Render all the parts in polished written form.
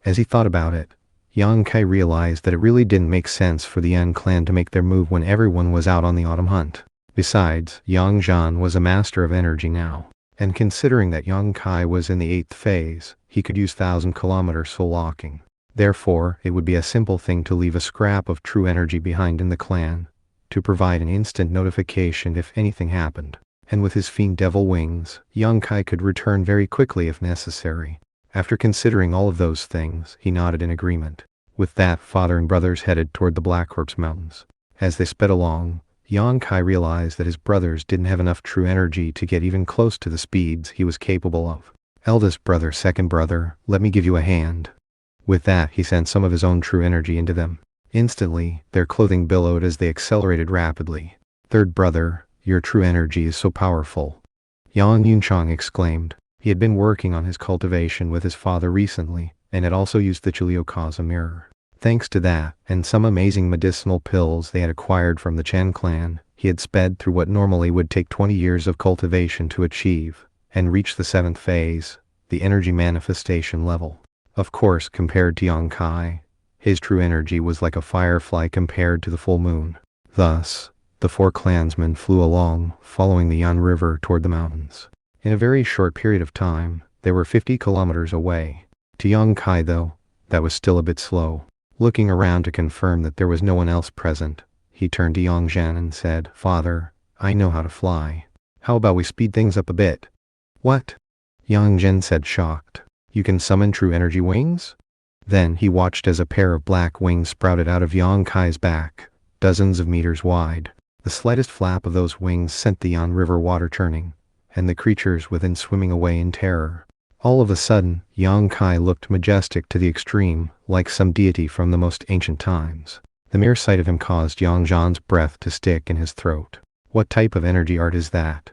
As he thought about it, Yang Kai realized that it really didn't make sense for the Yan clan to make their move when everyone was out on the autumn hunt. Besides, Yang Zhan was a master of energy now. And considering that Yang Kai was in the 8th phase, he could use 1,000-kilometer soul locking. Therefore, it would be a simple thing to leave a scrap of true energy behind in the clan, to provide an instant notification if anything happened. And with his fiend devil wings, Yang Kai could return very quickly if necessary. After considering all of those things, he nodded in agreement. With that, father and brothers headed toward the Black Corpse Mountains. As they sped along, Yang Kai realized that his brothers didn't have enough true energy to get even close to the speeds he was capable of. Eldest brother, second brother, let me give you a hand. With that, he sent some of his own true energy into them. Instantly, their clothing billowed as they accelerated rapidly. Third brother, your true energy is so powerful. Yang Yunchang exclaimed. He had been working on his cultivation with his father recently, and had also used the Chiliokaza mirror. Thanks to that, and some amazing medicinal pills they had acquired from the Chen clan, he had sped through what normally would take 20 years of cultivation to achieve, and reached the 7th phase, the energy manifestation level. Of course, compared to Yang Kai, his true energy was like a firefly compared to the full moon. Thus, the 4 clansmen flew along, following the Yan River toward the mountains. In a very short period of time, they were 50 kilometers away. To Yang Kai, though, that was still a bit slow. Looking around to confirm that there was no one else present, he turned to Yang Zhan and said, Father, I know how to fly. How about we speed things up a bit? What? Yang Zhen said, shocked. You can summon true energy wings? Then he watched as a pair of black wings sprouted out of Yang Kai's back, dozens of meters wide. The slightest flap of those wings sent the Yan River water turning, and the creatures within swimming away in terror. All of a sudden, Yang Kai looked majestic to the extreme, like some deity from the most ancient times. The mere sight of him caused Yang Zhan's breath to stick in his throat. What type of energy art is that?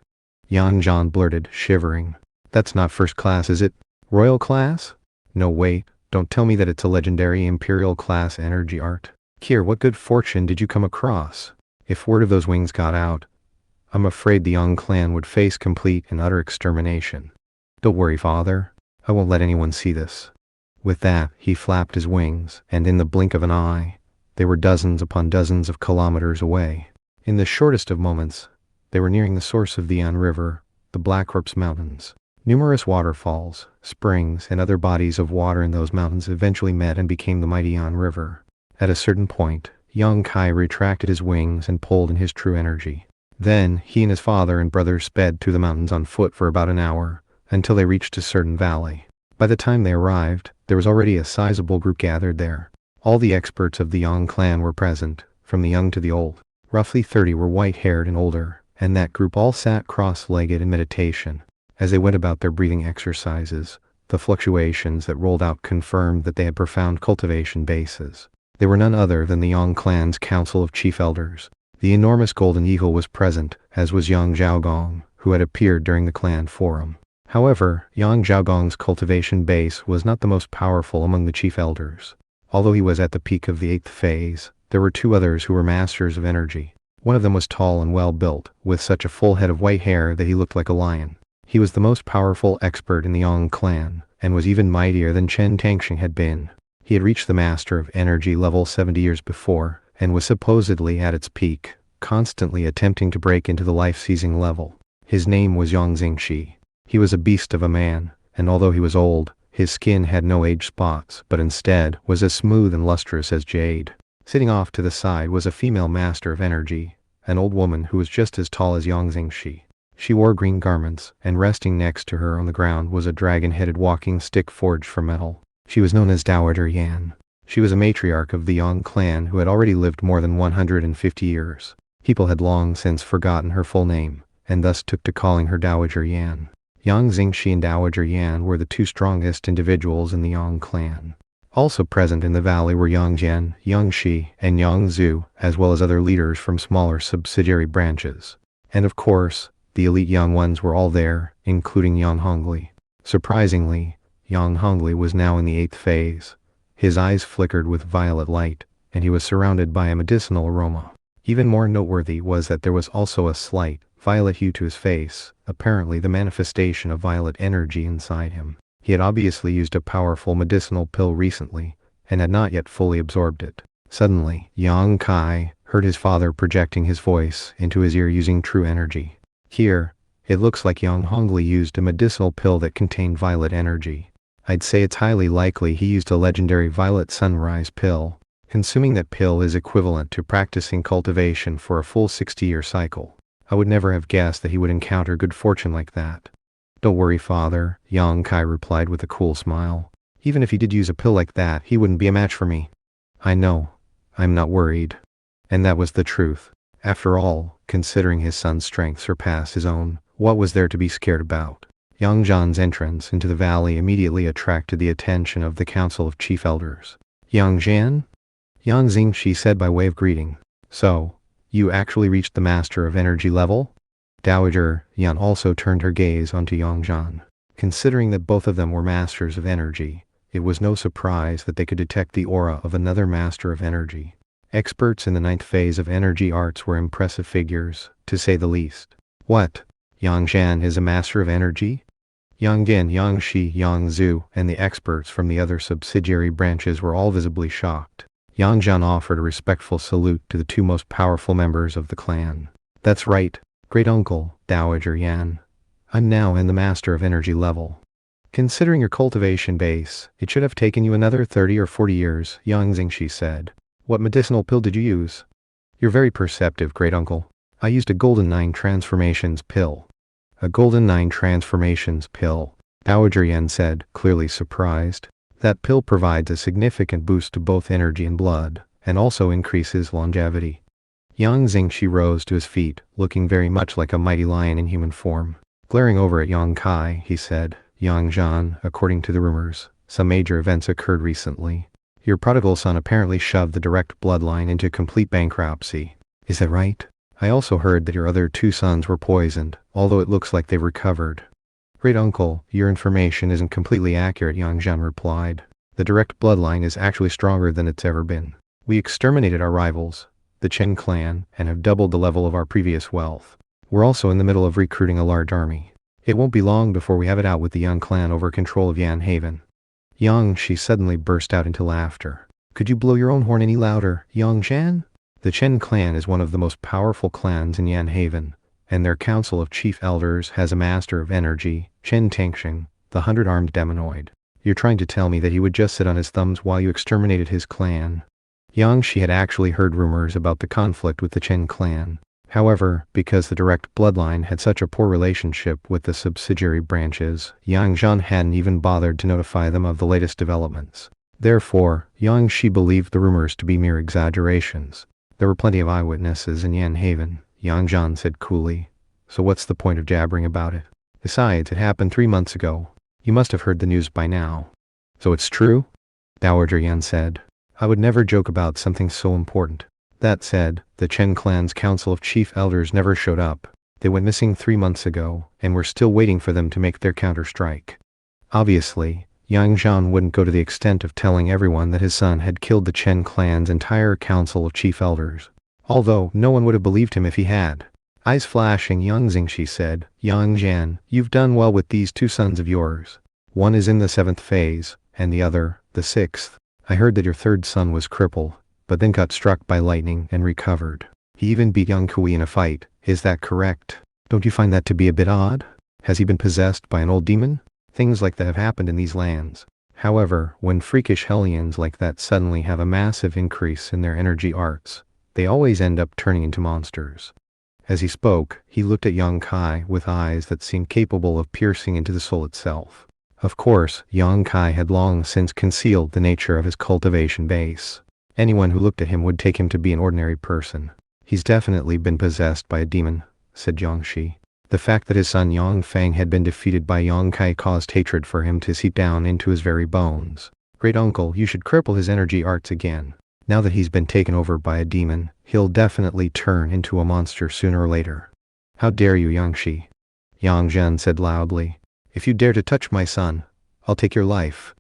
Yang Zhan blurted, shivering. That's not first class, is it? Royal class? No, wait, don't tell me that it's a legendary imperial class energy art. Kier, what good fortune did you come across? If word of those wings got out, I'm afraid the Yang clan would face complete and utter extermination. Don't worry, father. I won't let anyone see this. With that, he flapped his wings, and in the blink of an eye, they were dozens upon dozens of kilometers away. In the shortest of moments, they were nearing the source of the Yan River, the Black Corpse Mountains. Numerous waterfalls, springs, and other bodies of water in those mountains eventually met and became the mighty Yan River. At a certain point, Yang Kai retracted his wings and pulled in his true energy. Then, he and his father and brothers sped through the mountains on foot for about an hour, until they reached a certain valley. By the time they arrived, there was already a sizable group gathered there. All the experts of the Yang clan were present, from the young to the old. Roughly 30 were white-haired and older, and that group all sat cross-legged in meditation. As they went about their breathing exercises, the fluctuations that rolled out confirmed that they had profound cultivation bases. They were none other than the Yang clan's council of chief elders. The enormous golden eagle was present, as was Yang Zhaogong, who had appeared during the clan forum. However, Yang Zhaogong's cultivation base was not the most powerful among the chief elders. Although he was at the peak of the 8th phase, there were 2 others who were masters of energy. One of them was tall and well-built, with such a full head of white hair that he looked like a lion. He was the most powerful expert in the Yang clan, and was even mightier than Chen Tangxing had been. He had reached the master of energy level 70 years before, and was supposedly at its peak, constantly attempting to break into the life-seizing level. His name was Yang Xingxi. He was a beast of a man, and although he was old, his skin had no age spots, but instead was as smooth and lustrous as jade. Sitting off to the side was a female master of energy, an old woman who was just as tall as Yang Xingxi. She wore green garments, and resting next to her on the ground was a dragon-headed walking stick forged from metal. She was known as Dowager Yan. She was a matriarch of the Yang clan who had already lived more than 150 years. People had long since forgotten her full name, and thus took to calling her Dowager Yan. Yang Xingxi and Dowager Yan were the 2 strongest individuals in the Yang clan. Also present in the valley were Yang Jian, Yang Shi, and Yang Zhu, as well as other leaders from smaller subsidiary branches. And of course, the elite young ones were all there, including Yang Hongli. Surprisingly, Yang Hongli was now in the 8th phase. His eyes flickered with violet light, and he was surrounded by a medicinal aroma. Even more noteworthy was that there was also a slight, violet hue to his face, apparently the manifestation of violet energy inside him. He had obviously used a powerful medicinal pill recently, and had not yet fully absorbed it. Suddenly, Yang Kai heard his father projecting his voice into his ear using true energy. Here, it looks like Yang Hongli used a medicinal pill that contained violet energy. I'd say it's highly likely he used a legendary violet sunrise pill. Consuming that pill is equivalent to practicing cultivation for a full 60-year cycle. I would never have guessed that he would encounter good fortune like that. Don't worry, father, Yang Kai replied with a cool smile. Even if he did use a pill like that, he wouldn't be a match for me. I know. I'm not worried. And that was the truth. After all, considering his son's strength surpassed his own, what was there to be scared about? Yang Zhan's entrance into the valley immediately attracted the attention of the Council of Chief Elders. Yang Zhan? Yang Xing, she said by way of greeting. So, you actually reached the Master of Energy level? Dowager Yan also turned her gaze onto Yang Zhan. Considering that both of them were Masters of Energy, it was no surprise that they could detect the aura of another Master of Energy. Experts in the 9th phase of energy arts were impressive figures, to say the least. What? Yang Zhan is a Master of Energy? Yang Gen, Yang Shi, Yang Zhu, and the experts from the other subsidiary branches were all visibly shocked. Yang Zhan offered a respectful salute to the two most powerful members of the clan. That's right, Great Uncle, Dowager Yan. I'm now in the Master of Energy level. Considering your cultivation base, it should have taken you another 30 or 40 years, Yang Xing, she said. What medicinal pill did you use? You're very perceptive, Great Uncle. I used a Golden 9 Transformations pill. A Golden 9 Transformations pill, Dowager Yan said, clearly surprised. That pill provides a significant boost to both energy and blood, and also increases longevity. Yang Xing, she rose to his feet, looking very much like a mighty lion in human form. Glaring over at Yang Kai, he said, Yang Zhan, according to the rumors, some major events occurred recently. Your prodigal son apparently shoved the direct bloodline into complete bankruptcy. Is that right? I also heard that your other two sons were poisoned, although it looks like they've recovered. Great Uncle, your information isn't completely accurate, Yang Zhan replied. The direct bloodline is actually stronger than it's ever been. We exterminated our rivals, the Chen clan, and have doubled the level of our previous wealth. We're also in the middle of recruiting a large army. It won't be long before we have it out with the Yang clan over control of Yan Haven. Yang, she suddenly burst out into laughter. Could you blow your own horn any louder, Yang Zhan? The Chen clan is one of the most powerful clans in Yan Haven, and their council of chief elders has a master of energy, Chen Tangxing, the 100-armed demonoid. You're trying to tell me that he would just sit on his thumbs while you exterminated his clan? Yang, she had actually heard rumors about the conflict with the Chen clan. However, because the direct bloodline had such a poor relationship with the subsidiary branches, Yang Zhan hadn't even bothered to notify them of the latest developments. Therefore, Yang Shi believed the rumors to be mere exaggerations. There were plenty of eyewitnesses in Yan Haven, Yang Zhan said coolly. So what's the point of jabbering about it? Besides, it happened 3 months ago. You must have heard the news by now. So it's true? Dowager Yan said. I would never joke about something so important. That said, the Chen clan's council of chief elders never showed up. They went missing 3 months ago, and we're still waiting for them to make their counter-strike. Obviously, Yang Zhan wouldn't go to the extent of telling everyone that his son had killed the Chen clan's entire council of chief elders. Although, no one would have believed him if he had. Eyes flashing, Yang Xing, she said, Yang Zhan, you've done well with these two sons of yours. One is in the 7th phase, and the other, the 6th. I heard that your third son was crippled, but then got struck by lightning and recovered. He even beat Yang Kui in a fight. Is that correct? Don't you find that to be a bit odd? Has he been possessed by an old demon? Things like that have happened in these lands. However, when freakish hellions like that suddenly have a massive increase in their energy arts, they always end up turning into monsters. As he spoke, he looked at Yang Kai with eyes that seemed capable of piercing into the soul itself. Of course, Yang Kai had long since concealed the nature of his cultivation base. Anyone who looked at him would take him to be an ordinary person. He's definitely been possessed by a demon, said Yang Shi. The fact that his son Yang Feng had been defeated by Yang Kai caused hatred for him to seep down into his very bones. Great Uncle, you should cripple his energy arts again. Now that he's been taken over by a demon, he'll definitely turn into a monster sooner or later. How dare you, Yang Shi? Yang Zhen said loudly. If you dare to touch my son, I'll take your life.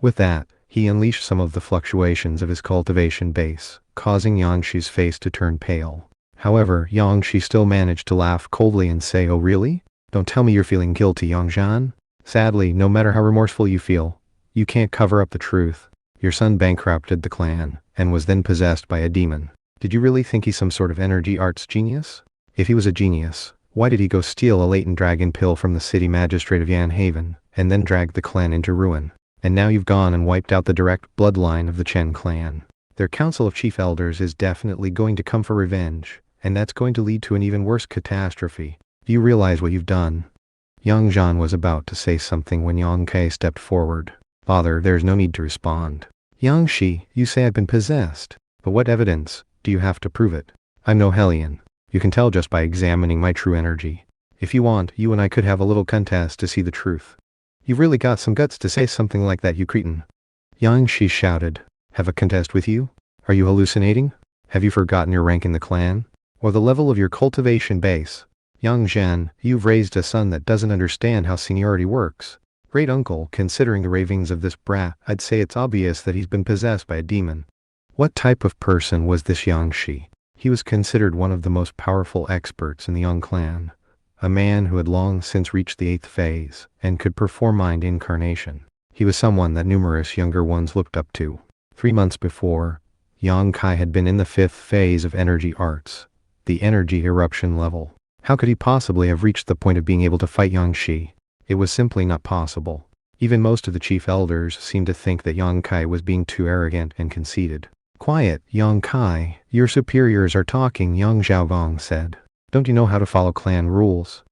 With that, he unleashed some of the fluctuations of his cultivation base, causing Yang Shi's face to turn pale. However, Yang Shi still managed to laugh coldly and say, "Oh really? Don't tell me you're feeling guilty, Yang Zhan." Sadly, no matter how remorseful you feel, you can't cover up the truth. Your son bankrupted the clan, and was then possessed by a demon. Did you really think he's some sort of energy arts genius? If he was a genius, why did he go steal a latent dragon pill from the city magistrate of Yanhaven, and then drag the clan into ruin? And now you've gone and wiped out the direct bloodline of the Chen clan. Their council of chief elders is definitely going to come for revenge, and that's going to lead to an even worse catastrophe. Do you realize what you've done? Yang Zhan was about to say something when Yang Kai stepped forward. Father, there's no need to respond. Yang Shi, you say I've been possessed, but what evidence do you have to prove it? I'm no Hellion. You can tell just by examining my true energy. If you want, you and I could have a little contest to see the truth. You've really got some guts to say something like that, you cretin. Yang Shi shouted. Have a contest with you? Are you hallucinating? Have you forgotten your rank in the clan? Or the level of your cultivation base? Yang Zhan, you've raised a son that doesn't understand how seniority works. Great uncle, considering the ravings of this brat, I'd say it's obvious that he's been possessed by a demon. What type of person was this Yang Shi? He was considered one of the most powerful experts in the Yang clan. A man who had long since reached the 8th phase, and could perform mind incarnation. He was someone that numerous younger ones looked up to. 3 months before, Yang Kai had been in the 5th phase of energy arts, the energy eruption level. How could he possibly have reached the point of being able to fight Yang Shi? It was simply not possible. Even most of the chief elders seemed to think that Yang Kai was being too arrogant and conceited. Quiet, Yang Kai, your superiors are talking, Yang Xiaogong said. Don't you know how to follow clan rules?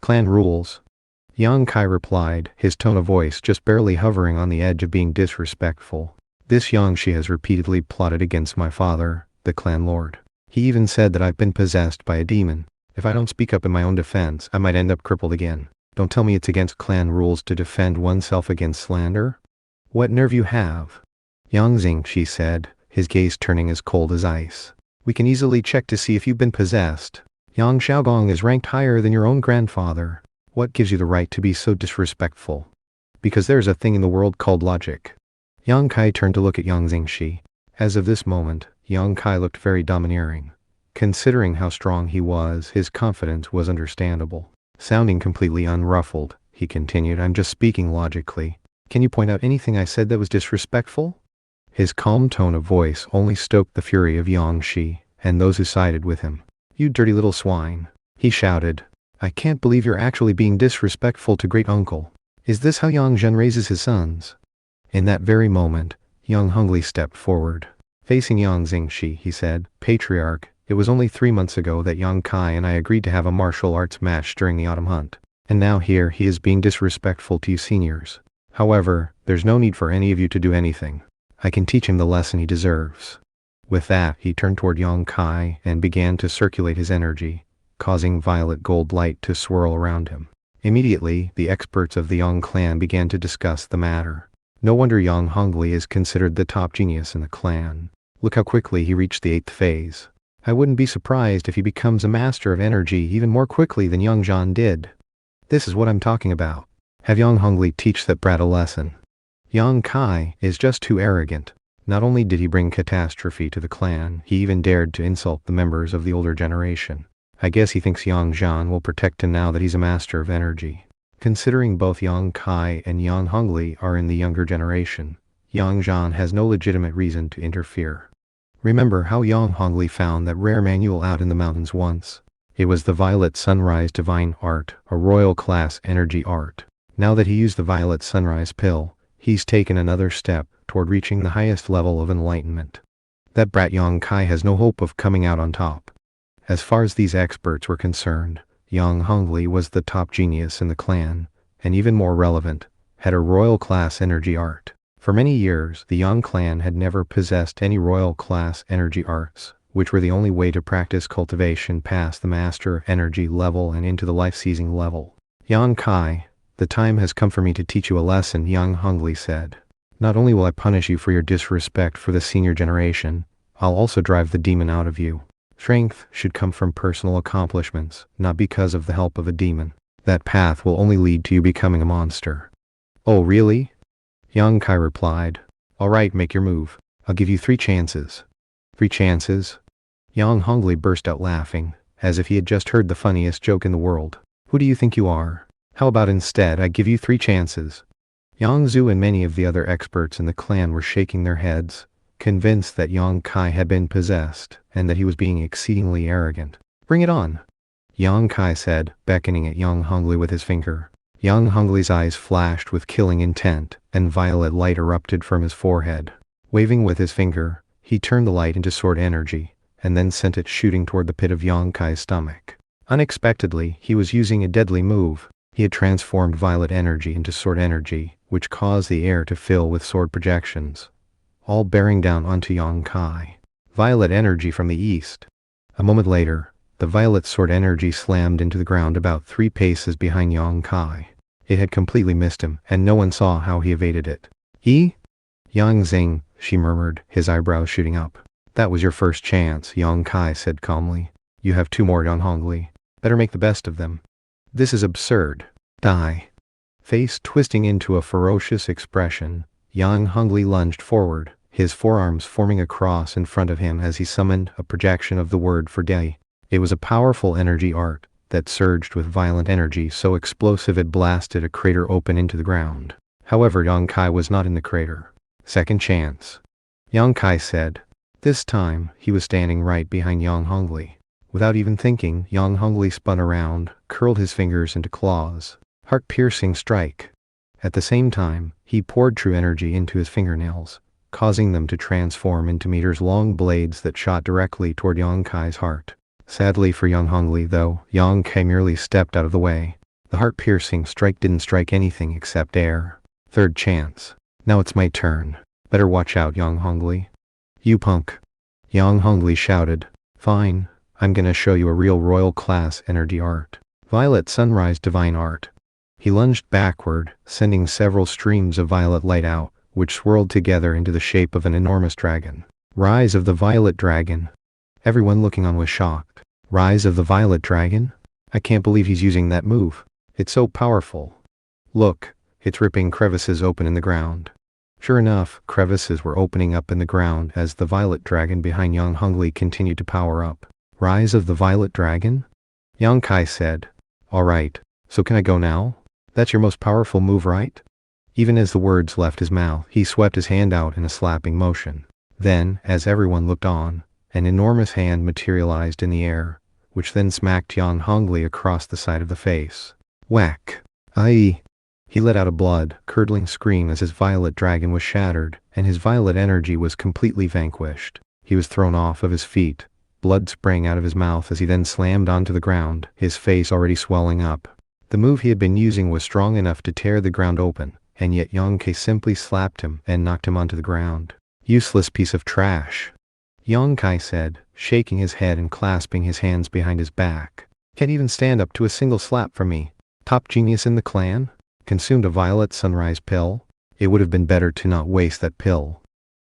Clan rules? Yang Kai replied, his tone of voice just barely hovering on the edge of being disrespectful. This Yang Shi has repeatedly plotted against my father, the clan lord. He even said that I've been possessed by a demon. If I don't speak up in my own defense, I might end up crippled again. Don't tell me it's against clan rules to defend oneself against slander. What nerve you have? Yang Xingshi said, his gaze turning as cold as ice. We can easily check to see if you've been possessed. Yang Xiaogong is ranked higher than your own grandfather. What gives you the right to be so disrespectful? Because there's a thing in the world called logic. Yang Kai turned to look at Yang Xingshi. As of this moment, Yang Kai looked very domineering. Considering how strong he was, his confidence was understandable. Sounding completely unruffled, he continued, I'm just speaking logically. Can you point out anything I said that was disrespectful? His calm tone of voice only stoked the fury of Yang Shi, and those who sided with him. You dirty little swine, he shouted. I can't believe you're actually being disrespectful to great uncle. Is this how Yang Zhen raises his sons? In that very moment, Yang Hongli stepped forward. Facing Yang Xingshi, he said, Patriarch, it was only 3 months ago that Yang Kai and I agreed to have a martial arts match during the autumn hunt. And now here he is being disrespectful to you seniors. However, there's no need for any of you to do anything. I can teach him the lesson he deserves. With that, he turned toward Yang Kai and began to circulate his energy, causing violet gold light to swirl around him. Immediately, the experts of the Yang clan began to discuss the matter. No wonder Yang Hongli is considered the top genius in the clan. Look how quickly he reached the 8th phase. I wouldn't be surprised if he becomes a master of energy even more quickly than Yang Zhan did. This is what I'm talking about. Have Yang Hongli teach that brat a lesson. Yang Kai is just too arrogant. Not only did he bring catastrophe to the clan, he even dared to insult the members of the older generation. I guess he thinks Yang Zhan will protect him now that he's a master of energy. Considering both Yang Kai and Yang Hongli are in the younger generation, Yang Zhan has no legitimate reason to interfere. Remember how Yang Hongli found that rare manual out in the mountains once? It was the Violet Sunrise Divine Art, a royal class energy art. Now that he used the Violet Sunrise pill, he's taken another step toward reaching the highest level of enlightenment. That brat Yang Kai has no hope of coming out on top. As far as these experts were concerned, Yang Hongli was the top genius in the clan, and even more relevant, had a royal class energy art. For many years, the Yang clan had never possessed any royal class energy arts, which were the only way to practice cultivation past the master energy level and into the life-seizing level. Yang Kai, the time has come for me to teach you a lesson, Yang Hongli said. Not only will I punish you for your disrespect for the senior generation, I'll also drive the demon out of you. Strength should come from personal accomplishments, not because of the help of a demon. That path will only lead to you becoming a monster. Oh really? Yang Kai replied. Alright, make your move. I'll give you 3 chances. 3 chances? Yang Hongli burst out laughing, as if he had just heard the funniest joke in the world. Who do you think you are? How about instead I give you 3 chances? Yang Zhu and many of the other experts in the clan were shaking their heads, convinced that Yang Kai had been possessed and that he was being exceedingly arrogant. Bring it on, Yang Kai said, beckoning at Yang Hongli with his finger. Yang Hongli's eyes flashed with killing intent, and violet light erupted from his forehead. Waving with his finger, he turned the light into sword energy, and then sent it shooting toward the pit of Yang Kai's stomach. Unexpectedly, he was using a deadly move. He had transformed violet energy into sword energy, which caused the air to fill with sword projections, all bearing down onto Yang Kai. Violet energy from the east. A moment later, the violet sword energy slammed into the ground about 3 paces behind Yang Kai. It had completely missed him, and no one saw how he evaded it. Yang Xing, she murmured, his eyebrows shooting up. That was your first chance, Yang Kai said calmly. You have 2 more, Yang Hongli. Better make the best of them. This is absurd. Die. Face twisting into a ferocious expression, Yang Hongli lunged forward, his forearms forming a cross in front of him as he summoned a projection of the word for day. It was a powerful energy art that surged with violent energy so explosive it blasted a crater open into the ground. However, Yang Kai was not in the crater. Second chance, Yang Kai said. This time, he was standing right behind Yang Hongli. Without even thinking, Yang Hongli spun around, curled his fingers into claws. Heart-piercing strike. At the same time, he poured true energy into his fingernails, causing them to transform into meters-long blades that shot directly toward Yang Kai's heart. Sadly for Yang Hongli, though, Yang Kai merely stepped out of the way. The heart-piercing strike didn't strike anything except air. Third chance. Now it's my turn. Better watch out, Yang Hongli. You punk. Yang Hongli shouted. Fine, I'm gonna show you a real royal class energy art. Violet Sunrise Divine Art. He lunged backward, sending several streams of violet light out, which swirled together into the shape of an enormous dragon. Rise of the Violet Dragon. Everyone looking on was shocked. Rise of the Violet Dragon? I can't believe he's using that move. It's so powerful. Look, it's ripping crevices open in the ground. Sure enough, crevices were opening up in the ground as the Violet Dragon behind Yang Hongli continued to power up. Rise of the Violet Dragon? Yang Kai said. Alright, so can I go now? That's your most powerful move, right? Even as the words left his mouth, he swept his hand out in a slapping motion. Then, as everyone looked on, an enormous hand materialized in the air, which then smacked Yang Hongli across the side of the face. Whack! Aye! He let out a blood-curdling scream as his violet dragon was shattered, and his violet energy was completely vanquished. He was thrown off of his feet. Blood sprang out of his mouth as he then slammed onto the ground, his face already swelling up. The move he had been using was strong enough to tear the ground open, and yet Yang Kai simply slapped him and knocked him onto the ground. Useless piece of trash, Yang Kai said, shaking his head and clasping his hands behind his back. Can't even stand up to a single slap from me. Top genius in the clan? Consumed a violet sunrise pill? It would have been better to not waste that pill.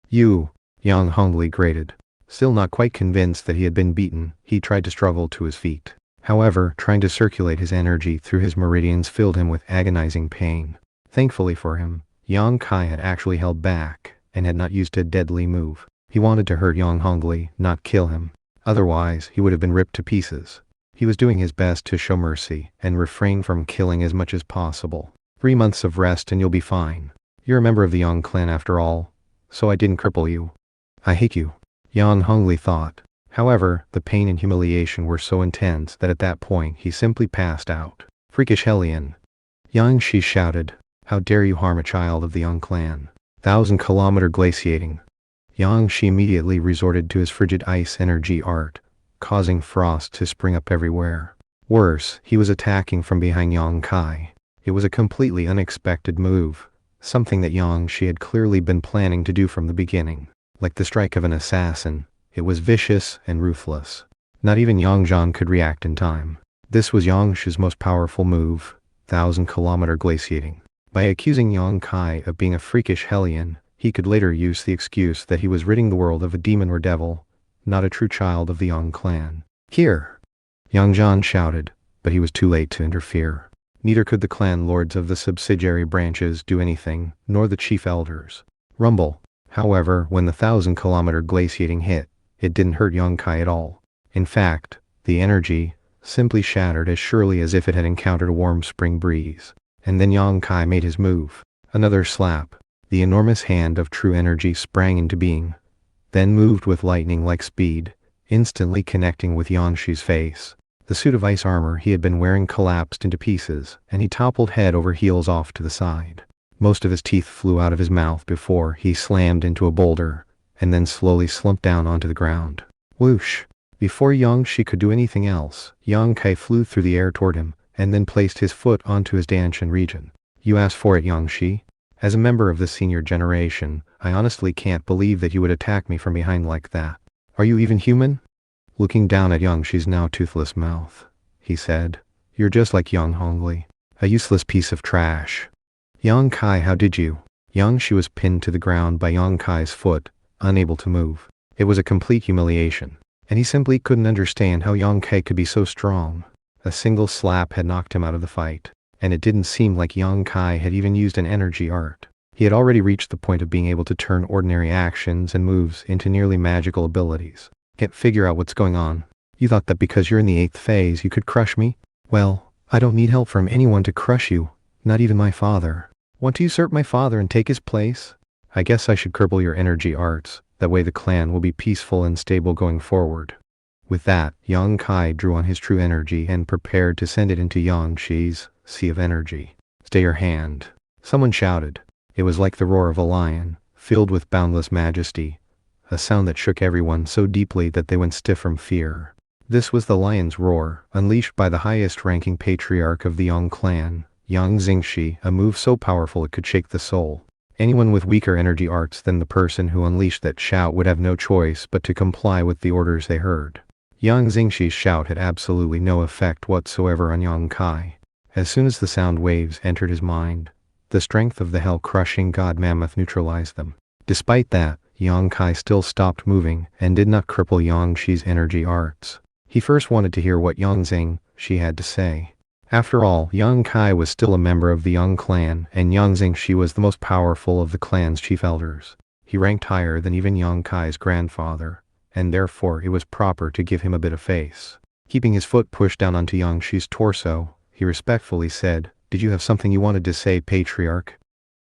You, Yang Hongli grated. Still not quite convinced that he had been beaten, he tried to struggle to his feet. However, trying to circulate his energy through his meridians filled him with agonizing pain. Thankfully for him, Yang Kai had actually held back, and had not used a deadly move. He wanted to hurt Yang Hongli, not kill him. Otherwise, he would have been ripped to pieces. He was doing his best to show mercy, and refrain from killing as much as possible. 3 months of rest and you'll be fine. You're a member of the Yang clan after all, so I didn't cripple you. I hate you, Yang Hongli thought. However, the pain and humiliation were so intense that at that point he simply passed out. Freakish hellion. Yang Shi shouted. How dare you harm a child of the Yang clan? 1,000-kilometer glaciating. Yang Shi immediately resorted to his frigid ice energy art, causing frost to spring up everywhere. Worse, he was attacking from behind Yang Kai. It was a completely unexpected move, something that Yang Shi had clearly been planning to do from the beginning. Like the strike of an assassin, it was vicious and ruthless. Not even Yang Zhan could react in time. This was Yang Shi's most powerful move, 1,000-kilometer glaciating. By accusing Yang Kai of being a freakish hellion, he could later use the excuse that he was ridding the world of a demon or devil, not a true child of the Yang clan. Here! Yang Zhan shouted, but he was too late to interfere. Neither could the clan lords of the subsidiary branches do anything, nor the chief elders. Rumble. However, when the 1,000-kilometer glaciating hit, it didn't hurt Yang Kai at all. In fact, the energy, simply shattered as surely as if it had encountered a warm spring breeze. And then Yang Kai made his move. Another slap. The enormous hand of true energy sprang into being, then moved with lightning-like speed, instantly connecting with Yang Shi's face. The suit of ice armor he had been wearing collapsed into pieces, and he toppled head over heels off to the side. Most of his teeth flew out of his mouth before he slammed into a boulder, and then slowly slumped down onto the ground. Whoosh! Before Yang Shi could do anything else, Yang Kai flew through the air toward him, and then placed his foot onto his Danshan region. You asked for it, Yang Shi. As a member of the senior generation, I honestly can't believe that you would attack me from behind like that. Are you even human? Looking down at Yang Shi's now toothless mouth, he said, You're just like Yang Hongli, a useless piece of trash. Yang Kai, how did you? Yang Shi was pinned to the ground by Yang Kai's foot, unable to move. It was a complete humiliation, and he simply couldn't understand how Yang Kai could be so strong. A single slap had knocked him out of the fight, and it didn't seem like Yang Kai had even used an energy art. He had already reached the point of being able to turn ordinary actions and moves into nearly magical abilities. Can't figure out what's going on. You thought that because you're in the 8th phase you could crush me? Well, I don't need help from anyone to crush you, not even my father. Want to usurp my father and take his place? I guess I should cripple your energy arts, that way the clan will be peaceful and stable going forward. With that, Yang Kai drew on his true energy and prepared to send it into Yang Shi's sea of energy. Stay your hand. Someone shouted. It was like the roar of a lion, filled with boundless majesty, a sound that shook everyone so deeply that they went stiff from fear. This was the lion's roar, unleashed by the highest-ranking patriarch of the Yang clan, Yang Xingshi, a move so powerful it could shake the soul. Anyone with weaker energy arts than the person who unleashed that shout would have no choice but to comply with the orders they heard. Yang Xingshi's shout had absolutely no effect whatsoever on Yang Kai. As soon as the sound waves entered his mind, the strength of the hell-crushing god mammoth neutralized them. Despite that, Yang Kai still stopped moving and did not cripple Yang Shi's energy arts. He first wanted to hear what Yang Xingshi had to say. After all, Yang Kai was still a member of the Yang clan, and Yang Xingshi was the most powerful of the clan's chief elders. He ranked higher than even Yang Kai's grandfather, and therefore it was proper to give him a bit of face. Keeping his foot pushed down onto Yang Shi's torso, he respectfully said, Did you have something you wanted to say, Patriarch?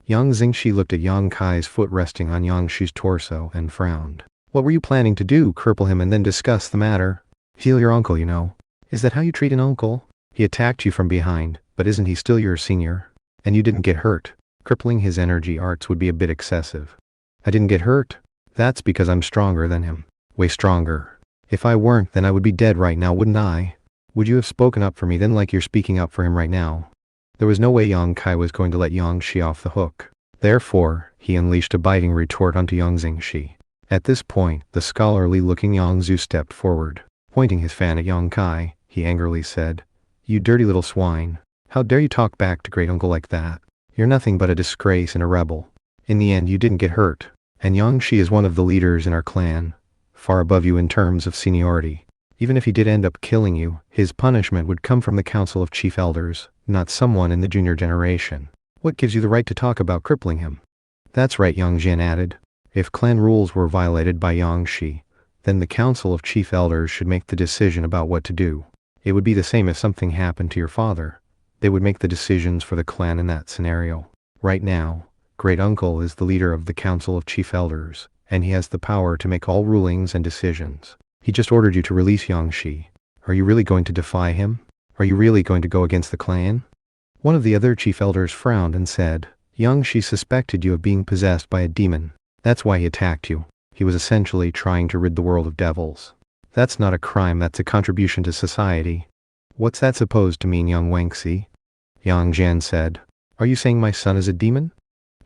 Yang Xingshi looked at Yang Kai's foot resting on Yang Shi's torso and frowned. What were you planning to do, cripple him and then discuss the matter? Heal your uncle, you know. Is that how you treat an uncle? He attacked you from behind, but isn't he still your senior? And you didn't get hurt. Crippling his energy arts would be a bit excessive. I didn't get hurt. That's because I'm stronger than him. Way stronger. If I weren't, then I would be dead right now, wouldn't I? Would you have spoken up for me then like you're speaking up for him right now? There was no way Yang Kai was going to let Yang Shi off the hook. Therefore, he unleashed a biting retort onto Yang Xingshi. At this point, the scholarly-looking Yang Zhu stepped forward. Pointing his fan at Yang Kai, he angrily said, You dirty little swine. How dare you talk back to great uncle like that? You're nothing but a disgrace and a rebel. In the end, you didn't get hurt. And Yang Shi is one of the leaders in our clan, far above you in terms of seniority. Even if he did end up killing you, his punishment would come from the Council of Chief Elders, not someone in the junior generation. What gives you the right to talk about crippling him? That's right, Yang Jin added. If clan rules were violated by Yang Shi, then the Council of Chief Elders should make the decision about what to do. It would be the same if something happened to your father. They would make the decisions for the clan in that scenario. Right now, Great Uncle is the leader of the Council of Chief Elders, and he has the power to make all rulings and decisions. He just ordered you to release Yang Shi. Are you really going to defy him? Are you really going to go against the clan? One of the other chief elders frowned and said, Yang Shi suspected you of being possessed by a demon. That's why he attacked you. He was essentially trying to rid the world of devils. That's not a crime, that's a contribution to society. What's that supposed to mean, Yang Wangxi? Yang Jian said, Are you saying my son is a demon?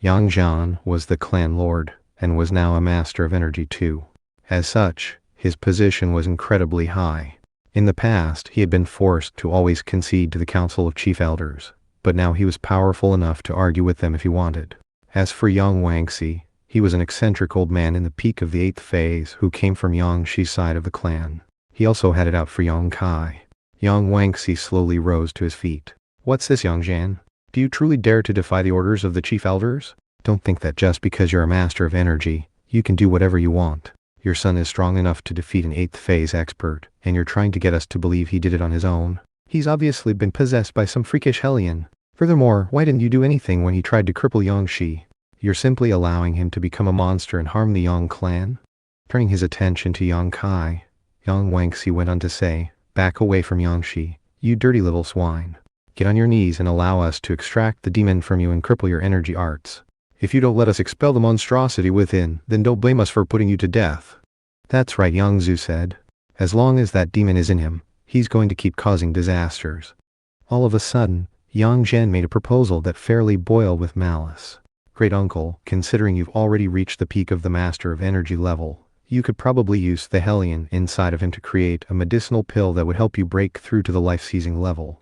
Yang Jian was the clan lord, and was now a master of energy too. As such, his position was incredibly high. In the past, he had been forced to always concede to the Council of Chief Elders, but now he was powerful enough to argue with them if he wanted. As for Yang Wangxi, he was an eccentric old man in the peak of the 8th phase who came from Yang Shi's side of the clan. He also had it out for Yang Kai. Yang Wangxi slowly rose to his feet. What's this, Yang Jian? Do you truly dare to defy the orders of the Chief Elders? Don't think that just because you're a master of energy, you can do whatever you want. Your son is strong enough to defeat an 8th phase expert, and you're trying to get us to believe he did it on his own. He's obviously been possessed by some freakish hellion. Furthermore, why didn't you do anything when he tried to cripple Yangshi? You're simply allowing him to become a monster and harm the Yang clan? Turning his attention to Yang Kai, Yang Wangxi went on to say, back away from Yangshi, you dirty little swine. Get on your knees and allow us to extract the demon from you and cripple your energy arts. If you don't let us expel the monstrosity within, then don't blame us for putting you to death. That's right, Yang Zhu said. As long as that demon is in him, he's going to keep causing disasters. All of a sudden, Yang Zhen made a proposal that fairly boiled with malice. Great uncle, considering you've already reached the peak of the master of energy level, you could probably use the hellion inside of him to create a medicinal pill that would help you break through to the life-seizing level.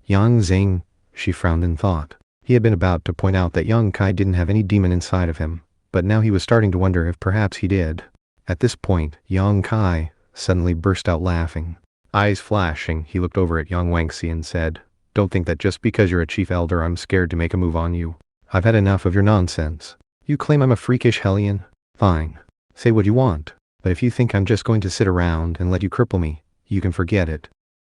Yang Xing, she frowned in thought. He had been about to point out that Yang Kai didn't have any demon inside of him, but now he was starting to wonder if perhaps he did. At this point, Yang Kai suddenly burst out laughing. Eyes flashing, he looked over at Yang Wangxi and said, don't think that just because you're a chief elder I'm scared to make a move on you. I've had enough of your nonsense. You claim I'm a freakish hellion? Fine. Say what you want, but if you think I'm just going to sit around and let you cripple me, you can forget it.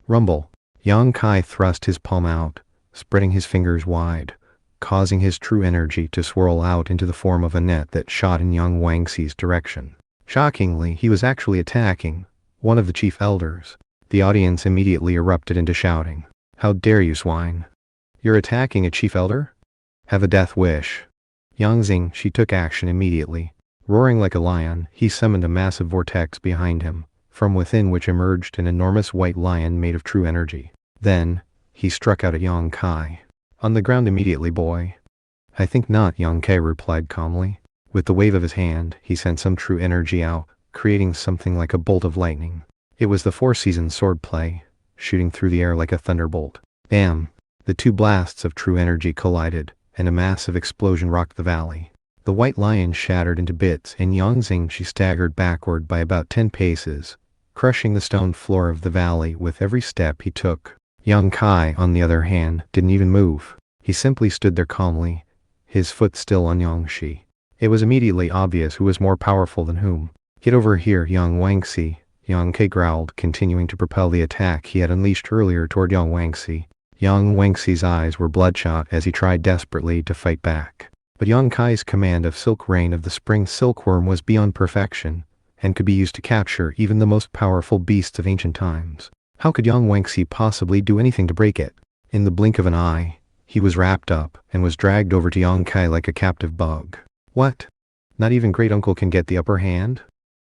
Rumble. Yang Kai thrust his palm out, spreading his fingers wide, causing his true energy to swirl out into the form of a net that shot in Yang Wangxi's direction. Shockingly, he was actually attacking one of the chief elders. The audience immediately erupted into shouting. How dare you, swine? You're attacking a chief elder? Have a death wish. Yang Xing, she took action immediately. Roaring like a lion, he summoned a massive vortex behind him, from within which emerged an enormous white lion made of true energy. Then, he struck out at Yang Kai. On the ground immediately, boy. I think not, Yang Kai replied calmly. With the wave of his hand, he sent some true energy out, creating something like a bolt of lightning. It was the four-season swordplay, shooting through the air like a thunderbolt. Bam! The two blasts of true energy collided, and a massive explosion rocked the valley. The white lion shattered into bits, and Yang Xing, she staggered backward by about 10 paces, crushing the stone floor of the valley with every step he took. Yang Kai, on the other hand, didn't even move. He simply stood there calmly, his foot still on Yangshi. It was immediately obvious who was more powerful than whom. Get over here, Yang Wangxi, Yang Kai growled, continuing to propel the attack he had unleashed earlier toward Yang Wangxi. Yang Wangxi's eyes were bloodshot as he tried desperately to fight back. But Yang Kai's command of Silk Rain of the Spring Silkworm was beyond perfection, and could be used to capture even the most powerful beasts of ancient times. How could Yang Wangxi possibly do anything to break it? In the blink of an eye, he was wrapped up and was dragged over to Yang Kai like a captive bug. What? Not even Great Uncle can get the upper hand?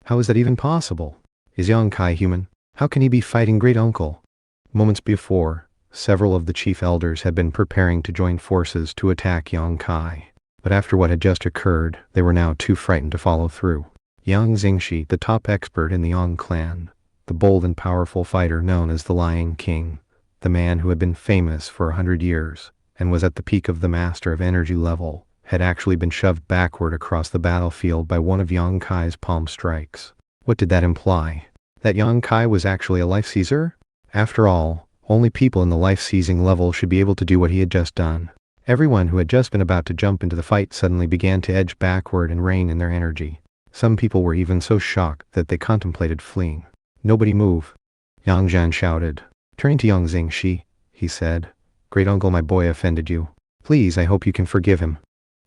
How is that even possible? Is Yang Kai human? How can he be fighting Great Uncle? Moments before, several of the chief elders had been preparing to join forces to attack Yang Kai. But after what had just occurred, they were now too frightened to follow through. Yang Xingshi, the top expert in the Yang clan, the bold and powerful fighter known as the Lion King, the man who had been famous for 100 years, and was at the peak of the master of energy level, had actually been shoved backward across the battlefield by one of Yang Kai's palm strikes. What did that imply? That Yang Kai was actually a life-seizer? After all, only people in the life-seizing level should be able to do what he had just done. Everyone who had just been about to jump into the fight suddenly began to edge backward and rein in their energy. Some people were even so shocked that they contemplated fleeing. Nobody move. Yang Zhan shouted. Turning to Yang Xingshi, he said, Great Uncle, my boy offended you. Please, I hope you can forgive him.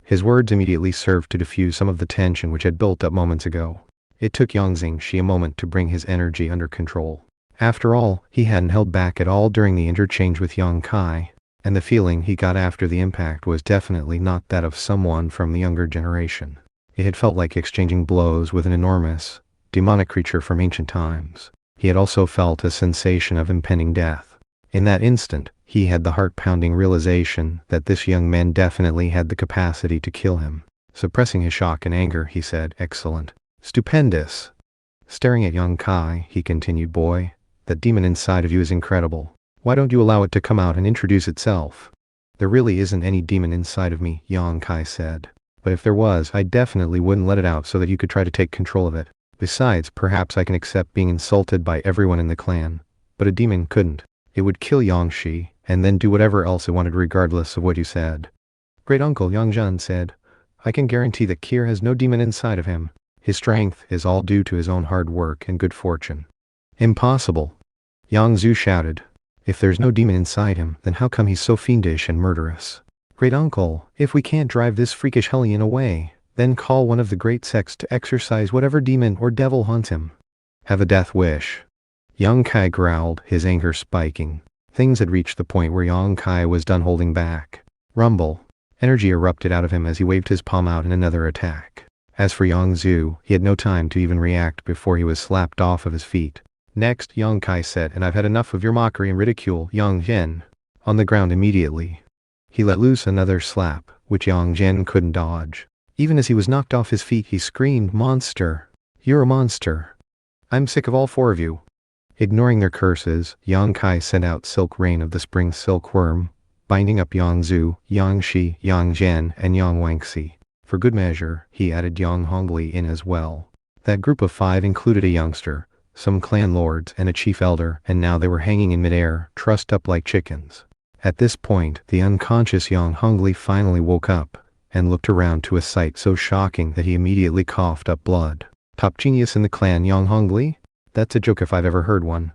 His words immediately served to diffuse some of the tension which had built up moments ago. It took Yang Xingshi a moment to bring his energy under control. After all, he hadn't held back at all during the interchange with Yang Kai, and the feeling he got after the impact was definitely not that of someone from the younger generation. It had felt like exchanging blows with an enormous, demonic creature from ancient times. He had also felt a sensation of impending death. In that instant, he had the heart-pounding realization that this young man definitely had the capacity to kill him. Suppressing his shock and anger, he said, Excellent. Stupendous. Staring at Yang Kai, he continued, Boy, that demon inside of you is incredible. Why don't you allow it to come out and introduce itself? There really isn't any demon inside of me, Yang Kai said. But if there was, I definitely wouldn't let it out so that you could try to take control of it. Besides, perhaps I can accept being insulted by everyone in the clan. But a demon couldn't. It would kill Yangshi, and then do whatever else it wanted regardless of what you said. Great Uncle, Yang Zhan said, I can guarantee that Kier has no demon inside of him. His strength is all due to his own hard work and good fortune. Impossible! Yang Zhu shouted. If there's no demon inside him, then how come he's so fiendish and murderous? Great uncle, if we can't drive this freakish hellion away, then call one of the great sects to exorcise whatever demon or devil haunts him. Have a death wish. Yang Kai growled, his anger spiking. Things had reached the point where Yang Kai was done holding back. Rumble. Energy erupted out of him as he waved his palm out in another attack. As for Yang Zhu, he had no time to even react before he was slapped off of his feet. Next, Yang Kai said, and I've had enough of your mockery and ridicule, Yang Zhen. On the ground immediately. He let loose another slap, which Yang Zhen couldn't dodge. Even as he was knocked off his feet, he screamed, "Monster! You're a monster! I'm sick of all four of you!" Ignoring their curses, Yang Kai sent out Silk Rain of the Spring Silkworm, binding up Yang Zhu, Yang Shi, Yang Zhen, and Yang Wangxi. For good measure, he added Yang Hongli in as well. That group of 5 included a youngster, some clan lords, and a chief elder, and now they were hanging in midair, trussed up like chickens. At this point, the unconscious Yang Hongli finally woke up, and looked around to a sight so shocking that he immediately coughed up blood. Top genius in the clan, Yang Hongli? That's a joke if I've ever heard one.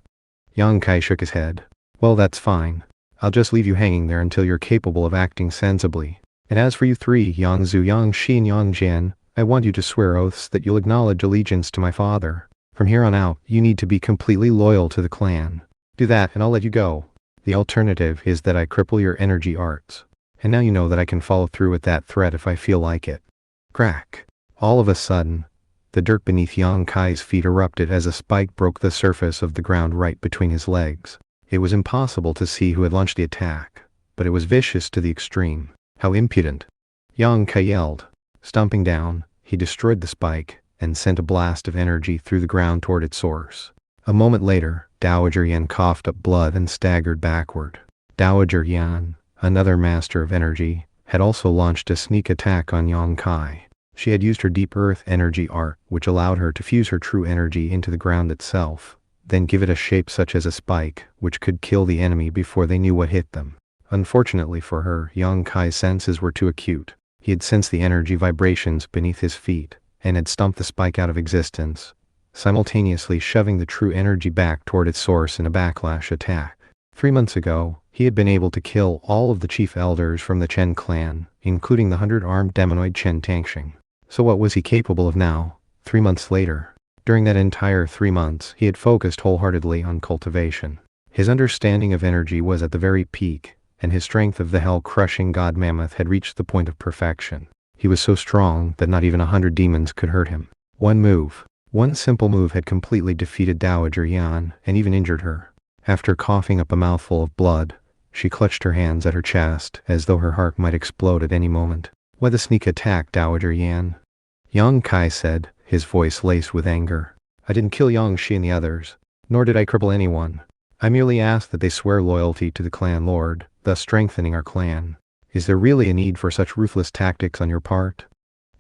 Yang Kai shook his head. Well, that's fine. I'll just leave you hanging there until you're capable of acting sensibly. And as for you 3, Yang Zhu, Yang Shi, and Yang Zhen, I want you to swear oaths that you'll acknowledge allegiance to my father. From here on out, you need to be completely loyal to the clan. Do that and I'll let you go. The alternative is that I cripple your energy arts. And now you know that I can follow through with that threat if I feel like it. Crack. All of a sudden, the dirt beneath Yang Kai's feet erupted as a spike broke the surface of the ground right between his legs. It was impossible to see who had launched the attack, but it was vicious to the extreme. How impudent! Yang Kai yelled. Stomping down, he destroyed the spike, and sent a blast of energy through the ground toward its source. A moment later, Dowager Yan coughed up blood and staggered backward. Dowager Yan, another master of energy, had also launched a sneak attack on Yang Kai. She had used her deep earth energy art, which allowed her to fuse her true energy into the ground itself, then give it a shape such as a spike, which could kill the enemy before they knew what hit them. Unfortunately for her, Yang Kai's senses were too acute. He had sensed the energy vibrations beneath his feet, and had stomped the spike out of existence, simultaneously shoving the true energy back toward its source in a backlash attack. 3 months ago, he had been able to kill all of the chief elders from the Chen clan, including the 100-armed demonoid Chen Tangxing. So what was he capable of now, 3 months later? During that entire 3 months, he had focused wholeheartedly on cultivation. His understanding of energy was at the very peak, and his strength of the hell-crushing god mammoth had reached the point of perfection. He was so strong that not even 100 demons could hurt him. One simple move had completely defeated Dowager Yan and even injured her. After coughing up a mouthful of blood, she clutched her hands at her chest as though her heart might explode at any moment. Why the sneak attack, Dowager Yan? Yang Kai said, his voice laced with anger. I didn't kill Yang Shi and the others, nor did I cripple anyone. I merely asked that they swear loyalty to the clan lord, thus strengthening our clan. Is there really a need for such ruthless tactics on your part?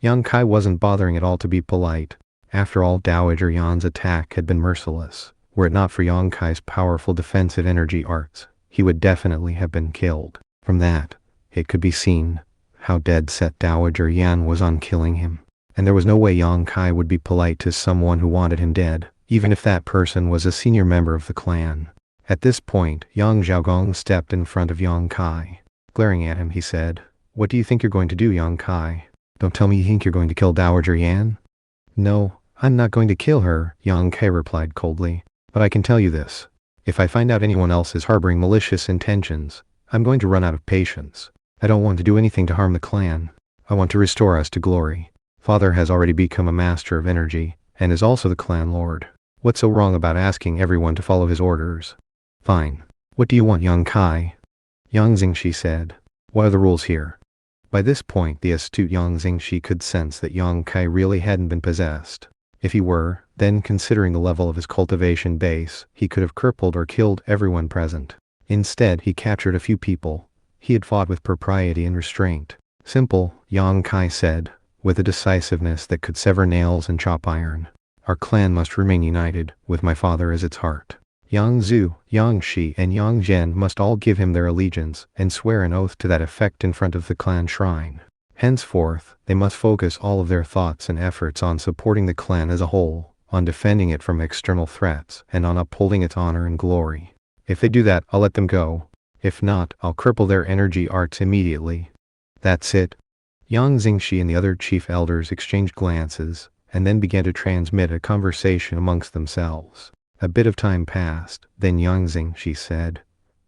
Yang Kai wasn't bothering at all to be polite. After all, Dowager Yan's attack had been merciless. Were it not for Yang Kai's powerful defensive energy arts, he would definitely have been killed. From that, it could be seen how dead set Dowager Yan was on killing him. And there was no way Yang Kai would be polite to someone who wanted him dead, even if that person was a senior member of the clan. At this point, Yang Xiaogong stepped in front of Yang Kai. Glaring at him, he said, What do you think you're going to do, Yang Kai? Don't tell me you think you're going to kill Dowager Yan? No, I'm not going to kill her, Yang Kai replied coldly. But I can tell you this. If I find out anyone else is harboring malicious intentions, I'm going to run out of patience. I don't want to do anything to harm the clan. I want to restore us to glory. Father has already become a master of energy, and is also the clan lord. What's so wrong about asking everyone to follow his orders? Fine. What do you want, Yang Kai? Yang Xingxi said. What are the rules here? By this point, the astute Yang Xingxi could sense that Yang Kai really hadn't been possessed. If he were, then considering the level of his cultivation base, he could have crippled or killed everyone present. Instead, he captured a few people. He had fought with propriety and restraint. Simple, Yang Kai said, with a decisiveness that could sever nails and chop iron. Our clan must remain united, with my father as its heart. Yang Zhu, Yang Shi, and Yang Zhen must all give him their allegiance and swear an oath to that effect in front of the clan shrine. Henceforth, they must focus all of their thoughts and efforts on supporting the clan as a whole, on defending it from external threats, and on upholding its honor and glory. If they do that, I'll let them go. If not, I'll cripple their energy arts immediately. That's it. Yang Xingxi and the other chief elders exchanged glances, and then began to transmit a conversation amongst themselves. A bit of time passed, then Yang Xingxi said,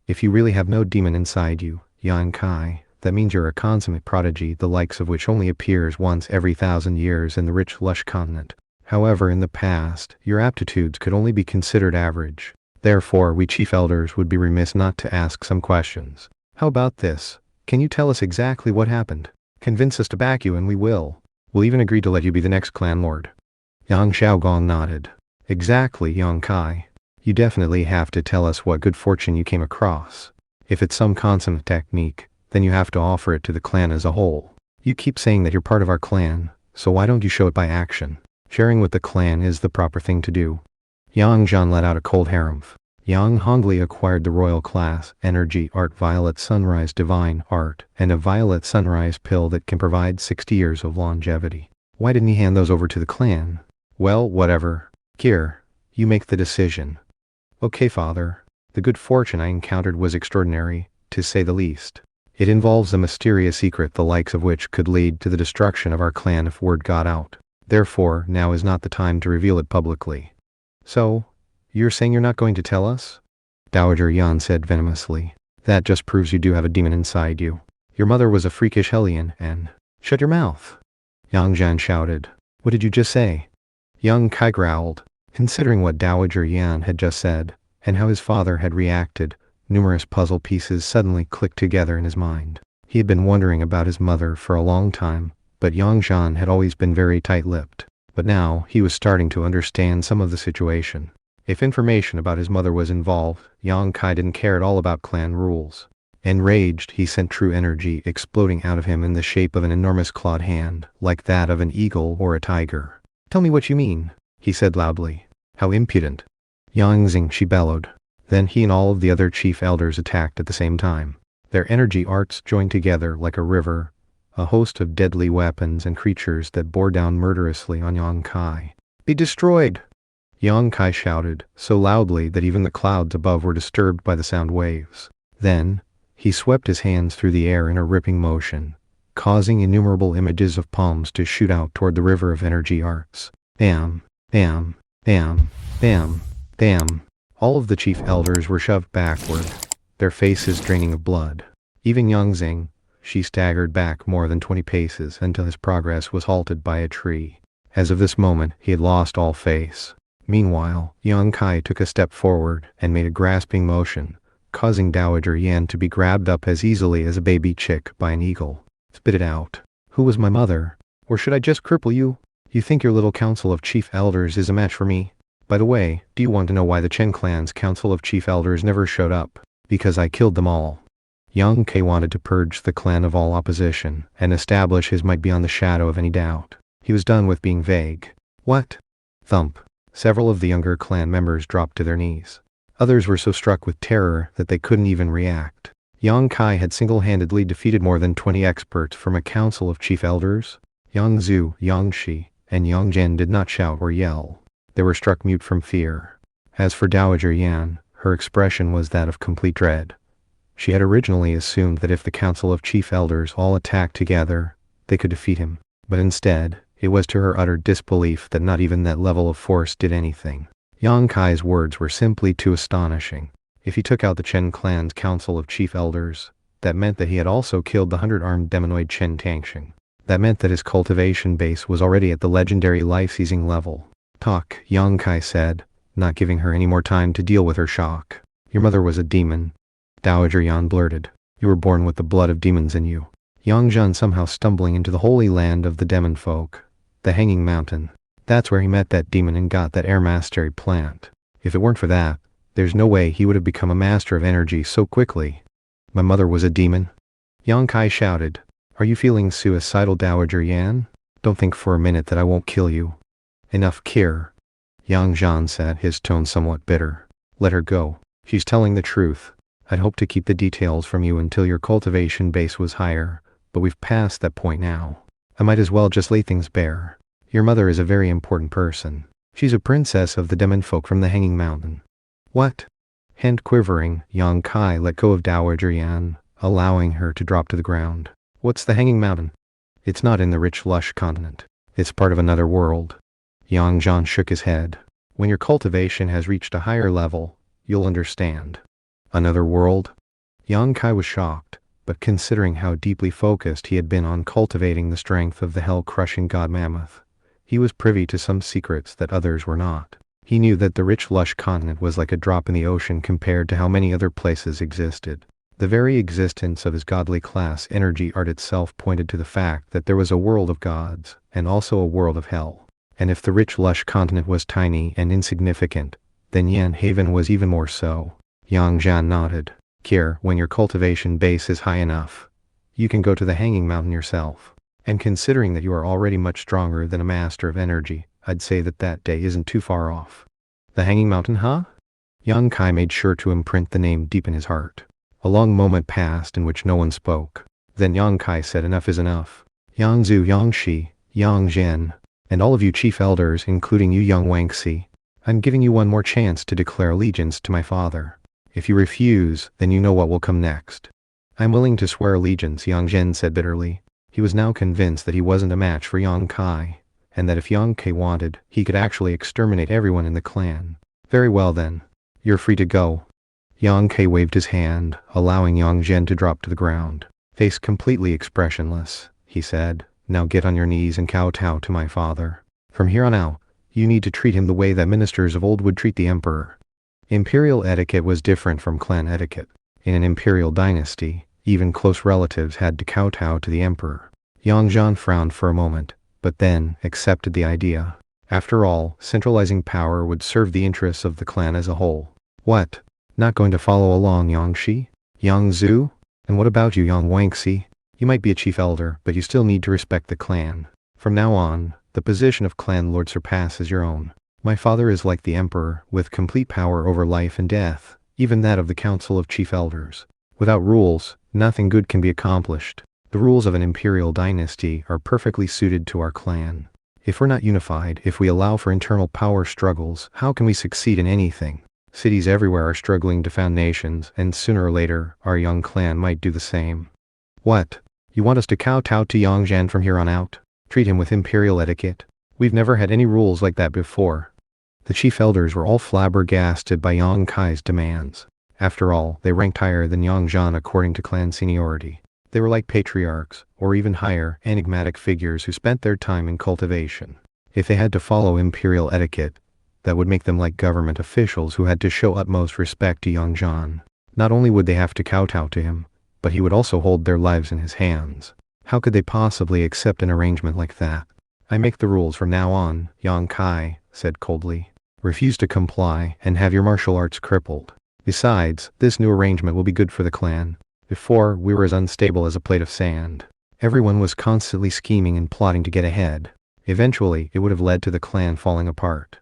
"If you really have no demon inside you, Yan Kai, that means you're a consummate prodigy, the likes of which only appears once every 1,000 years in the rich lush continent. However, in the past, your aptitudes could only be considered average. Therefore, we chief elders would be remiss not to ask some questions. How about this? Can you tell us exactly what happened? Convince us to back you and we will. We'll even agree to let you be the next clan lord." Yang Xiaogong nodded. "Exactly, Yang Kai. You definitely have to tell us what good fortune you came across. If it's some consummate technique, then you have to offer it to the clan as a whole. You keep saying that you're part of our clan, so why don't you show it by action? Sharing with the clan is the proper thing to do." Yang Zhan let out a cold harumph. Yang Hongli acquired the royal class, energy art violet sunrise divine art, and a violet sunrise pill that can provide 60 years of longevity. Why didn't he hand those over to the clan? Well, whatever. Here, you make the decision. Okay, father. The good fortune I encountered was extraordinary, to say the least. It involves a mysterious secret the likes of which could lead to the destruction of our clan if word got out. Therefore, now is not the time to reveal it publicly. So, you're saying you're not going to tell us? Dowager Yan said venomously. That just proves you do have a demon inside you. Your mother was a freakish hellion and... Shut your mouth! Yang Zhan shouted. What did you just say? Yang Kai growled. Considering what Dowager Yan had just said, and how his father had reacted, numerous puzzle pieces suddenly clicked together in his mind. He had been wondering about his mother for a long time, but Yang Zhan had always been very tight-lipped. But now, he was starting to understand some of the situation. If information about his mother was involved, Yang Kai didn't care at all about clan rules. Enraged, he sent true energy exploding out of him in the shape of an enormous clawed hand, like that of an eagle or a tiger. "Tell me what you mean," he said loudly. "How impudent." Yang Xingxi bellowed. Then he and all of the other chief elders attacked at the same time. Their energy arts joined together like a river, a host of deadly weapons and creatures that bore down murderously on Yang Kai. "Be destroyed!" Yang Kai shouted, so loudly that even the clouds above were disturbed by the sound waves. Then, he swept his hands through the air in a ripping motion, causing innumerable images of palms to shoot out toward the river of energy arts. Bam, bam, bam, bam, bam. All of the chief elders were shoved backward, their faces draining of blood. Even Yang Xing, she staggered back more than 20 paces until his progress was halted by a tree. As of this moment, he had lost all face. Meanwhile, Yang Kai took a step forward and made a grasping motion, causing Dowager Yan to be grabbed up as easily as a baby chick by an eagle. "Spit it out. Who was my mother? Or should I just cripple you? You think your little council of chief elders is a match for me? By the way, do you want to know why the Chen clan's council of chief elders never showed up? Because I killed them all." Yang Kai wanted to purge the clan of all opposition and establish his might beyond the shadow of any doubt. He was done with being vague. "What?" Thump. Several of the younger clan members dropped to their knees. Others were so struck with terror that they couldn't even react. Yang Kai had single-handedly defeated more than 20 experts from a council of chief elders. Yang Zhu, Yang Shi, and Yang Zhen did not shout or yell. They were struck mute from fear. As for Dowager Yan, her expression was that of complete dread. She had originally assumed that if the council of chief elders all attacked together, they could defeat him. But instead, it was to her utter disbelief that not even that level of force did anything. Yang Kai's words were simply too astonishing. If he took out the Chen clan's council of chief elders, that meant that he had also killed the 100-armed demonoid Chen Tangxing. That meant that his cultivation base was already at the legendary life-seizing level. "Talk," Yang Kai said, not giving her any more time to deal with her shock. "Your mother was a demon." Dowager Yan blurted. "You were born with the blood of demons in you." Yang Zhan somehow stumbling into the holy land of the demon folk, the Hanging Mountain. That's where he met that demon and got that air mastery plant. If it weren't for that, there's no way he would have become a master of energy so quickly. "My mother was a demon?" Yang Kai shouted. "Are you feeling suicidal, Dowager Yan? Don't think for a minute that I won't kill you." "Enough, Kier," Yang Zhan said, his tone somewhat bitter. "Let her go. She's telling the truth. I'd hoped to keep the details from you until your cultivation base was higher, but we've passed that point now. I might as well just lay things bare. Your mother is a very important person. She's a princess of the demon folk from the Hanging Mountain. What? Hand quivering, Yang Kai let go of Dowager Yan, allowing her to drop to the ground. What's the Hanging Mountain? It's not in the rich, lush continent. It's part of another world. Yang Zhan shook his head. When your cultivation has reached a higher level, you'll understand. Another world? Yang Kai was shocked, but considering how deeply focused he had been on cultivating the strength of the hell-crushing god mammoth, he was privy to some secrets that others were not. He knew that the rich, lush continent was like a drop in the ocean compared to how many other places existed. The very existence of his godly class energy art itself pointed to the fact that there was a world of gods, and also a world of hell. And if the rich, lush continent was tiny and insignificant, then Yan Haven was even more so. Yang Zhan nodded. Kier, when your cultivation base is high enough, you can go to the Hanging Mountain yourself. And considering that you are already much stronger than a master of energy, I'd say that that day isn't too far off. The Hanging Mountain, huh? Yang Kai made sure to imprint the name deep in his heart. A long moment passed in which no one spoke. Then Yang Kai said enough is enough. Yang Zhu, Yang Shi, Yang Zhen, and all of you chief elders, including you Yang Wangxi, I'm giving you one more chance to declare allegiance to my father. If you refuse, then you know what will come next. I'm willing to swear allegiance, Yang Zhen said bitterly. He was now convinced that he wasn't a match for Yang Kai, and that if Yang Kai wanted, he could actually exterminate everyone in the clan. Very well then. You're free to go. Yang Kai waved his hand, allowing Yang Zhen to drop to the ground. Face completely expressionless, he said, now get on your knees and kowtow to my father. From here on out, you need to treat him the way that ministers of old would treat the emperor. Imperial etiquette was different from clan etiquette. In an imperial dynasty, even close relatives had to kowtow to the emperor. Yang Zhan frowned for a moment, but then accepted the idea. After all, centralizing power would serve the interests of the clan as a whole. What? Not going to follow along, Yang Shi? Yang Zhu? And what about you, Yang Wangxi? You might be a chief elder, but you still need to respect the clan. From now on, the position of clan lord surpasses your own. My father is like the emperor, with complete power over life and death, even that of the council of chief elders. Without rules, nothing good can be accomplished. The rules of an imperial dynasty are perfectly suited to our clan. If we're not unified, if we allow for internal power struggles, how can we succeed in anything? Cities everywhere are struggling to found nations, and sooner or later, our young clan might do the same. What? You want us to kowtow to Yang Zhan from here on out? Treat him with imperial etiquette? We've never had any rules like that before. The chief elders were all flabbergasted by Yang Kai's demands. After all, they ranked higher than Yang Zhan according to clan seniority. They were like patriarchs, or even higher, enigmatic figures who spent their time in cultivation. If they had to follow imperial etiquette, that would make them like government officials who had to show utmost respect to Yang Zhan. Not only would they have to kowtow to him, but he would also hold their lives in his hands. How could they possibly accept an arrangement like that? I make the rules from now on, Yang Kai said coldly. Refuse to comply and have your martial arts crippled. Besides, this new arrangement will be good for the clan. Before, we were as unstable as a plate of sand. Everyone was constantly scheming and plotting to get ahead. Eventually, it would have led to the clan falling apart.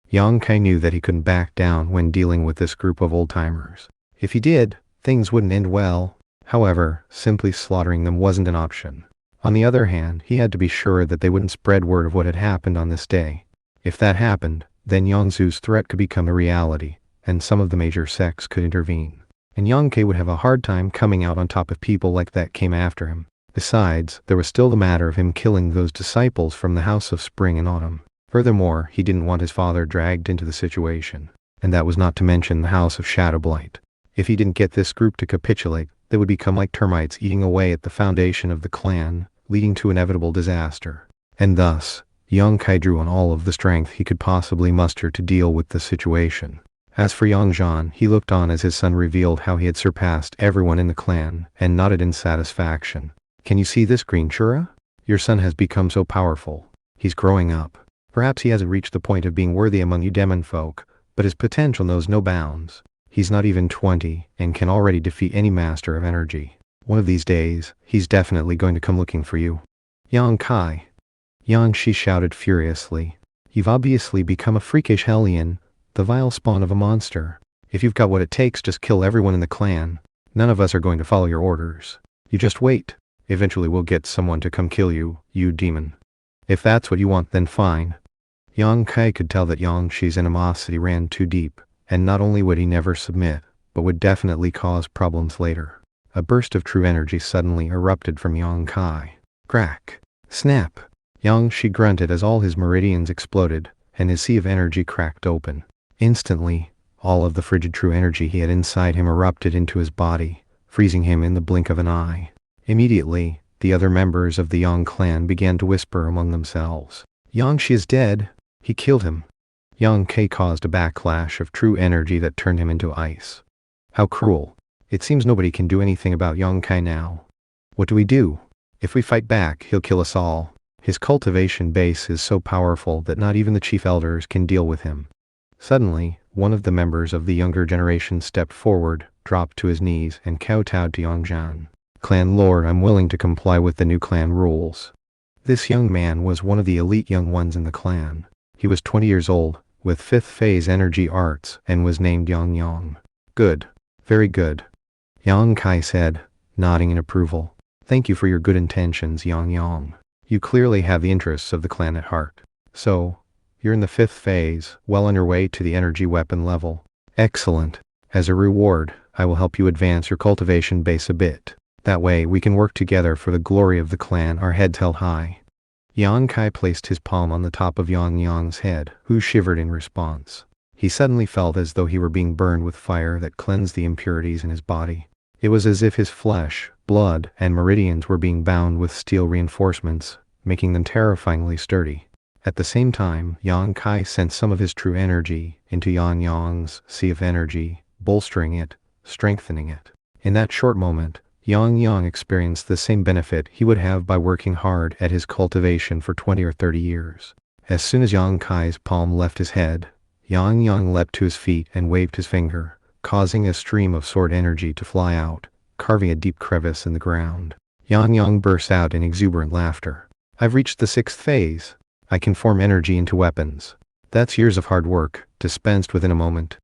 Yang Kai knew that he couldn't back down when dealing with this group of old-timers. If he did, things wouldn't end well. However, simply slaughtering them wasn't an option. On the other hand, he had to be sure that they wouldn't spread word of what had happened on this day. If that happened, then Yang Zhu's threat could become a reality, and some of the major sects could intervene. And Yang Kai would have a hard time coming out on top if people like that came after him. Besides, there was still the matter of him killing those disciples from the House of Spring and Autumn. Furthermore, he didn't want his father dragged into the situation. And that was not to mention the House of Shadowblight. If he didn't get this group to capitulate, they would become like termites eating away at the foundation of the clan, leading to inevitable disaster. And thus, Yang Kai drew on all of the strength he could possibly muster to deal with the situation. As for Yang Zhan, he looked on as his son revealed how he had surpassed everyone in the clan, and nodded in satisfaction. Can you see this, Green Chura? Your son has become so powerful. He's growing up. Perhaps he hasn't reached the point of being worthy among you demon folk, but his potential knows no bounds. He's not even 20, and can already defeat any master of energy. One of these days, he's definitely going to come looking for you. Yang Kai. Yang Shi shouted furiously. You've obviously become a freakish hellion, the vile spawn of a monster. If you've got what it takes, just kill everyone in the clan. None of us are going to follow your orders. You just wait. Eventually we'll get someone to come kill you, you demon. If that's what you want, then fine. Yang Kai could tell that Yang Shi's animosity ran too deep, and not only would he never submit, but would definitely cause problems later. A burst of true energy suddenly erupted from Yang Kai. Crack! Snap! Yang Shi grunted as all his meridians exploded, and his sea of energy cracked open. Instantly, all of the frigid true energy he had inside him erupted into his body, freezing him in the blink of an eye. Immediately, the other members of the Yang clan began to whisper among themselves. Yang Shi is dead. He killed him. Yang Kai caused a backlash of true energy that turned him into ice. How cruel. It seems nobody can do anything about Yang Kai now. What do we do? If we fight back, he'll kill us all. His cultivation base is so powerful that not even the chief elders can deal with him. Suddenly, one of the members of the younger generation stepped forward, dropped to his knees, and kowtowed to Yang Zhan. Clan Lord, I'm willing to comply with the new clan rules. This young man was one of the elite young ones in the clan. He was 20 years old, with 5th phase energy arts, and was named Yang Yang. Good. Very good. Yang Kai said, nodding in approval. Thank you for your good intentions, Yang Yang. You clearly have the interests of the clan at heart. So, you're in the 5th phase, well on your way to the energy weapon level. Excellent. As a reward, I will help you advance your cultivation base a bit. That way we can work together for the glory of the clan, our heads held high. Yang Kai placed his palm on the top of Yang Yang's head, who shivered in response. He suddenly felt as though he were being burned with fire that cleansed the impurities in his body. It was as if his flesh, blood, and meridians were being bound with steel reinforcements, making them terrifyingly sturdy. At the same time, Yang Kai sent some of his true energy into Yang Yang's sea of energy, bolstering it, strengthening it. In that short moment, Yang Yang experienced the same benefit he would have by working hard at his cultivation for 20 or 30 years. As soon as Yang Kai's palm left his head, Yang Yang leapt to his feet and waved his finger, causing a stream of sword energy to fly out, carving a deep crevice in the ground. Yang Yang burst out in exuberant laughter. I've reached the 6th phase. I can form energy into weapons. That's years of hard work, dispensed within a moment.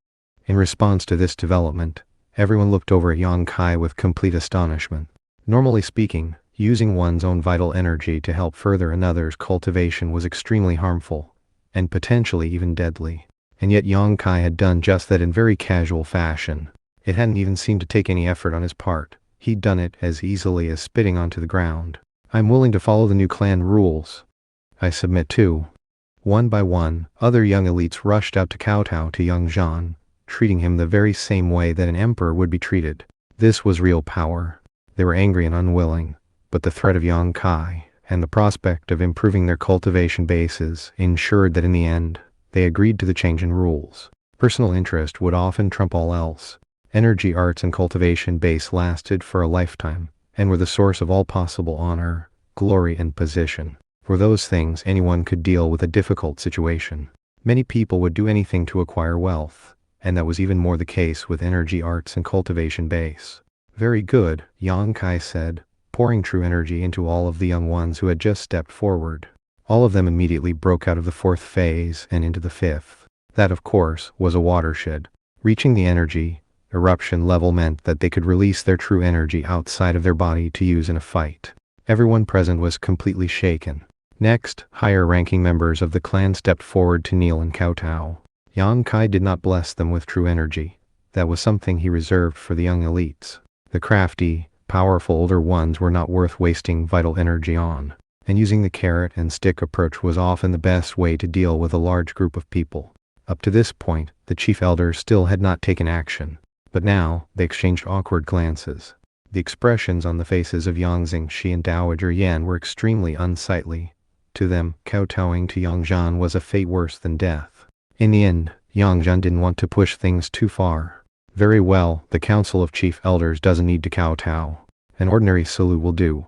In response to this development, everyone looked over at Yang Kai with complete astonishment. Normally speaking, using one's own vital energy to help further another's cultivation was extremely harmful, and potentially even deadly. And yet Yang Kai had done just that in very casual fashion. It hadn't even seemed to take any effort on his part. He'd done it as easily as spitting onto the ground. I'm willing to follow the new clan rules. I submit too. One by one, other young elites rushed out to kowtow to Yang Zhan, treating him the very same way that an emperor would be treated. This was real power. They were angry and unwilling, but the threat of Yang Kai, and the prospect of improving their cultivation bases, ensured that in the end, they agreed to the change in rules. Personal interest would often trump all else. Energy arts and cultivation base lasted for a lifetime, and were the source of all possible honor, glory, and position. For those things, anyone could deal with a difficult situation. Many people would do anything to acquire wealth, and that was even more the case with energy arts and cultivation base. Very good, Yang Kai said, pouring true energy into all of the young ones who had just stepped forward. All of them immediately broke out of the 4th phase and into the 5th. That, of course, was a watershed. Reaching the energy eruption level meant that they could release their true energy outside of their body to use in a fight. Everyone present was completely shaken. Next, higher-ranking members of the clan stepped forward to kneel and kowtow. Yang Kai did not bless them with true energy. That was something he reserved for the young elites. The crafty, powerful older ones were not worth wasting vital energy on, and using the carrot and stick approach was often the best way to deal with a large group of people. Up to this point, the chief elders still had not taken action, but now they exchanged awkward glances. The expressions on the faces of Yang Xingxi and Dowager Yan were extremely unsightly. To them, kowtowing to Yang Zhan was a fate worse than death. In the end, Yang Zhan didn't want to push things too far. Very well, the Council of Chief Elders doesn't need to kowtow. An ordinary salute will do.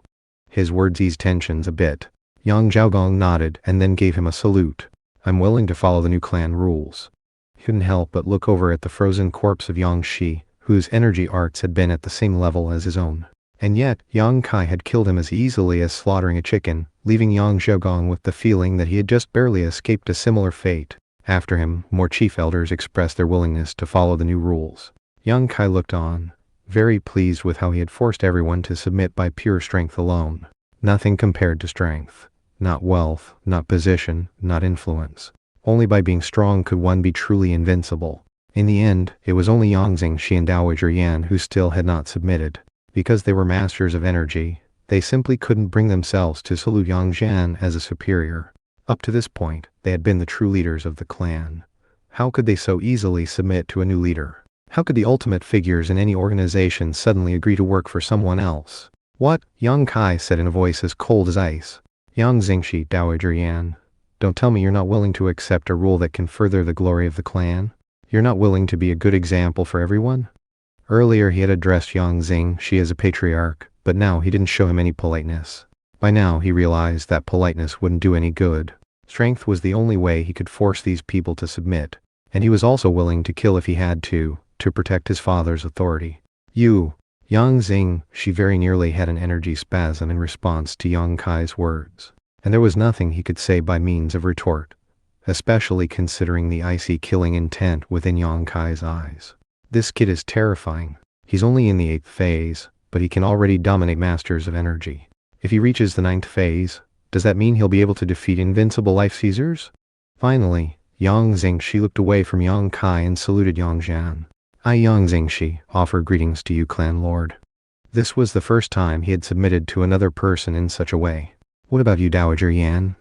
His words eased tensions a bit. Yang Zhaogong nodded and then gave him a salute. I'm willing to follow the new clan rules. He couldn't help but look over at the frozen corpse of Yang Shi, whose energy arts had been at the same level as his own. And yet, Yang Kai had killed him as easily as slaughtering a chicken, leaving Yang Zhaogong with the feeling that he had just barely escaped a similar fate. After him, more chief elders expressed their willingness to follow the new rules. Yang Kai looked on, very pleased with how he had forced everyone to submit by pure strength alone. Nothing compared to strength. Not wealth, not position, not influence. Only by being strong could one be truly invincible. In the end, it was only Yang Xingxi and Dowager Yan who still had not submitted. Because they were masters of energy, they simply couldn't bring themselves to salute Yang Zhan as a superior. Up to this point, they had been the true leaders of the clan. How could they so easily submit to a new leader? How could the ultimate figures in any organization suddenly agree to work for someone else? What? Yang Kai said in a voice as cold as ice. Yang Xingxi, Dowager Yan. Don't tell me you're not willing to accept a rule that can further the glory of the clan? You're not willing to be a good example for everyone? Earlier he had addressed Yang Xingxi as a patriarch, but now he didn't show him any politeness. By now he realized that politeness wouldn't do any good. Strength was the only way he could force these people to submit, and he was also willing to kill if he had to protect his father's authority. You, Yang Xingxi very nearly had an energy spasm in response to Yang Kai's words, and there was nothing he could say by means of retort, especially considering the icy killing intent within Yang Kai's eyes. This kid is terrifying. He's only in the 8th phase, but he can already dominate masters of energy. If he reaches the 9th phase, does that mean he'll be able to defeat invincible life seizers? Finally, Yang Xingxi looked away from Yang Kai and saluted Yang Zhan. I, Yang Xingxi, offer greetings to you, clan lord. This was the first time he had submitted to another person in such a way. What about you, Dowager Yan?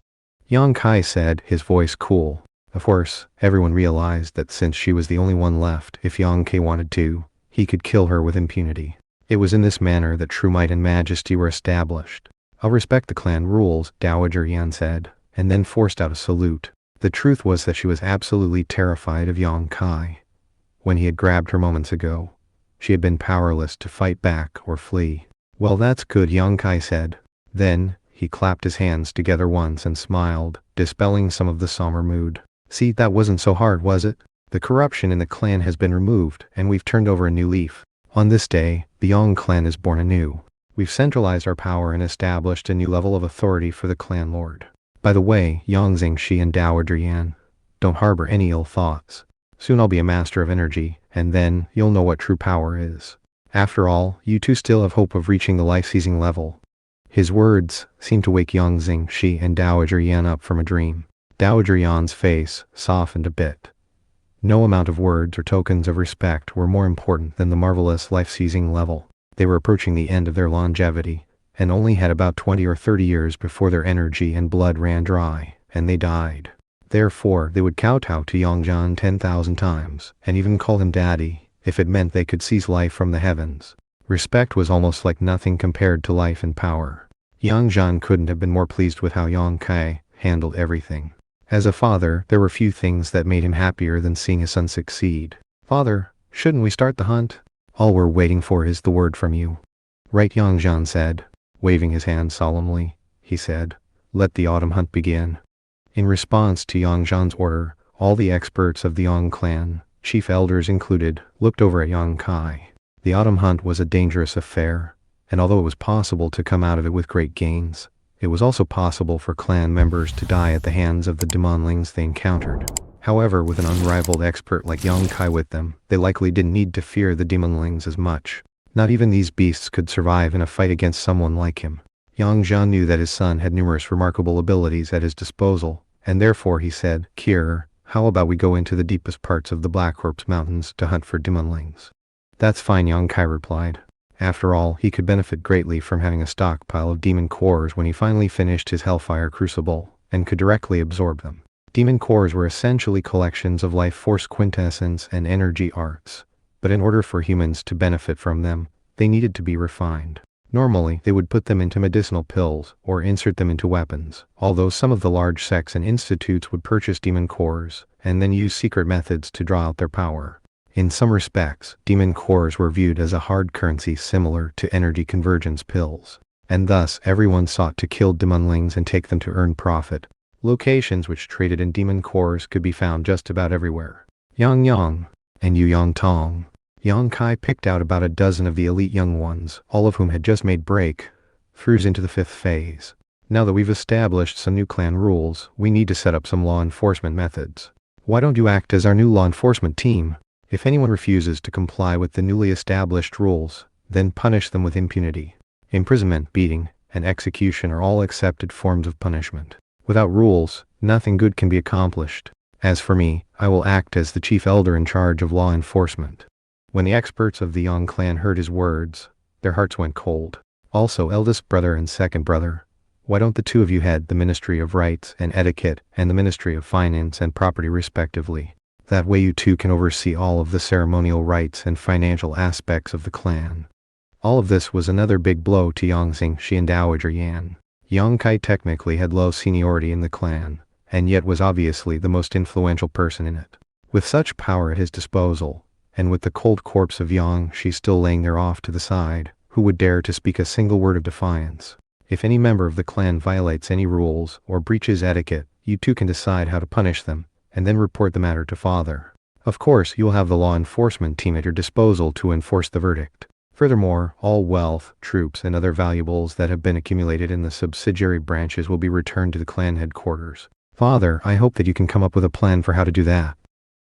Yang Kai said, his voice cool. Of course, everyone realized that since she was the only one left, if Yang Kai wanted to, he could kill her with impunity. It was in this manner that true might and majesty were established. I'll respect the clan rules, Dowager Yan said, and then forced out a salute. The truth was that she was absolutely terrified of Yang Kai. When he had grabbed her moments ago, she had been powerless to fight back or flee. Well, that's good, Yang Kai said. Then, he clapped his hands together once and smiled, dispelling some of the somber mood. See, that wasn't so hard, was it? The corruption in the clan has been removed, and we've turned over a new leaf. On this day, the Yang clan is born anew. We've centralized our power and established a new level of authority for the clan lord. By the way, Yang Xingxi and Dowager Yan, don't harbor any ill thoughts. Soon I'll be a master of energy, and then you'll know what true power is. After all, you two still have hope of reaching the life-seizing level. His words seemed to wake Yang Xingxi and Dowager Yan up from a dream. Dowager Yan's face softened a bit. No amount of words or tokens of respect were more important than the marvelous life-seizing level. They were approaching the end of their longevity, and only had about 20 or 30 years before their energy and blood ran dry, and they died. Therefore, they would kowtow to Yang Zhan 10,000 times, and even call him daddy, if it meant they could seize life from the heavens. Respect was almost like nothing compared to life and power. Yang Zhan couldn't have been more pleased with how Yang Kai handled everything. As a father, there were few things that made him happier than seeing his son succeed. Father, shouldn't we start the hunt? All we're waiting for is the word from you. Right, Yang Zhan said. Waving his hand solemnly, he said, let the autumn hunt begin. In response to Yang Zhan's order, all the experts of the Yang clan, chief elders included, looked over at Yang Kai. The autumn hunt was a dangerous affair, and although it was possible to come out of it with great gains, it was also possible for clan members to die at the hands of the demonlings they encountered. However, with an unrivaled expert like Yang Kai with them, they likely didn't need to fear the demonlings as much. Not even these beasts could survive in a fight against someone like him. Yang Zhan knew that his son had numerous remarkable abilities at his disposal, and therefore he said, Kier, how about we go into the deepest parts of the Black Corpse Mountains to hunt for demonlings? That's fine, Yang Kai replied. After all, he could benefit greatly from having a stockpile of demon cores when he finally finished his Hellfire Crucible, and could directly absorb them. Demon cores were essentially collections of life force quintessence and energy arts, but in order for humans to benefit from them, they needed to be refined. Normally, they would put them into medicinal pills or insert them into weapons, although some of the large sects and institutes would purchase demon cores and then use secret methods to draw out their power. In some respects, demon cores were viewed as a hard currency similar to energy convergence pills, and thus everyone sought to kill demonlings and take them to earn profit. Locations which traded in demon cores could be found just about everywhere. Yang and Yu Yang Tong. Yang Kai picked out about a dozen of the elite young ones, all of whom had just made breakthroughs into the 5th phase. Now that we've established some new clan rules, we need to set up some law enforcement methods. Why don't you act as our new law enforcement team? If anyone refuses to comply with the newly established rules, then punish them with impunity. Imprisonment, beating, and execution are all accepted forms of punishment. Without rules, nothing good can be accomplished. As for me, I will act as the chief elder in charge of law enforcement." When the experts of the Yang clan heard his words, their hearts went cold. "Also, eldest brother and second brother, why don't the two of you head the Ministry of Rights and Etiquette and the Ministry of Finance and Property respectively? That way you two can oversee all of the ceremonial rites and financial aspects of the clan." All of this was another big blow to Yangxing Shi and Dowager Yan. Yang Kai technically had low seniority in the clan, and yet was obviously the most influential person in it. With such power at his disposal, and with the cold corpse of Yang Shi still laying there off to the side, who would dare to speak a single word of defiance? If any member of the clan violates any rules or breaches etiquette, you two can decide how to punish them, and then report the matter to father. Of course, you will have the law enforcement team at your disposal to enforce the verdict. Furthermore, all wealth, troops, and other valuables that have been accumulated in the subsidiary branches will be returned to the clan headquarters. Father, I hope that you can come up with a plan for how to do that.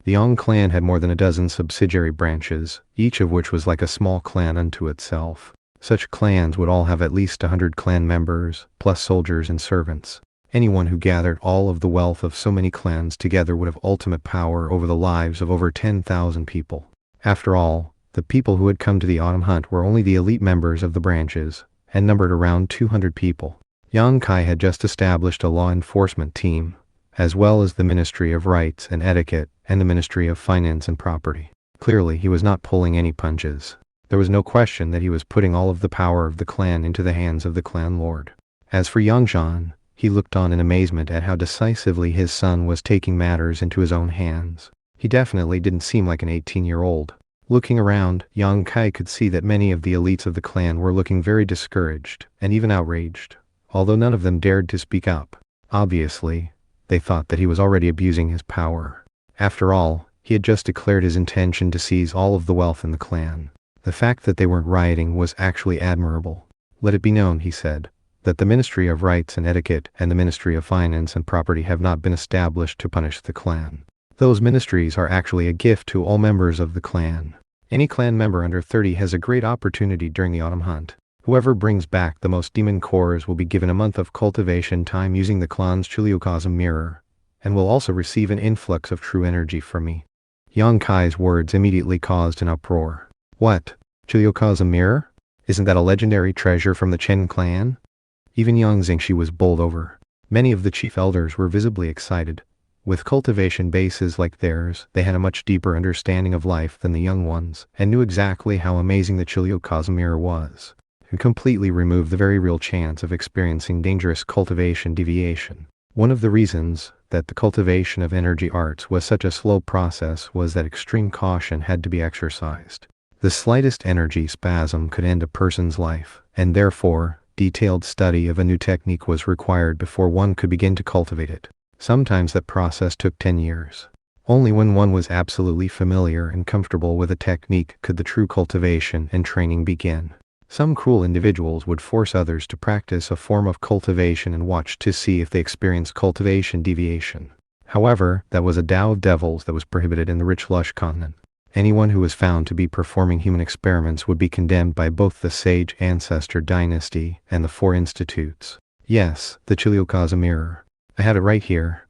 The Yang clan had more than a dozen subsidiary branches, each of which was like a small clan unto itself. Such clans would all have at least 100 clan members, plus soldiers and servants. Anyone who gathered all of the wealth of so many clans together would have ultimate power over the lives of over 10,000 people. After all, the people who had come to the autumn hunt were only the elite members of the branches, and numbered around 200 people. Yang Kai had just established a law enforcement team, as well as the Ministry of Rights and Etiquette and the Ministry of Finance and Property. Clearly, he was not pulling any punches. There was no question that he was putting all of the power of the clan into the hands of the clan lord. As for Yang Zhan, he looked on in amazement at how decisively his son was taking matters into his own hands. He definitely didn't seem like an 18-year-old. Looking around, Yang Kai could see that many of the elites of the clan were looking very discouraged and even outraged, although none of them dared to speak up. Obviously, they thought that he was already abusing his power. After all, he had just declared his intention to seize all of the wealth in the clan. The fact that they weren't rioting was actually admirable. "Let it be known," he said, "that the Ministry of Rights and Etiquette and the Ministry of Finance and Property have not been established to punish the clan. Those ministries are actually a gift to all members of the clan. Any clan member under 30 has a great opportunity during the autumn hunt. Whoever brings back the most demon cores will be given a month of cultivation time using the clan's Chiliocosm mirror, and will also receive an influx of true energy from me." Yang Kai's words immediately caused an uproar. "What? Chiliocosm mirror? Isn't that a legendary treasure from the Chen clan?" Even Yang Zingshi was bowled over. Many of the chief elders were visibly excited. With cultivation bases like theirs, they had a much deeper understanding of life than the young ones, and knew exactly how amazing the Chiliocosm mirror was. It completely removed the very real chance of experiencing dangerous cultivation deviation. One of the reasons that the cultivation of energy arts was such a slow process was that extreme caution had to be exercised. The slightest energy spasm could end a person's life, and therefore, detailed study of a new technique was required before one could begin to cultivate it. Sometimes that process took 10 years. Only when one was absolutely familiar and comfortable with a technique could the true cultivation and training begin. Some cruel individuals would force others to practice a form of cultivation and watch to see if they experienced cultivation deviation. However, that was a Tao of devils that was prohibited in the rich lush continent. Anyone who was found to be performing human experiments would be condemned by both the sage ancestor dynasty and the 4 institutes. Yes, the Chiliocosm mirror. I had it right here.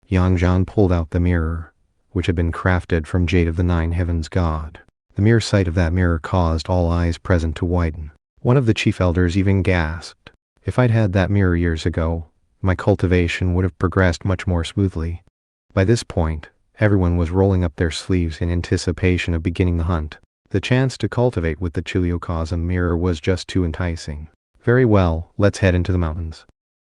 Yang Zhan pulled out the mirror, which had been crafted from jade of the 9 heavens god. The mere sight of that mirror caused all eyes present to widen. One of the chief elders even gasped. If I'd had that mirror years ago, my cultivation would have progressed much more smoothly. By this point, everyone was rolling up their sleeves in anticipation of beginning the hunt. The chance to cultivate with the Chiliocosm mirror was just too enticing. Very well, let's head into the mountains.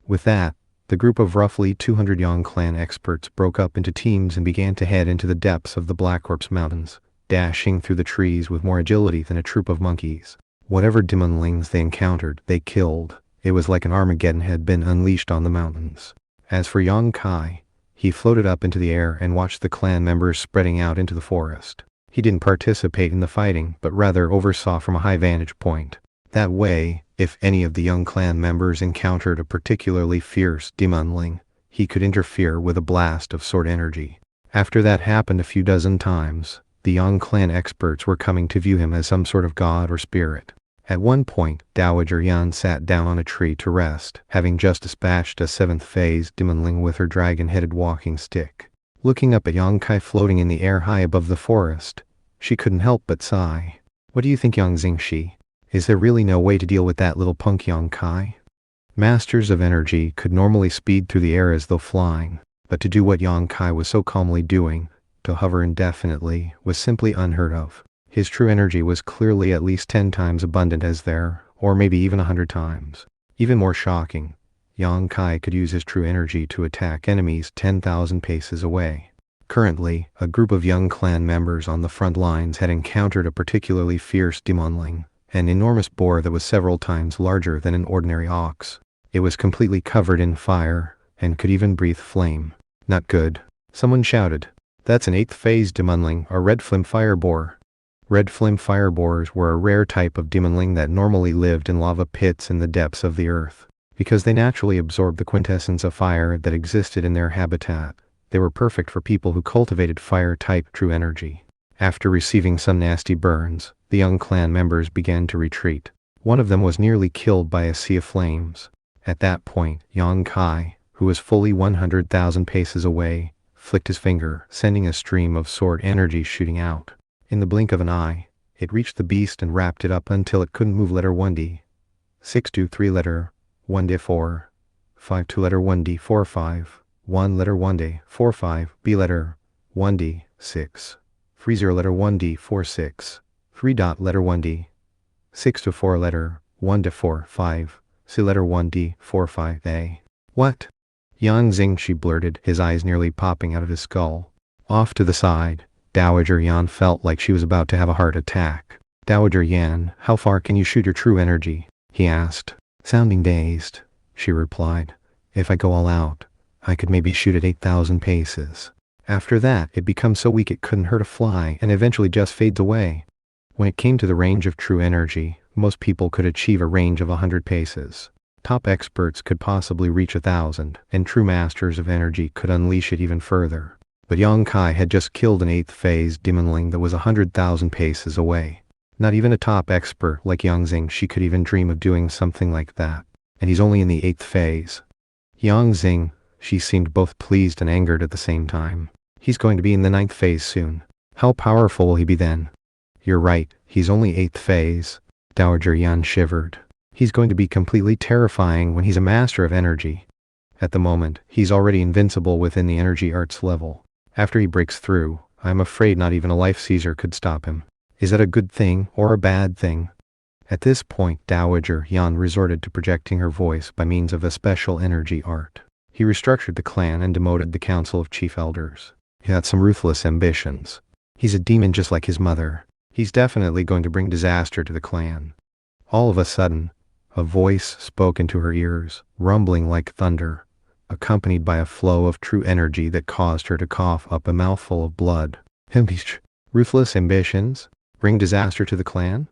With that, the group of roughly 200 Yang clan experts broke up into teams and began to head into the depths of the Black Corpse Mountains, dashing through the trees with more agility than a troop of monkeys. Whatever demonlings they encountered, they killed. It was like an Armageddon had been unleashed on the mountains. As for Yang Kai, he floated up into the air and watched the clan members spreading out into the forest. He didn't participate in the fighting, but rather oversaw from a high vantage point. That way, if any of the young clan members encountered a particularly fierce demonling, he could interfere with a blast of sword energy. After that happened a few dozen times, The young clan experts were coming to view him as some sort of god or spirit. At one point, Dowager Yan sat down on a tree to rest, having just dispatched a 7th phase demonling with her dragon-headed walking stick. Looking up at Yang Kai floating in the air high above the forest, she couldn't help but sigh. What do you think, Yang Xingxi? Is there really no way to deal with that little punk Yang Kai? Masters of energy could normally speed through the air as though flying, but to do what Yang Kai was so calmly doing, to hover indefinitely, was simply unheard of. His true energy was clearly at least 10 times abundant as there, or maybe even 100 times. Even more shocking, Yang Kai could use his true energy to attack enemies 10,000 paces away. Currently, a group of young clan members on the front lines had encountered a particularly fierce demonling, an enormous boar that was several times larger than an ordinary ox. It was completely covered in fire, and could even breathe flame. Not good. Someone shouted. That's an 8th phase demonling, or red flame fire boar. Red flame fire boars were a rare type of demonling that normally lived in lava pits in the depths of the earth. Because they naturally absorbed the quintessence of fire that existed in their habitat, they were perfect for people who cultivated fire-type true energy. After receiving some nasty burns, the young clan members began to retreat. One of them was nearly killed by a sea of flames. At that point, Yang Kai, who was fully 100,000 paces away, flicked his finger, sending a stream of sword energy shooting out. In the blink of an eye, it reached the beast and wrapped it up until it couldn't move. Letter 1D. 6 to 3 letter 1D 4. 5 to letter 1D 4 5. 1 letter 1D 4 5. B letter 1D 6. 3 0 letter 1D 4 6. 3 dot letter 1D 6 to 4 letter 1 to 4 5. C letter 1D 4 5 A. What? Yang Xingxi blurted, his eyes nearly popping out of his skull. Off to the side, Dowager Yan felt like she was about to have a heart attack. Dowager Yan, how far can you shoot your true energy? He asked. Sounding dazed, she replied. If I go all out, I could maybe shoot at 8,000 paces. After that, it becomes so weak it couldn't hurt a fly and eventually just fades away. When it came to the range of true energy, most people could achieve a range of 100 paces. Top experts could possibly reach 1,000, and true masters of energy could unleash it even further. But Yang Kai had just killed an 8th phase demonling that was 100,000 paces away. Not even a top expert like Yang Xingxi could even dream of doing something like that. And he's only in the 8th phase. Yang Xingxi seemed both pleased and angered at the same time. He's going to be in the 9th phase soon. How powerful will he be then? You're right, he's only 8th phase. Dowager Yan shivered. He's going to be completely terrifying when he's a master of energy. At the moment, he's already invincible within the energy arts level. After he breaks through, I'm afraid not even a life Caesar could stop him. Is that a good thing or a bad thing? At this point, Dowager Yan resorted to projecting her voice by means of a special energy art. He restructured the clan and demoted the council of chief elders. He had some ruthless ambitions. He's a demon just like his mother. He's definitely going to bring disaster to the clan. All of a sudden, a voice spoke into her ears, rumbling like thunder, accompanied by a flow of true energy that caused her to cough up a mouthful of blood. Ruthless ambitions? Bring disaster to the clan?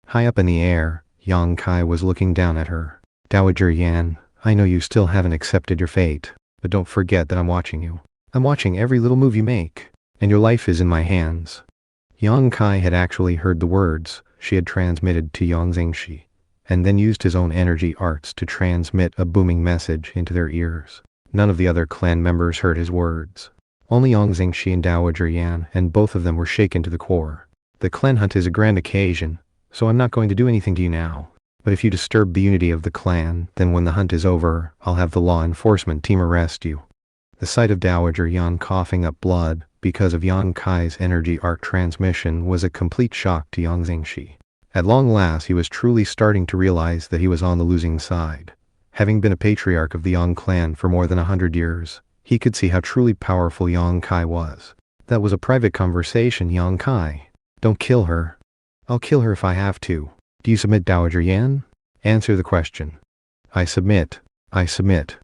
High up in the air, Yang Kai was looking down at her. Dowager Yan, I know you still haven't accepted your fate, but don't forget that I'm watching you. I'm watching every little move you make, and your life is in my hands. Yang Kai had actually heard the words she had transmitted to Yang Xingxi, and then used his own energy arts to transmit a booming message into their ears. None of the other clan members heard his words. Only Yang Xingxi and Dowager Yan, and both of them were shaken to the core. The clan hunt is a grand occasion, so I'm not going to do anything to you now. But if you disturb the unity of the clan, then when the hunt is over, I'll have the law enforcement team arrest you. The sight of Dowager Yan coughing up blood because of Yang Kai's energy art transmission was a complete shock to Yang Xingxi. At long last he was truly starting to realize that he was on the losing side. Having been a patriarch of the Yang clan for more than 100 years, he could see how truly powerful Yang Kai was. That was a private conversation, Yang Kai. Don't kill her. I'll kill her if I have to. Do you submit, Dowager Yan? Answer the question. I submit. I submit.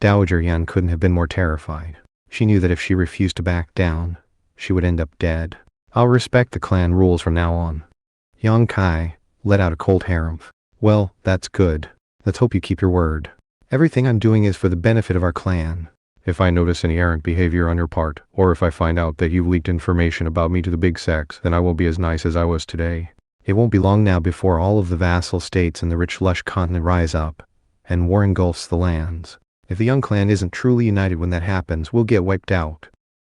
Dowager Yan couldn't have been more terrified. She knew that if she refused to back down, she would end up dead. I'll respect the clan rules from now on. Yang Kai let out a cold harumph. Well, that's good. Let's hope you keep your word. Everything I'm doing is for the benefit of our clan. If I notice any errant behavior on your part, or if I find out that you've leaked information about me to the big sex, then I won't be as nice as I was today. It won't be long now before all of the vassal states and the rich lush continent rise up, and war engulfs the lands. If the young clan isn't truly united when that happens, we'll get wiped out.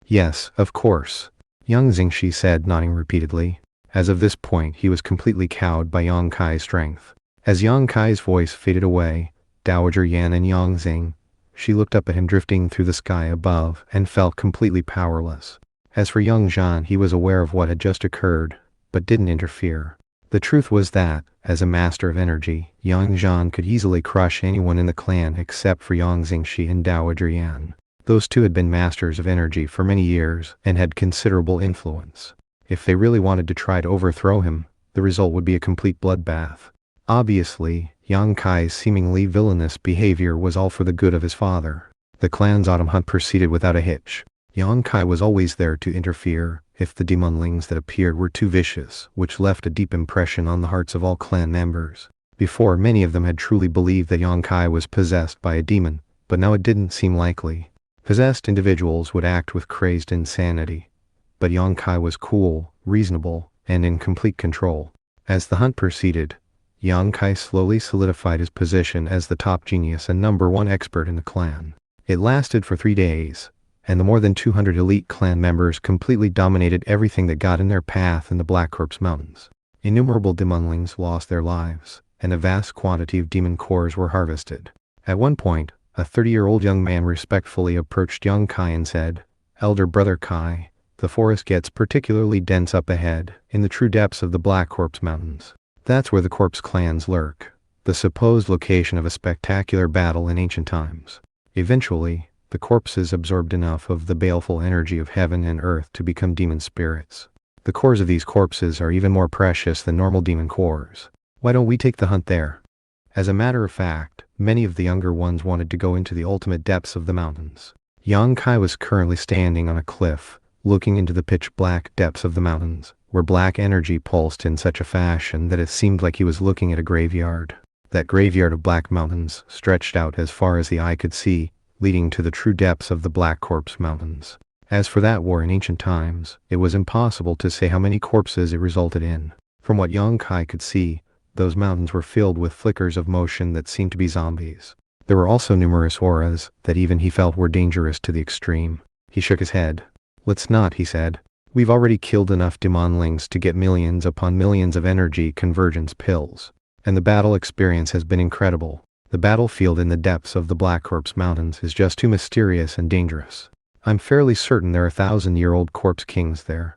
Yes, of course. Young Xingshi said, nodding repeatedly. As of this point, he was completely cowed by Yang Kai's strength. As Yang Kai's voice faded away, Dowager Yan and Yang Xing, she looked up at him drifting through the sky above and felt completely powerless. As for Young Zhan, he was aware of what had just occurred, but didn't interfere. The truth was that, as a master of energy, Yang Zhan could easily crush anyone in the clan except for Yang Xingshi and Dowager Yan. Those two had been masters of energy for many years and had considerable influence. If they really wanted to try to overthrow him, the result would be a complete bloodbath. Obviously, Yang Kai's seemingly villainous behavior was all for the good of his father. The clan's autumn hunt proceeded without a hitch. Yang Kai was always there to interfere if the demonlings that appeared were too vicious, which left a deep impression on the hearts of all clan members. Before, many of them had truly believed that Yang Kai was possessed by a demon, but now it didn't seem likely. Possessed individuals would act with crazed insanity, but Yang Kai was cool, reasonable, and in complete control. As the hunt proceeded, Yang Kai slowly solidified his position as the top genius and #1 expert in the clan. It lasted for 3 days, and the more than 200 elite clan members completely dominated everything that got in their path in the Black Corpse Mountains. Innumerable demonlings lost their lives, and a vast quantity of demon cores were harvested. At one point, a 30-year-old young man respectfully approached young Kai and said, "Elder Brother Kai, the forest gets particularly dense up ahead, in the true depths of the Black Corpse Mountains. That's where the corpse clans lurk, the supposed location of a spectacular battle in ancient times. Eventually, the corpses absorbed enough of the baleful energy of heaven and earth to become demon spirits. The cores of these corpses are even more precious than normal demon cores. Why don't we take the hunt there?" As a matter of fact, many of the younger ones wanted to go into the ultimate depths of the mountains. Yang Kai was currently standing on a cliff, looking into the pitch-black depths of the mountains, where black energy pulsed in such a fashion that it seemed like he was looking at a graveyard. That graveyard of black mountains stretched out as far as the eye could see, leading to the true depths of the Black Corpse Mountains. As for that war in ancient times, it was impossible to say how many corpses it resulted in. From what Yang Kai could see, those mountains were filled with flickers of motion that seemed to be zombies. There were also numerous auras that even he felt were dangerous to the extreme. He shook his head. "Let's not," he said. "We've already killed enough demonlings to get millions upon millions of energy convergence pills. And the battle experience has been incredible. The battlefield in the depths of the Black Corpse Mountains is just too mysterious and dangerous. I'm fairly certain there are 1,000-year-old corpse kings there.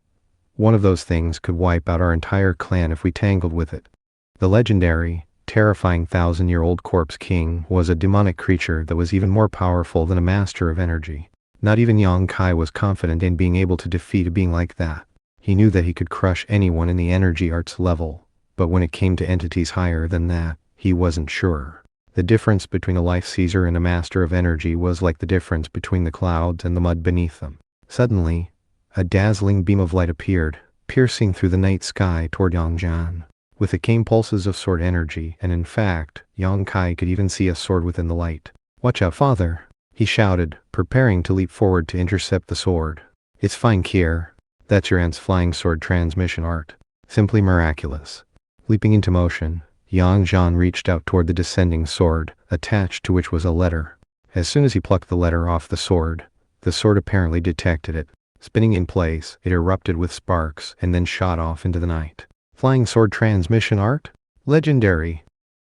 One of those things could wipe out our entire clan if we tangled with it." The legendary, terrifying 1,000-year-old corpse king was a demonic creature that was even more powerful than a master of energy. Not even Yang Kai was confident in being able to defeat a being like that. He knew that he could crush anyone in the energy arts level, but when it came to entities higher than that, he wasn't sure. The difference between a life seizer and a master of energy was like the difference between the clouds and the mud beneath them. Suddenly, a dazzling beam of light appeared, piercing through the night sky toward Yang Zhan. With it came pulses of sword energy, and in fact, Yang Kai could even see a sword within the light. "Watch out, father!" he shouted, preparing to leap forward to intercept the sword. "It's fine, Kier. That's your aunt's flying sword transmission art. Simply miraculous." Leaping into motion, Yang Zhan reached out toward the descending sword, attached to which was a letter. As soon as he plucked the letter off the sword apparently detected it. Spinning in place, it erupted with sparks and then shot off into the night. Flying sword transmission art? Legendary!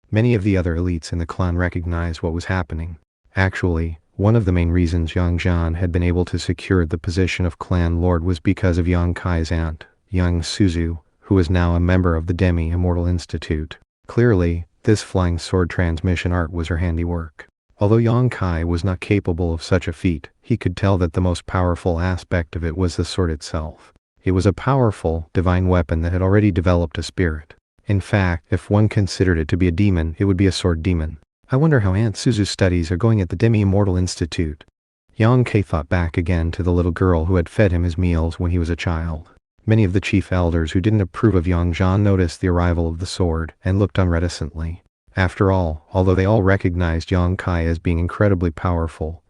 Many of the other elites in the clan recognized what was happening. Actually, one of the main reasons Yang Zhan had been able to secure the position of clan lord was because of Yang Kai's aunt, Yang Suzu, who is now a member of the Demi-Immortal Institute. Clearly, this flying sword transmission art was her handiwork. Although Yang Kai was not capable of such a feat, he could tell that the most powerful aspect of it was the sword itself. It was a powerful, divine weapon that had already developed a spirit. In fact, if one considered it to be a demon, it would be a sword demon. I wonder how Aunt Suzu's studies are going at the Demi-Immortal Institute. Yang Kai thought back again to the little girl who had fed him his meals when he was a child. Many of the chief elders who didn't approve of Yang Zhan noticed the arrival of the sword and looked on reticently. After all, although they all recognized Yang Kai as being incredibly powerful,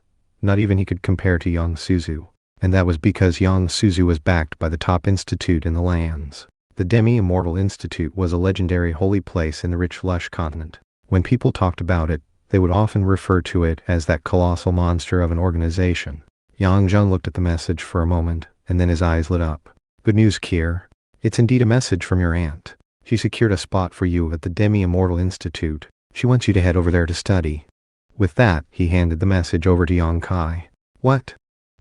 Not even he could compare to young Suzu. And that was because young Suzu was backed by the top institute in the lands. The Demi-Immortal Institute was a legendary holy place in the rich lush continent. When people talked about it, they would often refer to it as that colossal monster of an organization. Yang Zheng looked at the message for a moment, and then his eyes lit up. Good news, Kier. It's indeed a message from your aunt. She secured a spot for you at the Demi-Immortal Institute. She wants you to head over there to study. With that, he handed the message over to Yang Kai. What?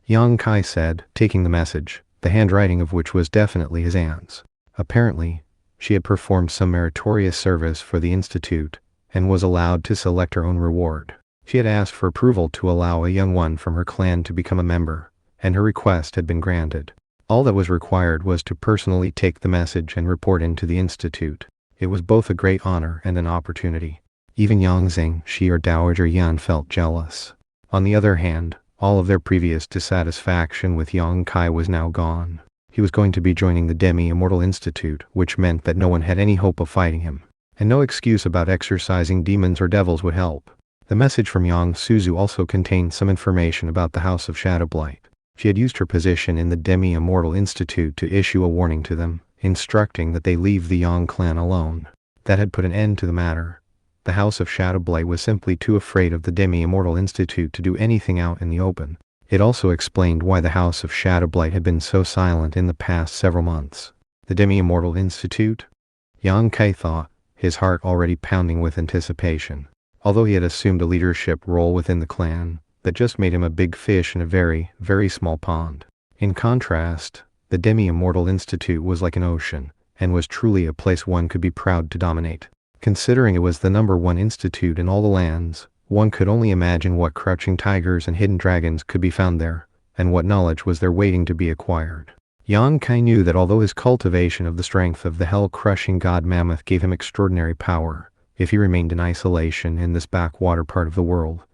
Yang Kai said, taking the message, the handwriting of which was definitely his aunt's. Apparently, she had performed some meritorious service for the institute, and was allowed to select her own reward. She had asked for approval to allow a young one from her clan to become a member, and her request had been granted. All that was required was to personally take the message and report into the institute. It was both a great honor and an opportunity. Even Yangzing, she or Dowager Yan felt jealous. On the other hand, all of their previous dissatisfaction with Yang Kai was now gone. He was going to be joining the Demi-Immortal Institute, which meant that no one had any hope of fighting him. And no excuse about exorcising demons or devils would help. The message from Yang Suzu also contained some information about the House of Shadowblight. She had used her position in the Demi-Immortal Institute to issue a warning to them, instructing that they leave the Yang clan alone. That had put an end to the matter. The House of Shadowblight was simply too afraid of the Demi-Immortal Institute to do anything out in the open. It also explained why the House of Shadowblight had been so silent in the past several months. The Demi-Immortal Institute? Yang Kai thought, his heart already pounding with anticipation. Although he had assumed a leadership role within the clan, that just made him a big fish in a very, very small pond. In contrast, the Demi-Immortal Institute was like an ocean, and was truly a place one could be proud to dominate. Considering it was the #1 institute in all the lands, one could only imagine what crouching tigers and hidden dragons could be found there, and what knowledge was there waiting to be acquired. Yang Kai knew that although his cultivation of the strength of the hell-crushing god mammoth gave him extraordinary power, if he remained in isolation in this backwater part of the world,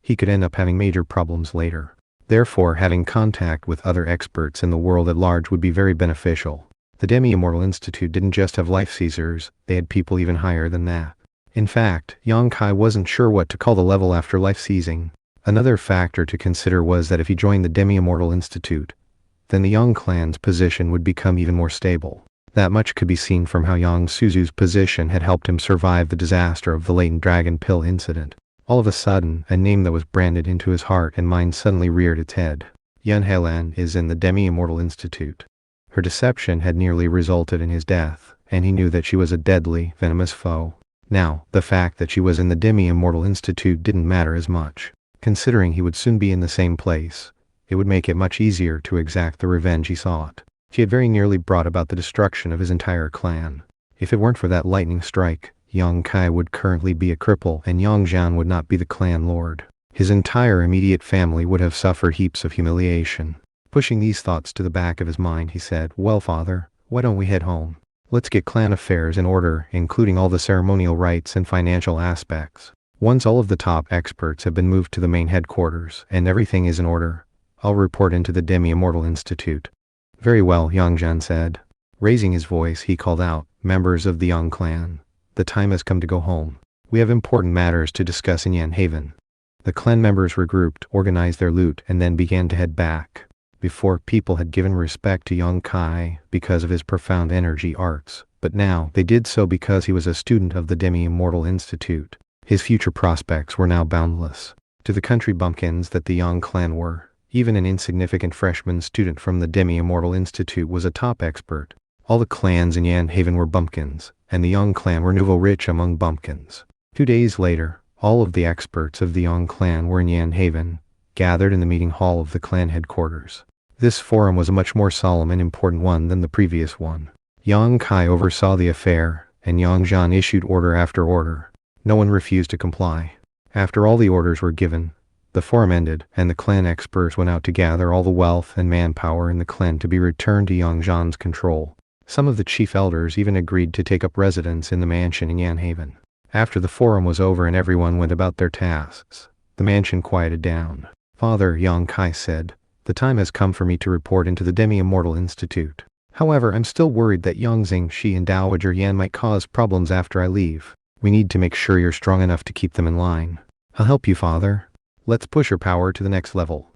he could end up having major problems later. Therefore, having contact with other experts in the world at large would be very beneficial. The Demi-Immortal Institute didn't just have life seizers, they had people even higher than that. In fact, Yang Kai wasn't sure what to call the level after life seizing. Another factor to consider was that if he joined the Demi-Immortal Institute, then the Yang clan's position would become even more stable. That much could be seen from how Yang Suzu's position had helped him survive the disaster of the latent dragon pill incident. All of a sudden, a name that was branded into his heart and mind suddenly reared its head. Yan Helan is in the Demi-Immortal Institute. Her deception had nearly resulted in his death, and he knew that she was a deadly, venomous foe. Now, the fact that she was in the Demi-Immortal Institute didn't matter as much. Considering he would soon be in the same place, it would make it much easier to exact the revenge he sought. She had very nearly brought about the destruction of his entire clan. If it weren't for that lightning strike, Yang Kai would currently be a cripple and Yang Zhan would not be the clan lord. His entire immediate family would have suffered heaps of humiliation. Pushing these thoughts to the back of his mind, he said, "Well, father, why don't we head home? Let's get clan affairs in order, including all the ceremonial rites and financial aspects. Once all of the top experts have been moved to the main headquarters and everything is in order, I'll report into the Demi-Immortal Institute." "Very well," Yang Zhan said. Raising his voice, he called out, "Members of the Yang clan, the time has come to go home. We have important matters to discuss in Yan Haven." The clan members regrouped, organized their loot, and then began to head back. Before, people had given respect to Yang Kai because of his profound energy arts, but now they did so because he was a student of the Demi-Immortal Institute. His future prospects were now boundless. To the country bumpkins that the Yang clan were, even an insignificant freshman student from the Demi-Immortal Institute was a top expert. All the clans in Yan Haven were bumpkins, and the Yang clan were nouveau rich among bumpkins. 2 days later, all of the experts of the Yang clan were in Yan Haven, gathered in the meeting hall of the clan headquarters. This forum was a much more solemn and important one than the previous one. Yang Kai oversaw the affair, and Yang Zhan issued order after order. No one refused to comply. After all the orders were given, the forum ended, and the clan experts went out to gather all the wealth and manpower in the clan to be returned to Yang Zhan's control. Some of the chief elders even agreed to take up residence in the mansion in Yan Haven. After the forum was over and everyone went about their tasks, the mansion quieted down. "Father," Yang Kai said, "the time has come for me to report into the Demi-Immortal Institute. However, I'm still worried that Yangzing, Shi and Dowager Yan might cause problems after I leave. We need to make sure you're strong enough to keep them in line." "I'll help you, father." Let's push her power to the next level.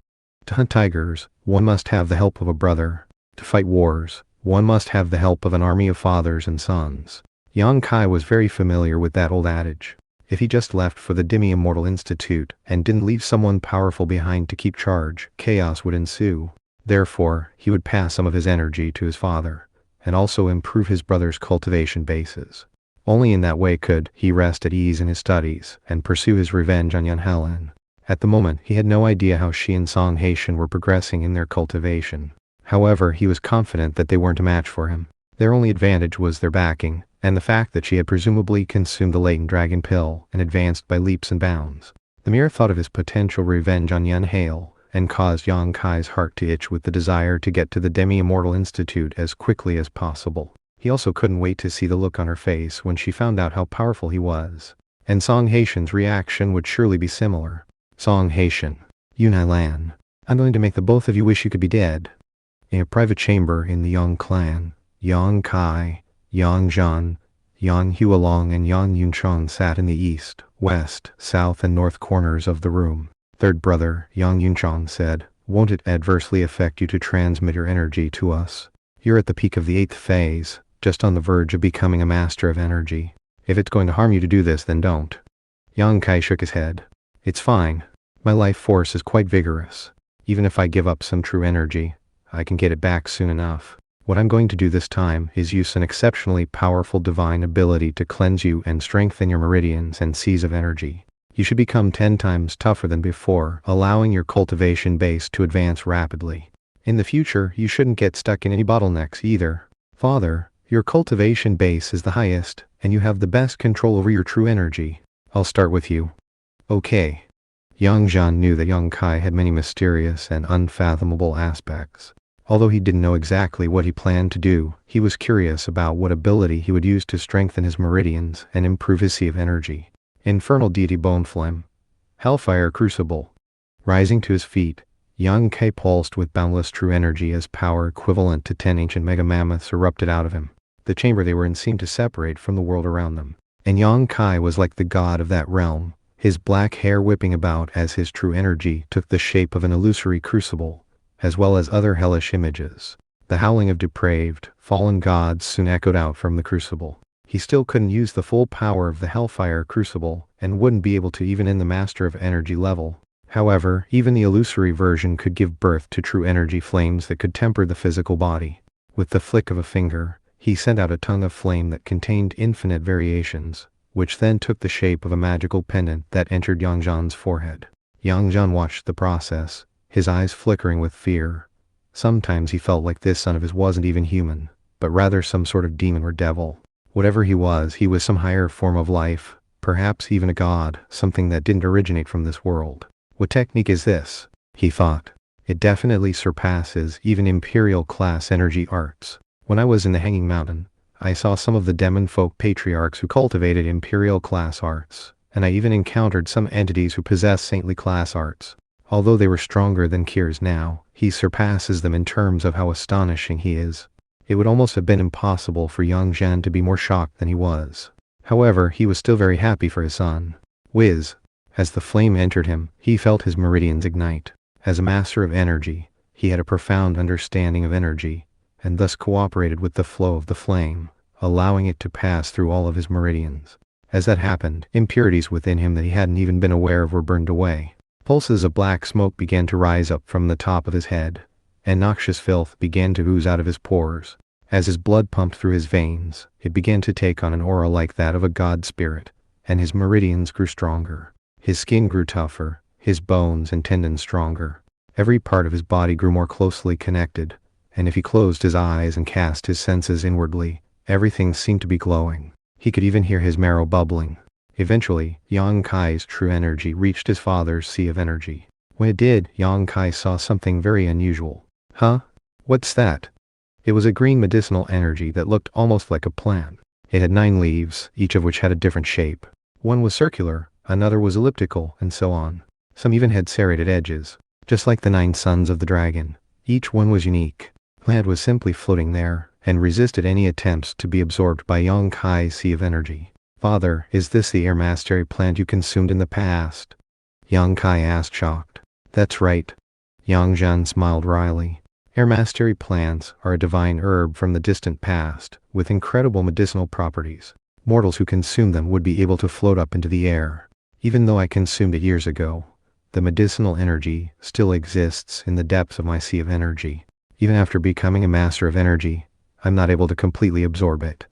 To hunt tigers, one must have the help of a brother. To fight wars, one must have the help of an army of fathers and sons. Yang Kai was very familiar with that old adage. If he just left for the Demi-Immortal Institute and didn't leave someone powerful behind to keep charge, chaos would ensue. Therefore, he would pass some of his energy to his father, and also improve his brother's cultivation bases. Only in that way could he rest at ease in his studies and pursue his revenge on Yan Helen. At the moment, he had no idea how she and Song Haitian were progressing in their cultivation. However, he was confident that they weren't a match for him. Their only advantage was their backing, and the fact that she had presumably consumed the latent dragon pill and advanced by leaps and bounds. The mere thought of his potential revenge on Yan Hale and caused Yang Kai's heart to itch with the desire to get to the Demi-Immortal Institute as quickly as possible. He also couldn't wait to see the look on her face when she found out how powerful he was. And Song Haitian's reaction would surely be similar. Song Haitian. Yunai Lan. I'm going to make the both of you wish you could be dead. In a private chamber in the Yang clan, Yang Kai, Yang Zhan, Yang Hualong and Yang Yunchong sat in the east, west, south and north corners of the room. Third brother, Yang Yunchong said, "Won't it adversely affect you to transmit your energy to us? You're at the peak of the 8th phase, just on the verge of becoming a master of energy. If it's going to harm you to do this, then don't." Yang Kai shook his head. "It's fine. My life force is quite vigorous. Even if I give up some true energy, I can get it back soon enough. What I'm going to do this time is use an exceptionally powerful divine ability to cleanse you and strengthen your meridians and seas of energy. You should become 10 times tougher than before, allowing your cultivation base to advance rapidly. In the future, you shouldn't get stuck in any bottlenecks either. Father, your cultivation base is the highest, and you have the best control over your true energy. I'll start with you." "Okay." Yang Zhan knew that Yang Kai had many mysterious and unfathomable aspects. Although he didn't know exactly what he planned to do, he was curious about what ability he would use to strengthen his meridians and improve his sea of energy. Infernal Deity Bone Flame. Hellfire Crucible. Rising to his feet, Yang Kai pulsed with boundless true energy as power equivalent to 10 ancient mega mammoths erupted out of him. The chamber they were in seemed to separate from the world around them. And Yang Kai was like the god of that realm, his black hair whipping about as his true energy took the shape of an illusory crucible, as well as other hellish images. The howling of depraved, fallen gods soon echoed out from the crucible. He still couldn't use the full power of the Hellfire Crucible, and wouldn't be able to even in the Master of Energy level. However, even the illusory version could give birth to true energy flames that could temper the physical body. With the flick of a finger, he sent out a tongue of flame that contained infinite variations, which then took the shape of a magical pendant that entered Yang Zhan's forehead. Yang Zhan watched the process, his eyes flickering with fear. Sometimes he felt like this son of his wasn't even human, but rather some sort of demon or devil. Whatever he was some higher form of life, perhaps even a god, something that didn't originate from this world. What technique is this? He thought. It definitely surpasses even imperial-class energy arts. When I was in the Hanging Mountain, I saw some of the demon folk patriarchs who cultivated imperial-class arts, and I even encountered some entities who possessed saintly-class arts. Although they were stronger than Kier's now, he surpasses them in terms of how astonishing he is. It would almost have been impossible for Yang Zhan to be more shocked than he was. However, he was still very happy for his son. Whiz! As the flame entered him, he felt his meridians ignite. As a master of energy, he had a profound understanding of energy, and thus cooperated with the flow of the flame, allowing it to pass through all of his meridians. As that happened, impurities within him that he hadn't even been aware of were burned away. Pulses of black smoke began to rise up from the top of his head, and noxious filth began to ooze out of his pores. As his blood pumped through his veins, it began to take on an aura like that of a god spirit, and his meridians grew stronger. His skin grew tougher, his bones and tendons stronger. Every part of his body grew more closely connected, and if he closed his eyes and cast his senses inwardly, everything seemed to be glowing. He could even hear his marrow bubbling. Eventually, Yang Kai's true energy reached his father's sea of energy. When it did, Yang Kai saw something very unusual. Huh? What's that? It was a green medicinal energy that looked almost like a plant. It had 9 leaves, each of which had a different shape. One was circular, another was elliptical, and so on. Some even had serrated edges, just like the 9 sons of the dragon. Each one was unique. The plant was simply floating there, and resisted any attempts to be absorbed by Yang Kai's sea of energy. Father, is this the air mastery plant you consumed in the past? Yang Kai asked, shocked. That's right. Yang Zhan smiled wryly. Air mastery plants are a divine herb from the distant past, with incredible medicinal properties. Mortals who consume them would be able to float up into the air. Even though I consumed it years ago, the medicinal energy still exists in the depths of my sea of energy. Even after becoming a master of energy, I'm not able to completely absorb it.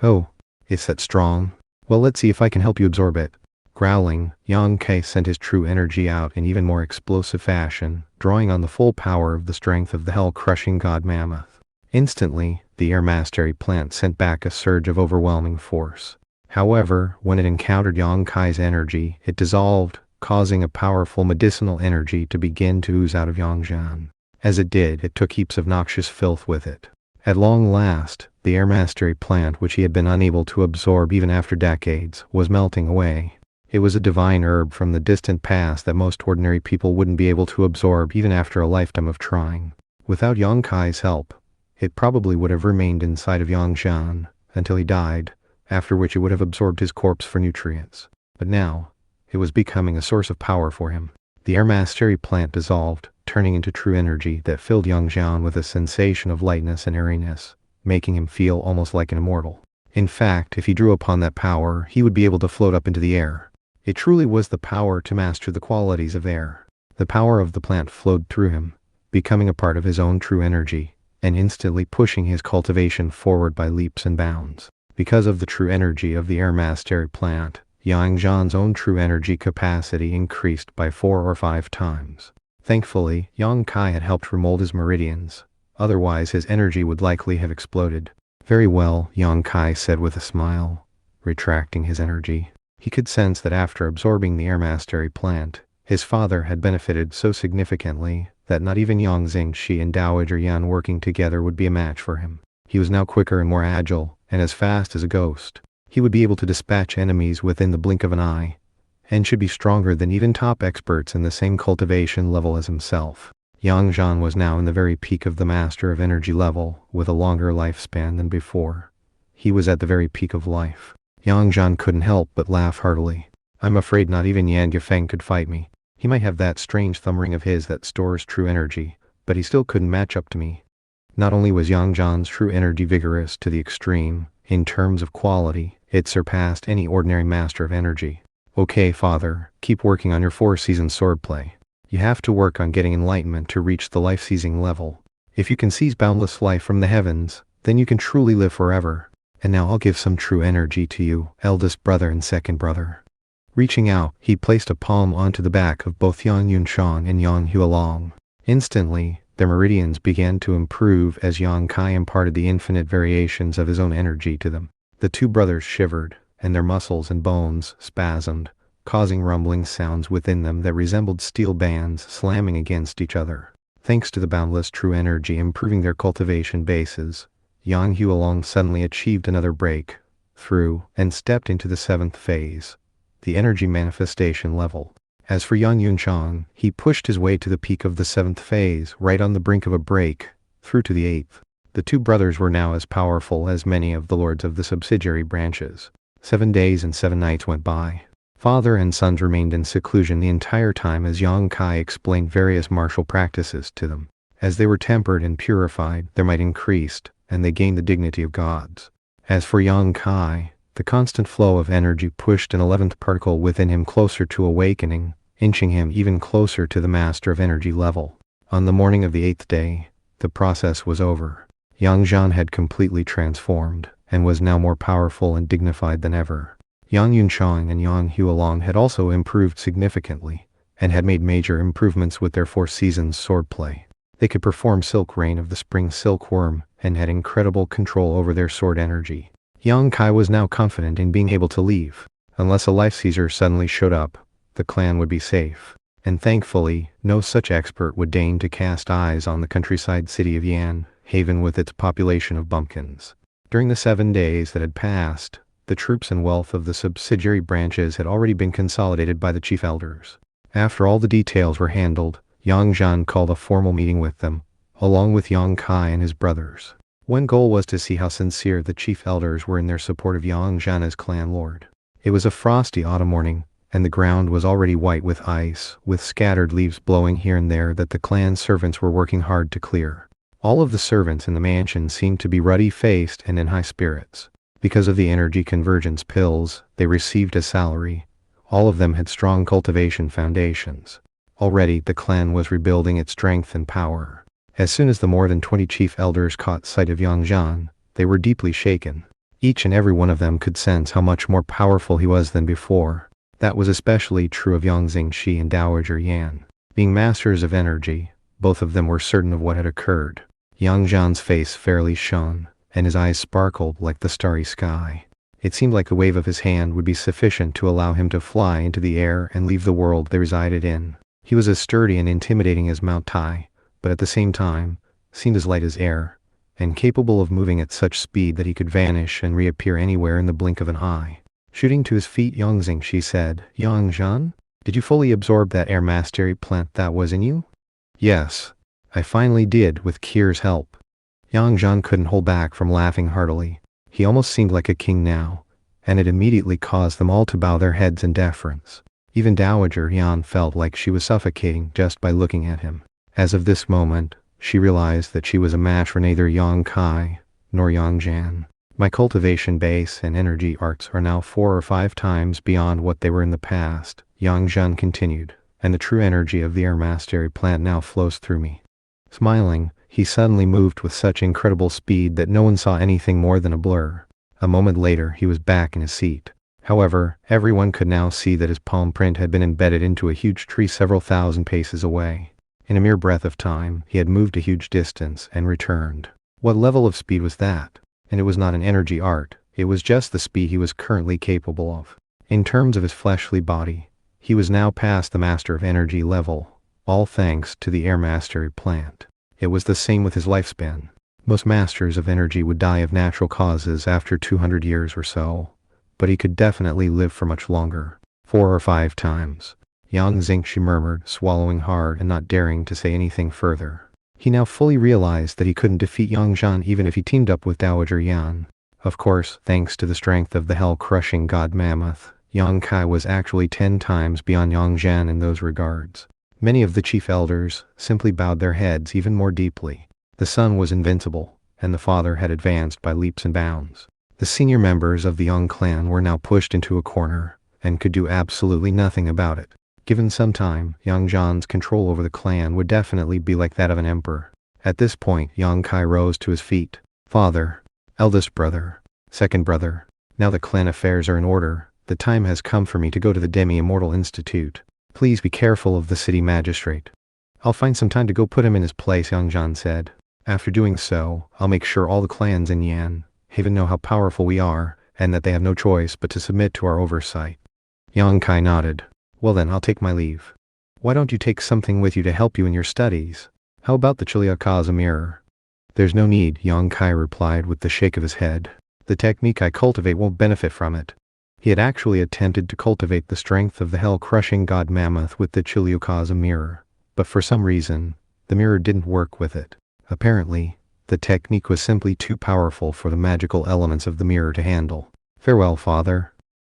Oh, it's that strong? Well, let's see if I can help you absorb it. Growling, Yang Kai sent his true energy out in even more explosive fashion, drawing on the full power of the strength of the hell-crushing god mammoth. Instantly, the air mastery plant sent back a surge of overwhelming force. However, when it encountered Yang Kai's energy, it dissolved, causing a powerful medicinal energy to begin to ooze out of Yang Zhan. As it did, it took heaps of noxious filth with it. At long last, the air mastery plant, which he had been unable to absorb even after decades, was melting away. It was a divine herb from the distant past that most ordinary people wouldn't be able to absorb even after a lifetime of trying. Without Yang Kai's help, it probably would have remained inside of Yang Zhan until he died, after which it would have absorbed his corpse for nutrients. But now, it was becoming a source of power for him. The air mastery plant dissolved, turning into true energy that filled Yang Zhan with a sensation of lightness and airiness, making him feel almost like an immortal. In fact, if he drew upon that power, he would be able to float up into the air. It truly was the power to master the qualities of air. The power of the plant flowed through him, becoming a part of his own true energy, and instantly pushing his cultivation forward by leaps and bounds. Because of the true energy of the air mastery plant, Yang Zhan's own true energy capacity increased by 4 or 5 times. Thankfully, Yang Kai had helped remold his meridians, otherwise his energy would likely have exploded. Very well, Yang Kai said with a smile, retracting his energy. He could sense that after absorbing the air mastery plant, his father had benefited so significantly that not even Yang Zingshi and Dowager Yan working together would be a match for him. He was now quicker and more agile, and as fast as a ghost. He would be able to dispatch enemies within the blink of an eye, and should be stronger than even top experts in the same cultivation level as himself. Yang Zhan was now in the very peak of the master of energy level, with a longer lifespan than before. He was at the very peak of life. Yang Zhan couldn't help but laugh heartily. I'm afraid not even Yan Yifeng could fight me. He might have that strange thumb ring of his that stores true energy, but he still couldn't match up to me. Not only was Yang Zhan's true energy vigorous to the extreme, in terms of quality, it surpassed any ordinary master of energy. Okay, father, keep working on your 4-season swordplay. You have to work on getting enlightenment to reach the life-seizing level. If you can seize boundless life from the heavens, then you can truly live forever. And now I'll give some true energy to you, eldest brother and second brother. Reaching out, he placed a palm onto the back of both Yang Yunshang and Yang Hualong. Instantly, their meridians began to improve as Yang Kai imparted the infinite variations of his own energy to them. The two brothers shivered, and their muscles and bones spasmed, causing rumbling sounds within them that resembled steel bands slamming against each other. Thanks to the boundless true energy improving their cultivation bases, Yang Hualong suddenly achieved another break through and stepped into the 7th phase, the energy manifestation level. As for Yang Yunshang, he pushed his way to the peak of the 7th phase, right on the brink of a break through to the 8th. The two brothers were now as powerful as many of the lords of the subsidiary branches. 7 days and 7 nights went by. Father and sons remained in seclusion the entire time as Yang Kai explained various martial practices to them. As they were tempered and purified, their might increased, and they gained the dignity of gods. As for Yang Kai, the constant flow of energy pushed an 11th particle within him closer to awakening, inching him even closer to the master of energy level. On the morning of the 8th day, the process was over. Yang Zhan had completely transformed, and was now more powerful and dignified than ever. Yang Yunshang and Yang Hualong had also improved significantly, and had made major improvements with their 4 seasons swordplay. They could perform Silk Rain of the Spring Silkworm, and had incredible control over their sword energy. Yang Kai was now confident in being able to leave. Unless a life seizer suddenly showed up, the clan would be safe. And thankfully, no such expert would deign to cast eyes on the countryside city of Yan, Haven with its population of bumpkins. During the 7 days that had passed, the troops and wealth of the subsidiary branches had already been consolidated by the chief elders. After all the details were handled, Yang Zhan called a formal meeting with them, along with Yang Kai and his brothers. One goal was to see how sincere the chief elders were in their support of Yang Zhan as clan lord. It was a frosty autumn morning, and the ground was already white with ice, with scattered leaves blowing here and there that the clan servants were working hard to clear. All of the servants in the mansion seemed to be ruddy-faced and in high spirits. Because of the energy convergence pills they received as salary, all of them had strong cultivation foundations. Already the clan was rebuilding its strength and power. As soon as the more than 20 chief elders caught sight of Yang Zhan, they were deeply shaken. Each and every one of them could sense how much more powerful he was than before. That was especially true of Yang Xingxi and Dowager Yan. Being masters of energy, both of them were certain of what had occurred. Yang Zhan's face fairly shone, and his eyes sparkled like the starry sky. It seemed like a wave of his hand would be sufficient to allow him to fly into the air and leave the world they resided in. He was as sturdy and intimidating as Mount Tai, but at the same time, seemed as light as air, and capable of moving at such speed that he could vanish and reappear anywhere in the blink of an eye. Shooting to his feet, Yang Xingxi said, "Yang Zhan, did you fully absorb that air mastery plant that was in you?" "Yes, I finally did, with Kier's help." Yang Zhan couldn't hold back from laughing heartily. He almost seemed like a king now, and it immediately caused them all to bow their heads in deference. Even Dowager Yan felt like she was suffocating just by looking at him. As of this moment, she realized that she was a match for neither Yang Kai nor Yang Zhan. "My cultivation base and energy arts are now 4 or 5 times beyond what they were in the past," Yang Zhan continued, "and the true energy of the air mastery plant now flows through me." Smiling, he suddenly moved with such incredible speed that no one saw anything more than a blur. A moment later, he was back in his seat. However, everyone could now see that his palm print had been embedded into a huge tree several thousand paces away. In a mere breath of time, he had moved a huge distance and returned. What level of speed was that? And it was not an energy art, it was just the speed he was currently capable of. In terms of his fleshly body, he was now past the master of energy level, all thanks to the air mastery plant. It was the same with his lifespan. Most masters of energy would die of natural causes after 200 years or so, but he could definitely live for much longer, 4 or 5 times. Yang Xingxi murmured, swallowing hard and not daring to say anything further. He now fully realized that he couldn't defeat Yang Zhan even if he teamed up with Dowager Yan. Of course, thanks to the strength of the hell-crushing god mammoth, Yang Kai was actually 10 times beyond Yang Zhan in those regards. Many of the chief elders simply bowed their heads even more deeply. The son was invincible, and the father had advanced by leaps and bounds. The senior members of the Yang clan were now pushed into a corner, and could do absolutely nothing about it. Given some time, Yang Zhan's control over the clan would definitely be like that of an emperor. At this point, Yang Kai rose to his feet. "Father, eldest brother, second brother, now that clan affairs are in order, the time has come for me to go to the Demi-Immortal Institute. Please be careful of the city magistrate." "I'll find some time to go put him in his place," Yang Zhan said. "After doing so, I'll make sure all the clans in Yan Haven know how powerful we are, and that they have no choice but to submit to our oversight." Yang Kai nodded. "Well then, I'll take my leave. Why don't you take something with you to help you in your studies? How about the Chiliakaza mirror?" "There's no need," Yang Kai replied with the shake of his head. "The technique I cultivate won't benefit from it." He had actually attempted to cultivate the strength of the hell-crushing god mammoth with the Chiliakaza mirror, but for some reason, the mirror didn't work with it. Apparently, the technique was simply too powerful for the magical elements of the mirror to handle. "Farewell, father.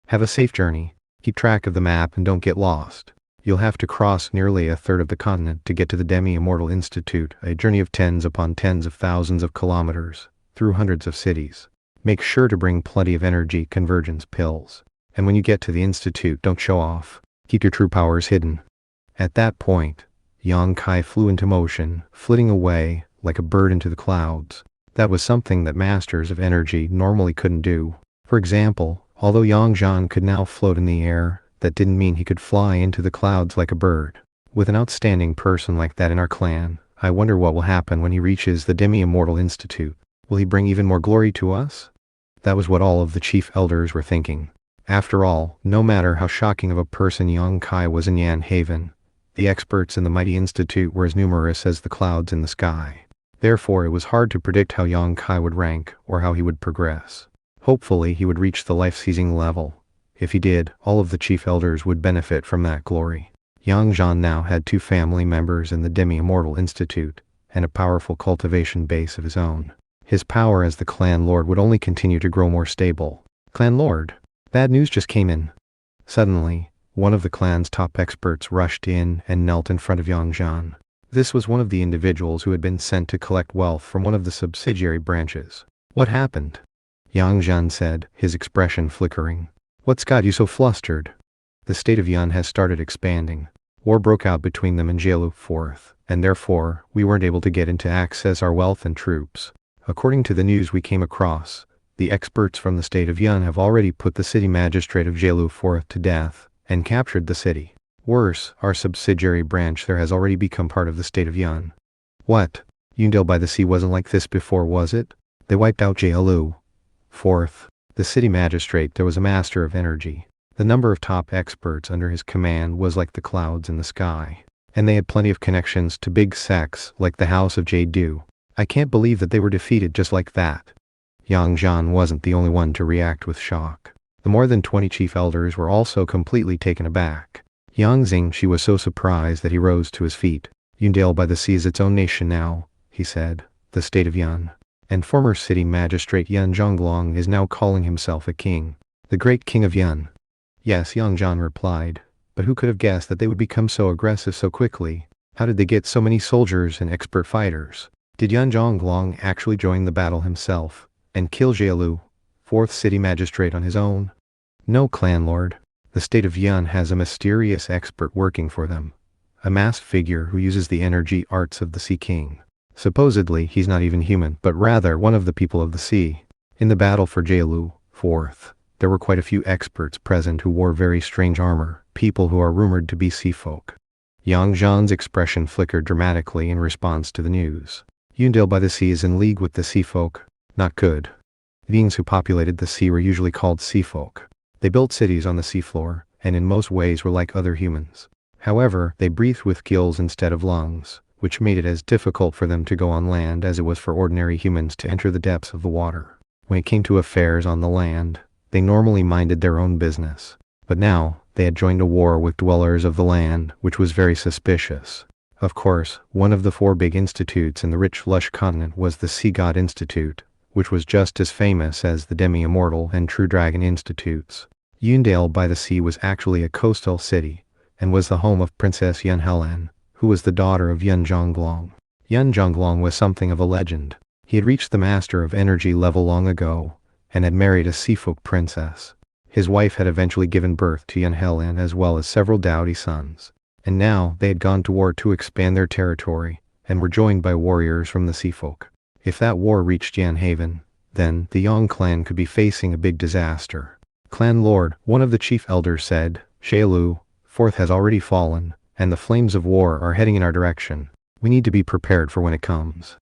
Have a safe journey. Keep track of the map and don't get lost. You'll have to cross nearly a third of the continent to get to the Demi-Immortal Institute, a journey of tens upon tens of thousands of kilometers, through hundreds of cities. Make sure to bring plenty of energy convergence pills. And when you get to the Institute, don't show off. Keep your true powers hidden." At that point, Yang Kai flew into motion, flitting away like a bird into the clouds. That was something that masters of energy normally couldn't do. For example, although Yang Zhan could now float in the air, that didn't mean he could fly into the clouds like a bird. With an outstanding person like that in our clan, I wonder what will happen when he reaches the Demi-Immortal Institute. Will he bring even more glory to us? That was what all of the chief elders were thinking. After all, no matter how shocking of a person Yang Kai was in Yan Haven, the experts in the mighty institute were as numerous as the clouds in the sky. Therefore, it was hard to predict how Yang Kai would rank or how he would progress. Hopefully, he would reach the life-seizing level. If he did, all of the chief elders would benefit from that glory. Yang Zhan now had 2 family members in the Demi-Immortal Institute, and a powerful cultivation base of his own. His power as the clan lord would only continue to grow more stable. "Clan lord, bad news just came in." Suddenly, One of the clan's top experts rushed in and knelt in front of Yang Zhan. This was one of the individuals who had been sent to collect wealth from one of the subsidiary branches. "What happened?" Yang Zhan said, his expression flickering. "What's got you so flustered?" "The state of Yun has started expanding. War broke out between them and Jailu 4th, and therefore, we weren't able to get in to access our wealth and troops. According to the news we came across, the experts from the state of Yun have already put the city magistrate of Jailu 4th to death and captured the city. Worse, our subsidiary branch there has already become part of the state of Yun." "What? Yundale by the Sea wasn't like this before, was it? They wiped out Jailu 4th. The city magistrate there was a master of energy. The number of top experts under his command was like the clouds in the sky. And they had plenty of connections to big sects like the House of Jade. I can't believe that they were defeated just like that." Yang Zhan wasn't the only one to react with shock. The more than 20 chief elders were also completely taken aback. Yang Xing was so surprised that he rose to his feet. "Yundale by the Sea is its own nation now," he said, "the state of Yun. And former city magistrate Yun Zhonglong is now calling himself a king. The great king of Yun." "Yes," Yang Zhan replied, "but who could have guessed that they would become so aggressive so quickly? How did they get so many soldiers and expert fighters? Did Yun Zhonglong actually join the battle himself and kill Jailu 4th city magistrate on his own?" "No, clan lord. The state of Yun has a mysterious expert working for them. A masked figure who uses the energy arts of the Sea King. Supposedly, he's not even human, but rather one of the people of the sea. In the battle for Jailu 4th, there were quite a few experts present who wore very strange armor, people who are rumored to be sea folk." Yang Zhan's expression flickered dramatically in response to the news. "Yundale by the Sea is in league with the sea folk. Not good. Beings who populated the sea were usually called sea folk. They built cities on the seafloor, and in most ways were like other humans. However, they breathed with gills instead of lungs, which made it as difficult for them to go on land as it was for ordinary humans to enter the depths of the water. When it came to affairs on the land, they normally minded their own business. But now, they had joined a war with dwellers of the land, which was very suspicious. Of course, one of the 4 big institutes in the rich lush continent was the Sea God Institute, which was just as famous as the Demi-Immortal and True Dragon Institutes. Yundale by the Sea was actually a coastal city, and was the home of Princess Yun Helen, who was the daughter of Yun Zhonglong. Yun Zhonglong was something of a legend. He had reached the Master of Energy level long ago, and had married a seafolk princess. His wife had eventually given birth to Yun Helen as well as several dowdy sons. And now they had gone to war to expand their territory, and were joined by warriors from the seafolk. If that war reached Yan Haven, then the Yang clan could be facing a big disaster. "Clan Lord," one of the chief elders said, "Jailu 4th has already fallen, and the flames of war are heading in our direction. We need to be prepared for when it comes."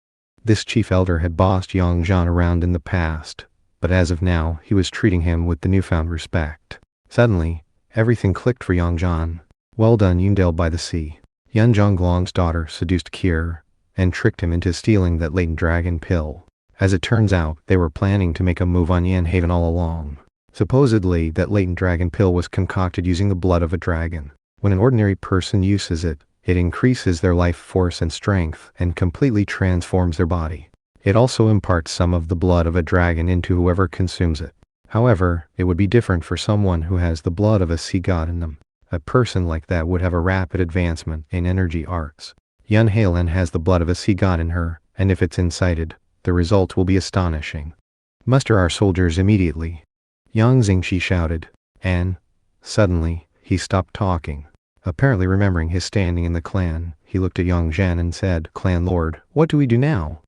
This chief elder had bossed Yang Zhan around in the past, but as of now, he was treating him with the newfound respect. Suddenly, everything clicked for Yang Zhan. Well done, Yundale by the Sea. Yun Zhonglong's daughter seduced Kier, and tricked him into stealing that latent dragon pill. As it turns out, they were planning to make a move on Yan Haven all along. Supposedly, that latent dragon pill was concocted using the blood of a dragon. When an ordinary person uses it, it increases their life force and strength, and completely transforms their body. It also imparts some of the blood of a dragon into whoever consumes it. However, it would be different for someone who has the blood of a sea god in them. A person like that would have a rapid advancement in energy arts. Yun Halen has the blood of a sea god in her, and if it's incited, the result will be astonishing. "Muster our soldiers immediately." Yang Xing shouted, and, suddenly, he stopped talking. Apparently remembering his standing in the clan, he looked at Yang Zhan and said, "Clan Lord, what do we do now?"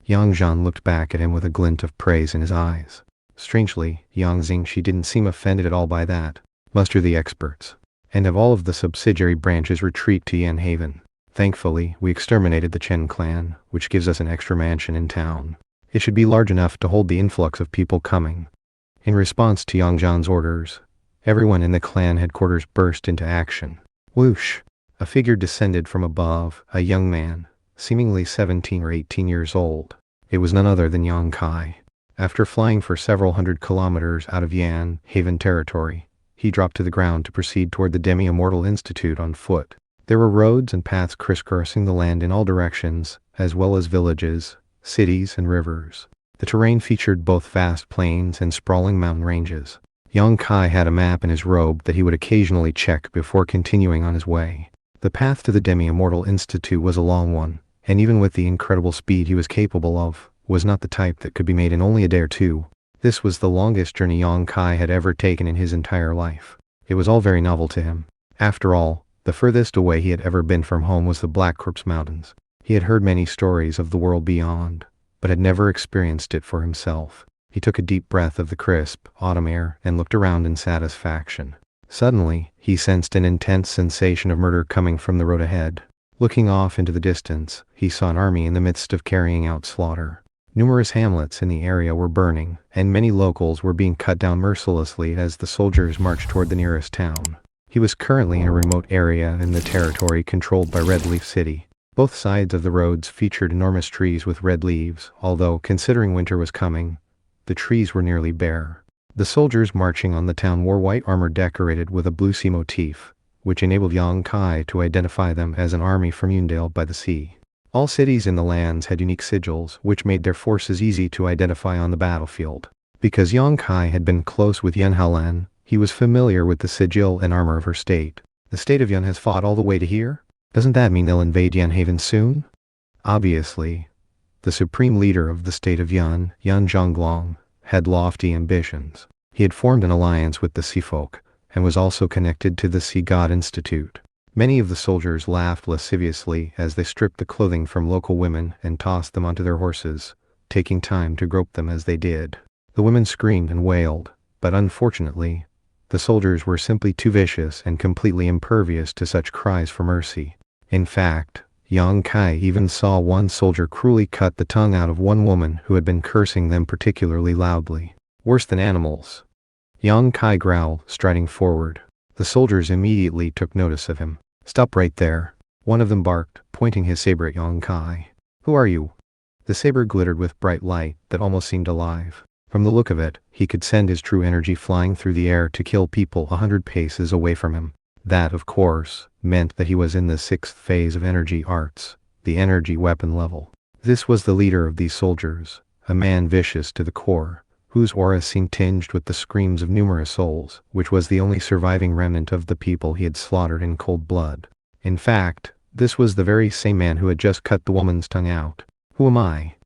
Yang Zhan looked back at him with a glint of praise in his eyes. Strangely, Yang Xing didn't seem offended at all by that. "Muster the experts, and have all of the subsidiary branches retreat to Yan Haven. Thankfully, we exterminated the Chen clan, which gives us an extra mansion in town. It should be large enough to hold the influx of people coming." In response to Yang Zhan's orders, everyone in the clan headquarters burst into action. Whoosh! A figure descended from above, a young man, seemingly 17 or 18 years old. It was none other than Yang Kai. After flying for several hundred kilometers out of Yan Haven territory, he dropped to the ground to proceed toward the Demi-Immortal Institute on foot. There were roads and paths crisscrossing the land in all directions, as well as villages, cities, and rivers. The terrain featured both vast plains and sprawling mountain ranges. Young Kai had a map in his robe that he would occasionally check before continuing on his way. The path to the Demi-Immortal Institute was a long one, and even with the incredible speed he was capable of, was not the type that could be made in only a day or two. This was the longest journey Young Kai had ever taken in his entire life. It was all very novel to him. After all, the furthest away he had ever been from home was the Black Corpse Mountains. He had heard many stories of the world beyond, but had never experienced it for himself. He took a deep breath of the crisp, autumn air and looked around in satisfaction. Suddenly, he sensed an intense sensation of murder coming from the road ahead. Looking off into the distance, he saw an army in the midst of carrying out slaughter. Numerous hamlets in the area were burning, and many locals were being cut down mercilessly as the soldiers marched toward the nearest town. He was currently in a remote area in the territory controlled by Red Leaf City. Both sides of the roads featured enormous trees with red leaves, although, considering winter was coming, the trees were nearly bare. The soldiers marching on the town wore white armor decorated with a blue sea motif, which enabled Young Kai to identify them as an army from Yundale by the sea. All cities in the lands had unique sigils, which made their forces easy to identify on the battlefield. Because Young Kai had been close with Yunhalan, he was familiar with the sigil and armor of her state. The state of Yun has fought all the way to here? Doesn't that mean they'll invade Yunhaven soon? Obviously, the supreme leader of the state of Yun, Yun Zhonglong, had lofty ambitions. He had formed an alliance with the Sea Folk, and was also connected to the Sea God Institute. Many of the soldiers laughed lasciviously as they stripped the clothing from local women and tossed them onto their horses, taking time to grope them as they did. The women screamed and wailed, but unfortunately, the soldiers were simply too vicious and completely impervious to such cries for mercy. In fact, Young Kai even saw one soldier cruelly cut the tongue out of one woman who had been cursing them particularly loudly. Worse than animals. Young Kai growled, striding forward. The soldiers immediately took notice of him. "Stop right there," one of them barked, pointing his saber at Young Kai. "Who are you?" The saber glittered with bright light that almost seemed alive. From the look of it, he could send his true energy flying through the air to kill people 100 paces away from him. That, of course, meant that he was in the 6th phase of energy arts, the energy weapon level. This was the leader of these soldiers, a man vicious to the core, whose aura seemed tinged with the screams of numerous souls, which was the only surviving remnant of the people he had slaughtered in cold blood. In fact, this was the very same man who had just cut the woman's tongue out. "Who am I?"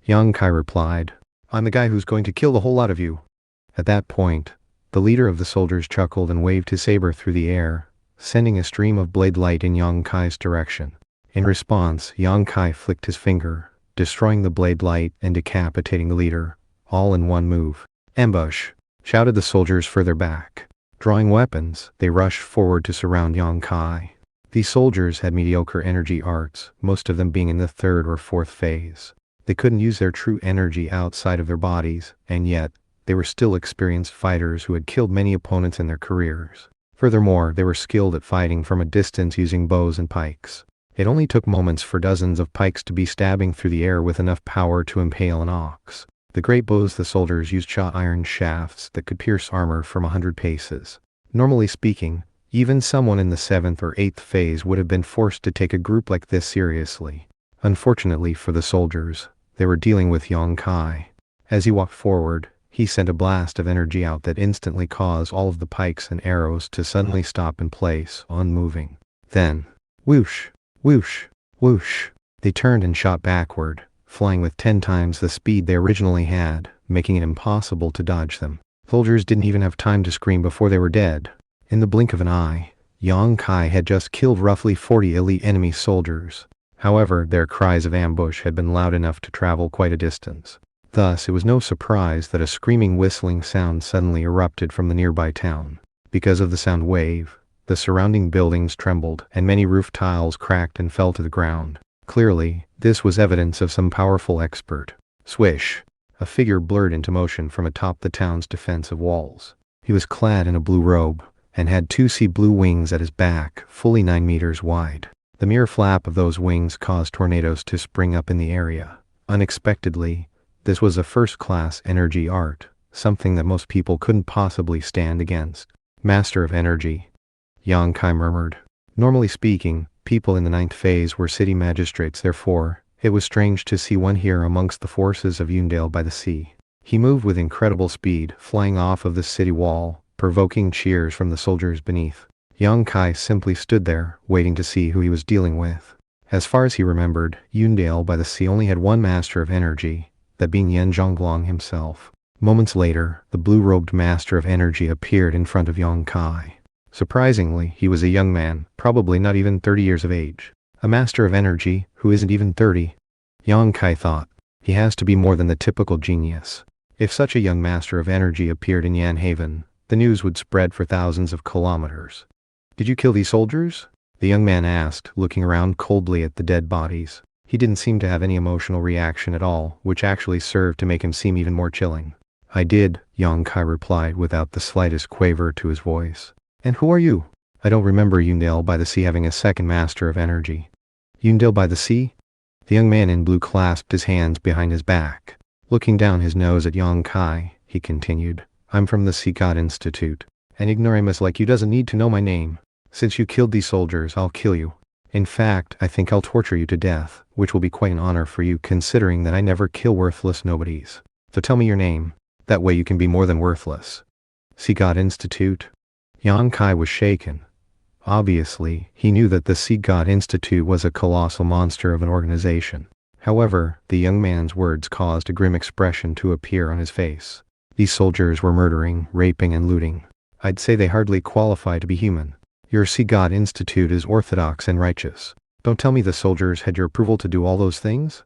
Young Kai replied. "I'm the guy who's going to kill the whole lot of you." At that point, the leader of the soldiers chuckled and waved his saber through the air, sending a stream of blade light in Young Kai's direction. In response, Young Kai flicked his finger, destroying the blade light and decapitating the leader, all in one move. "Ambush!" shouted the soldiers further back. Drawing weapons, they rushed forward to surround Young Kai. These soldiers had mediocre energy arts, most of them being in the 3rd or 4th phase. They couldn't use their true energy outside of their bodies, and yet, they were still experienced fighters who had killed many opponents in their careers. Furthermore, they were skilled at fighting from a distance using bows and pikes. It only took moments for dozens of pikes to be stabbing through the air with enough power to impale an ox. The great bows the soldiers used shot iron shafts that could pierce armor from 100 paces. Normally speaking, even someone in the 7th or 8th phase would have been forced to take a group like this seriously. Unfortunately for the soldiers, they were dealing with Young Kai. As he walked forward, he sent a blast of energy out that instantly caused all of the pikes and arrows to suddenly stop in place, unmoving. Then, whoosh, whoosh, whoosh, they turned and shot backward, flying with 10 times the speed they originally had, making it impossible to dodge them. Soldiers didn't even have time to scream before they were dead. In the blink of an eye, Young Kai had just killed roughly 40 elite enemy soldiers. However, their cries of ambush had been loud enough to travel quite a distance. Thus, it was no surprise that a screaming whistling sound suddenly erupted from the nearby town. Because of the sound wave, the surrounding buildings trembled, and many roof tiles cracked and fell to the ground. Clearly, this was evidence of some powerful expert. Swish! A figure blurred into motion from atop the town's defensive walls. He was clad in a blue robe, and had 2 sea blue wings at his back, fully 9 meters wide. The mere flap of those wings caused tornadoes to spring up in the area. Unexpectedly, this was a first-class energy art, something that most people couldn't possibly stand against. "Master of energy," Young Kai murmured. Normally speaking, people in the 9th phase were city magistrates, therefore, it was strange to see one here amongst the forces of Yundale by the sea. He moved with incredible speed, flying off of the city wall, provoking cheers from the soldiers beneath. Yang Kai simply stood there, waiting to see who he was dealing with. As far as he remembered, Yundale by the sea only had one master of energy, that being Yan Zhonglong himself. Moments later, the blue-robed master of energy appeared in front of Yang Kai. Surprisingly, he was a young man, probably not even 30 years of age. A master of energy, who isn't even 30. Yang Kai thought. He has to be more than the typical genius. If such a young master of energy appeared in Yan Haven, the news would spread for thousands of kilometers. Did you kill these soldiers? The young man asked, looking around coldly at the dead bodies. He didn't seem to have any emotional reaction at all, which actually served to make him seem even more chilling. I did, Yang Kai replied without the slightest quaver to his voice. And who are you? I don't remember Yundale by the sea having a second master of energy. Yundale by the sea? The young man in blue clasped his hands behind his back. Looking down his nose at Yang Kai, he continued, I'm from the Sea God Institute. An ignoramus like you doesn't need to know my name. Since you killed these soldiers, I'll kill you. In fact, I think I'll torture you to death, which will be quite an honor for you considering that I never kill worthless nobodies. So tell me your name. That way you can be more than worthless. Sea God Institute? Yang Kai was shaken. Obviously, he knew that the Sea God Institute was a colossal monster of an organization. However, the young man's words caused a grim expression to appear on his face. These soldiers were murdering, raping, and looting. I'd say they hardly qualify to be human. Your Sea God Institute is orthodox and righteous. Don't tell me the soldiers had your approval to do all those things?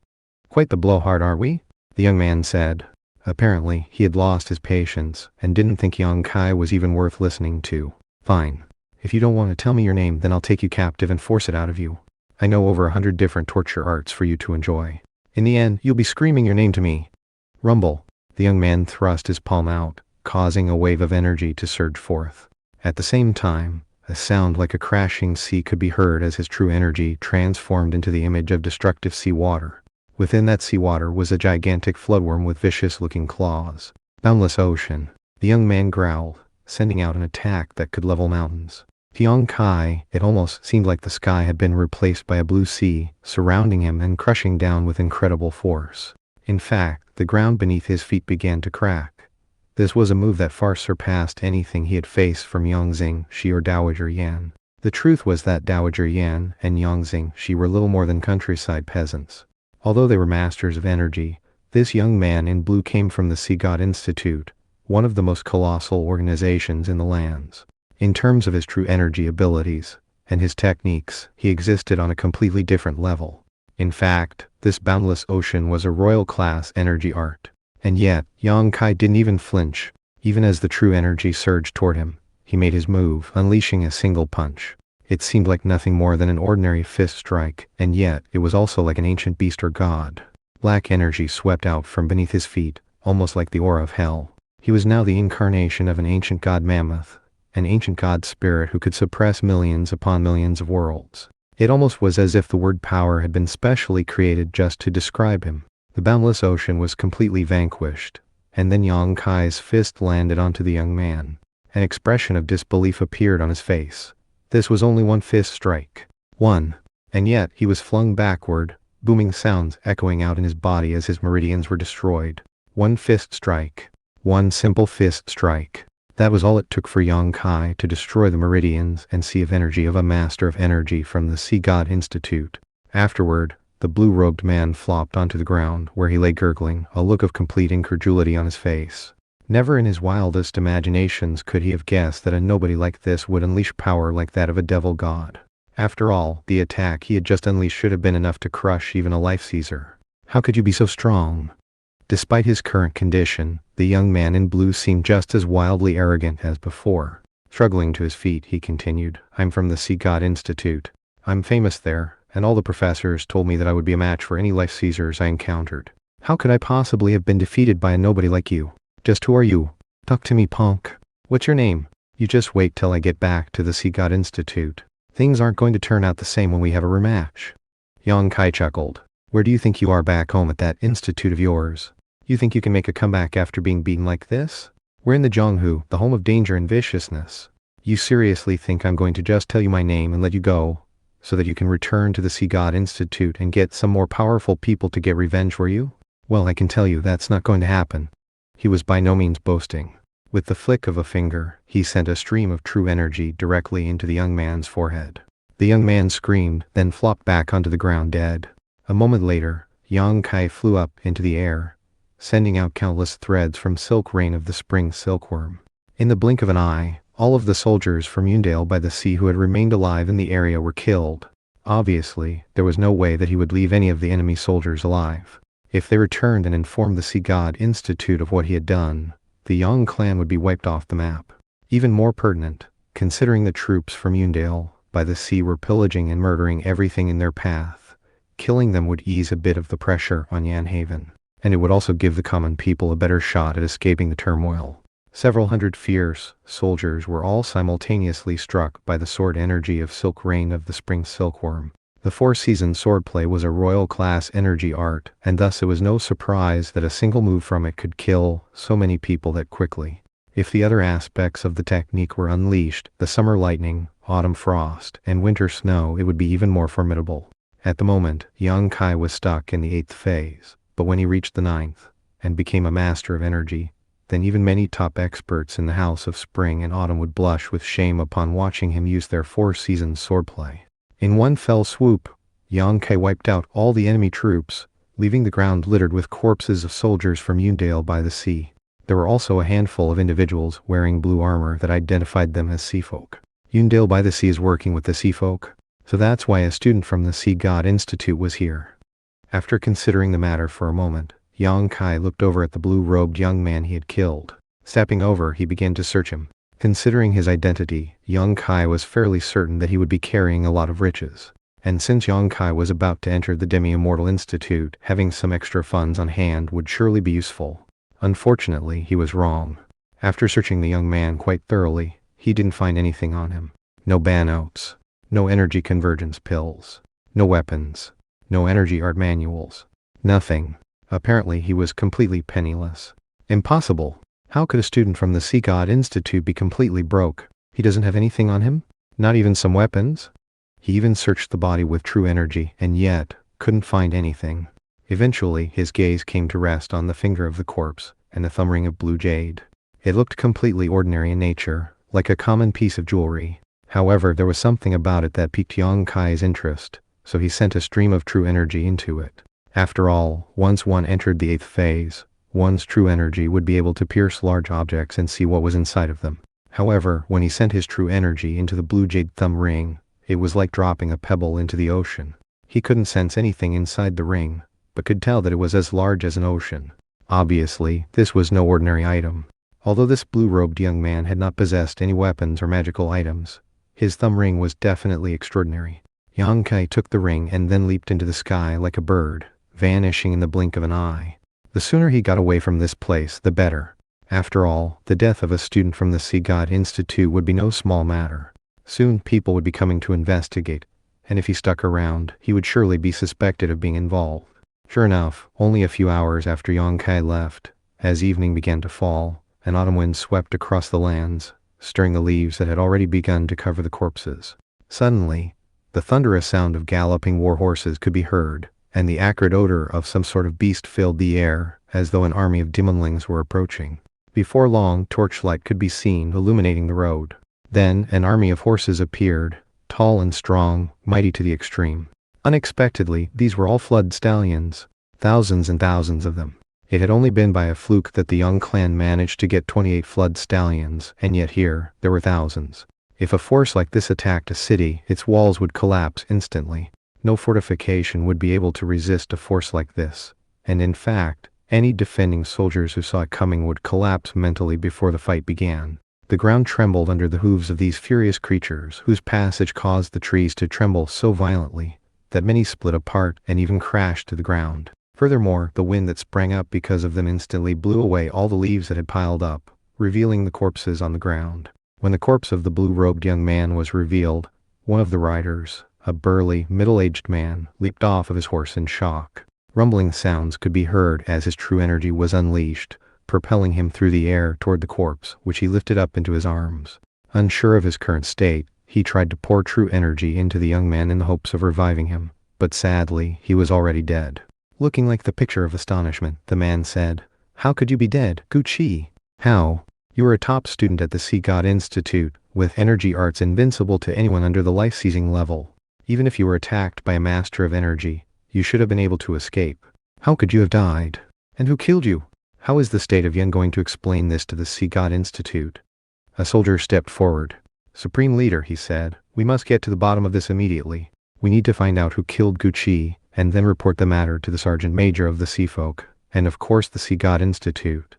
Quite the blowhard, are we? The young man said. Apparently, he had lost his patience, and didn't think Yang Kai was even worth listening to. Fine. If you don't want to tell me your name, then I'll take you captive and force it out of you. I know over 100 different torture arts for you to enjoy. In the end, you'll be screaming your name to me. Rumble. The young man thrust his palm out, causing a wave of energy to surge forth. At the same time, a sound like a crashing sea could be heard as his true energy transformed into the image of destructive sea water. Within that sea water was a gigantic floodworm with vicious-looking claws. Boundless ocean. The young man growled, sending out an attack that could level mountains. To Yang Kai, it almost seemed like the sky had been replaced by a blue sea, surrounding him and crushing down with incredible force. In fact, the ground beneath his feet began to crack. This was a move that far surpassed anything he had faced from Yangzing Shi or Dowager Yan. The truth was that Dowager Yan and Yangzing Shi were little more than countryside peasants. Although they were masters of energy, this young man in blue came from the Sea God Institute, one of the most colossal organizations in the lands. In terms of his true energy abilities and his techniques, he existed on a completely different level. In fact, this boundless ocean was a royal-class energy art. And yet, Yang Kai didn't even flinch. Even as the true energy surged toward him, he made his move, unleashing a single punch. It seemed like nothing more than an ordinary fist strike, and yet it was also like an ancient beast or god. Black energy swept out from beneath his feet, almost like the aura of hell. He was now the incarnation of an ancient god mammoth, an ancient god spirit who could suppress millions upon millions of worlds. It almost was as if the word power had been specially created just to describe him. The boundless ocean was completely vanquished, and then Yang Kai's fist landed onto the young man. An expression of disbelief appeared on his face. This was only one fist strike. One. And yet, he was flung backward, booming sounds echoing out in his body as his meridians were destroyed. One fist strike. One simple fist strike. That was all it took for Yang Kai to destroy the meridians and sea of energy of a master of energy from the Sea God Institute. Afterward, the blue-robed man flopped onto the ground, where he lay gurgling, a look of complete incredulity on his face. Never in his wildest imaginations could he have guessed that a nobody like this would unleash power like that of a devil god. After all, the attack he had just unleashed should have been enough to crush even a life-seizer. How could you be so strong? Despite his current condition, the young man in blue seemed just as wildly arrogant as before. Struggling to his feet, he continued, I'm from the Sea God Institute. I'm famous there, and all the professors told me that I would be a match for any life-seizers I encountered. How could I possibly have been defeated by a nobody like you? Just who are you? Talk to me, punk. What's your name? You just wait till I get back to the Sea God Institute. Things aren't going to turn out the same when we have a rematch. Yang Kai chuckled. Where do you think you are back home at that institute of yours? You think you can make a comeback after being beaten like this? We're in the Zhonghu, the home of danger and viciousness. You seriously think I'm going to just tell you my name and let you go, so that you can return to the Sea God Institute and get some more powerful people to get revenge for you? Well, I can tell you that's not going to happen. He was by no means boasting. With the flick of a finger, he sent a stream of true energy directly into the young man's forehead. The young man screamed, then flopped back onto the ground dead. A moment later, Yang Kai flew up into the air, sending out countless threads from silk rain of the spring silkworm. In the blink of an eye, all of the soldiers from Yundale by the sea who had remained alive in the area were killed. Obviously, there was no way that he would leave any of the enemy soldiers alive. If they returned and informed the Sea God Institute of what he had done, the Yang clan would be wiped off the map. Even more pertinent, considering the troops from Yundale by the sea were pillaging and murdering everything in their path, killing them would ease a bit of the pressure on Yanhaven, and it would also give the common people a better shot at escaping the turmoil. Several hundred fierce soldiers were all simultaneously struck by the sword energy of silk rain of the spring silkworm. The four-season swordplay was a royal-class energy art, and thus it was no surprise that a single move from it could kill so many people that quickly. If the other aspects of the technique were unleashed, the summer lightning, autumn frost, and winter snow, it would be even more formidable. At the moment, Yang Kai was stuck in the 8th phase, but when he reached the 9th, and became a master of energy, then even many top experts in the House of Spring and Autumn would blush with shame upon watching him use their four-season swordplay. In one fell swoop, Yang Kai wiped out all the enemy troops, leaving the ground littered with corpses of soldiers from Yundale by the sea. There were also a handful of individuals wearing blue armor that identified them as sea folk. Yundale by the sea is working with the sea folk, so that's why a student from the Sea God Institute was here. After considering the matter for a moment, Yang Kai looked over at the blue-robed young man he had killed. Stepping over, he began to search him. Considering his identity, Yang Kai was fairly certain that he would be carrying a lot of riches. And since Yang Kai was about to enter the Demi-Immortal Institute, having some extra funds on hand would surely be useful. Unfortunately, he was wrong. After searching the young man quite thoroughly, he didn't find anything on him. No bannotes, no energy convergence pills, no weapons, no energy art manuals, nothing. Apparently he was completely penniless. Impossible. How could a student from the Sea God Institute be completely broke? He doesn't have anything on him? Not even some weapons? He even searched the body with true energy and yet couldn't find anything. Eventually his gaze came to rest on the finger of the corpse and a thumb ring of blue jade. It looked completely ordinary in nature, like a common piece of jewelry. However, there was something about it that piqued Yang Kai's interest, so he sent a stream of true energy into it. After all, once one entered the 8th phase, one's true energy would be able to pierce large objects and see what was inside of them. However, when he sent his true energy into the blue jade thumb ring, it was like dropping a pebble into the ocean. He couldn't sense anything inside the ring, but could tell that it was as large as an ocean. Obviously, this was no ordinary item. Although this blue-robed young man had not possessed any weapons or magical items, his thumb ring was definitely extraordinary. Yang Kai took the ring and then leaped into the sky like a bird, vanishing in the blink of an eye. The sooner he got away from this place, the better. After all, the death of a student from the Sea God Institute would be no small matter. Soon people would be coming to investigate, and if he stuck around, he would surely be suspected of being involved. Sure enough, only a few hours after Yang Kai left, as evening began to fall, an autumn wind swept across the lands, stirring the leaves that had already begun to cover the corpses. Suddenly, the thunderous sound of galloping war horses could be heard, and the acrid odor of some sort of beast filled the air, as though an army of demonlings were approaching. Before long, torchlight could be seen illuminating the road. Then, an army of horses appeared, tall and strong, mighty to the extreme. Unexpectedly, these were all flood stallions, thousands and thousands of them. It had only been by a fluke that the young clan managed to get 28 flood stallions, and yet here, there were thousands. If a force like this attacked a city, its walls would collapse instantly. No fortification would be able to resist a force like this, and in fact, any defending soldiers who saw it coming would collapse mentally before the fight began. The ground trembled under the hooves of these furious creatures, whose passage caused the trees to tremble so violently that many split apart and even crashed to the ground. Furthermore, the wind that sprang up because of them instantly blew away all the leaves that had piled up, revealing the corpses on the ground. When the corpse of the blue-robed young man was revealed, one of the riders, a burly, middle-aged man, leaped off of his horse in shock. Rumbling sounds could be heard as his true energy was unleashed, propelling him through the air toward the corpse, which he lifted up into his arms. Unsure of his current state, he tried to pour true energy into the young man in the hopes of reviving him, but sadly, he was already dead. Looking like the picture of astonishment, the man said, How could you be dead, Gucci? How? You were a top student at the Sea God Institute, with energy arts invincible to anyone under the life-seizing level. Even if you were attacked by a master of energy, you should have been able to escape. How could you have died? And who killed you? How is the state of Yen going to explain this to the Sea God Institute? A soldier stepped forward. Supreme Leader, he said, we must get to the bottom of this immediately. We need to find out who killed Gucci, and then report the matter to the Sergeant Major of the Sea Folk, and of course the Sea God Institute.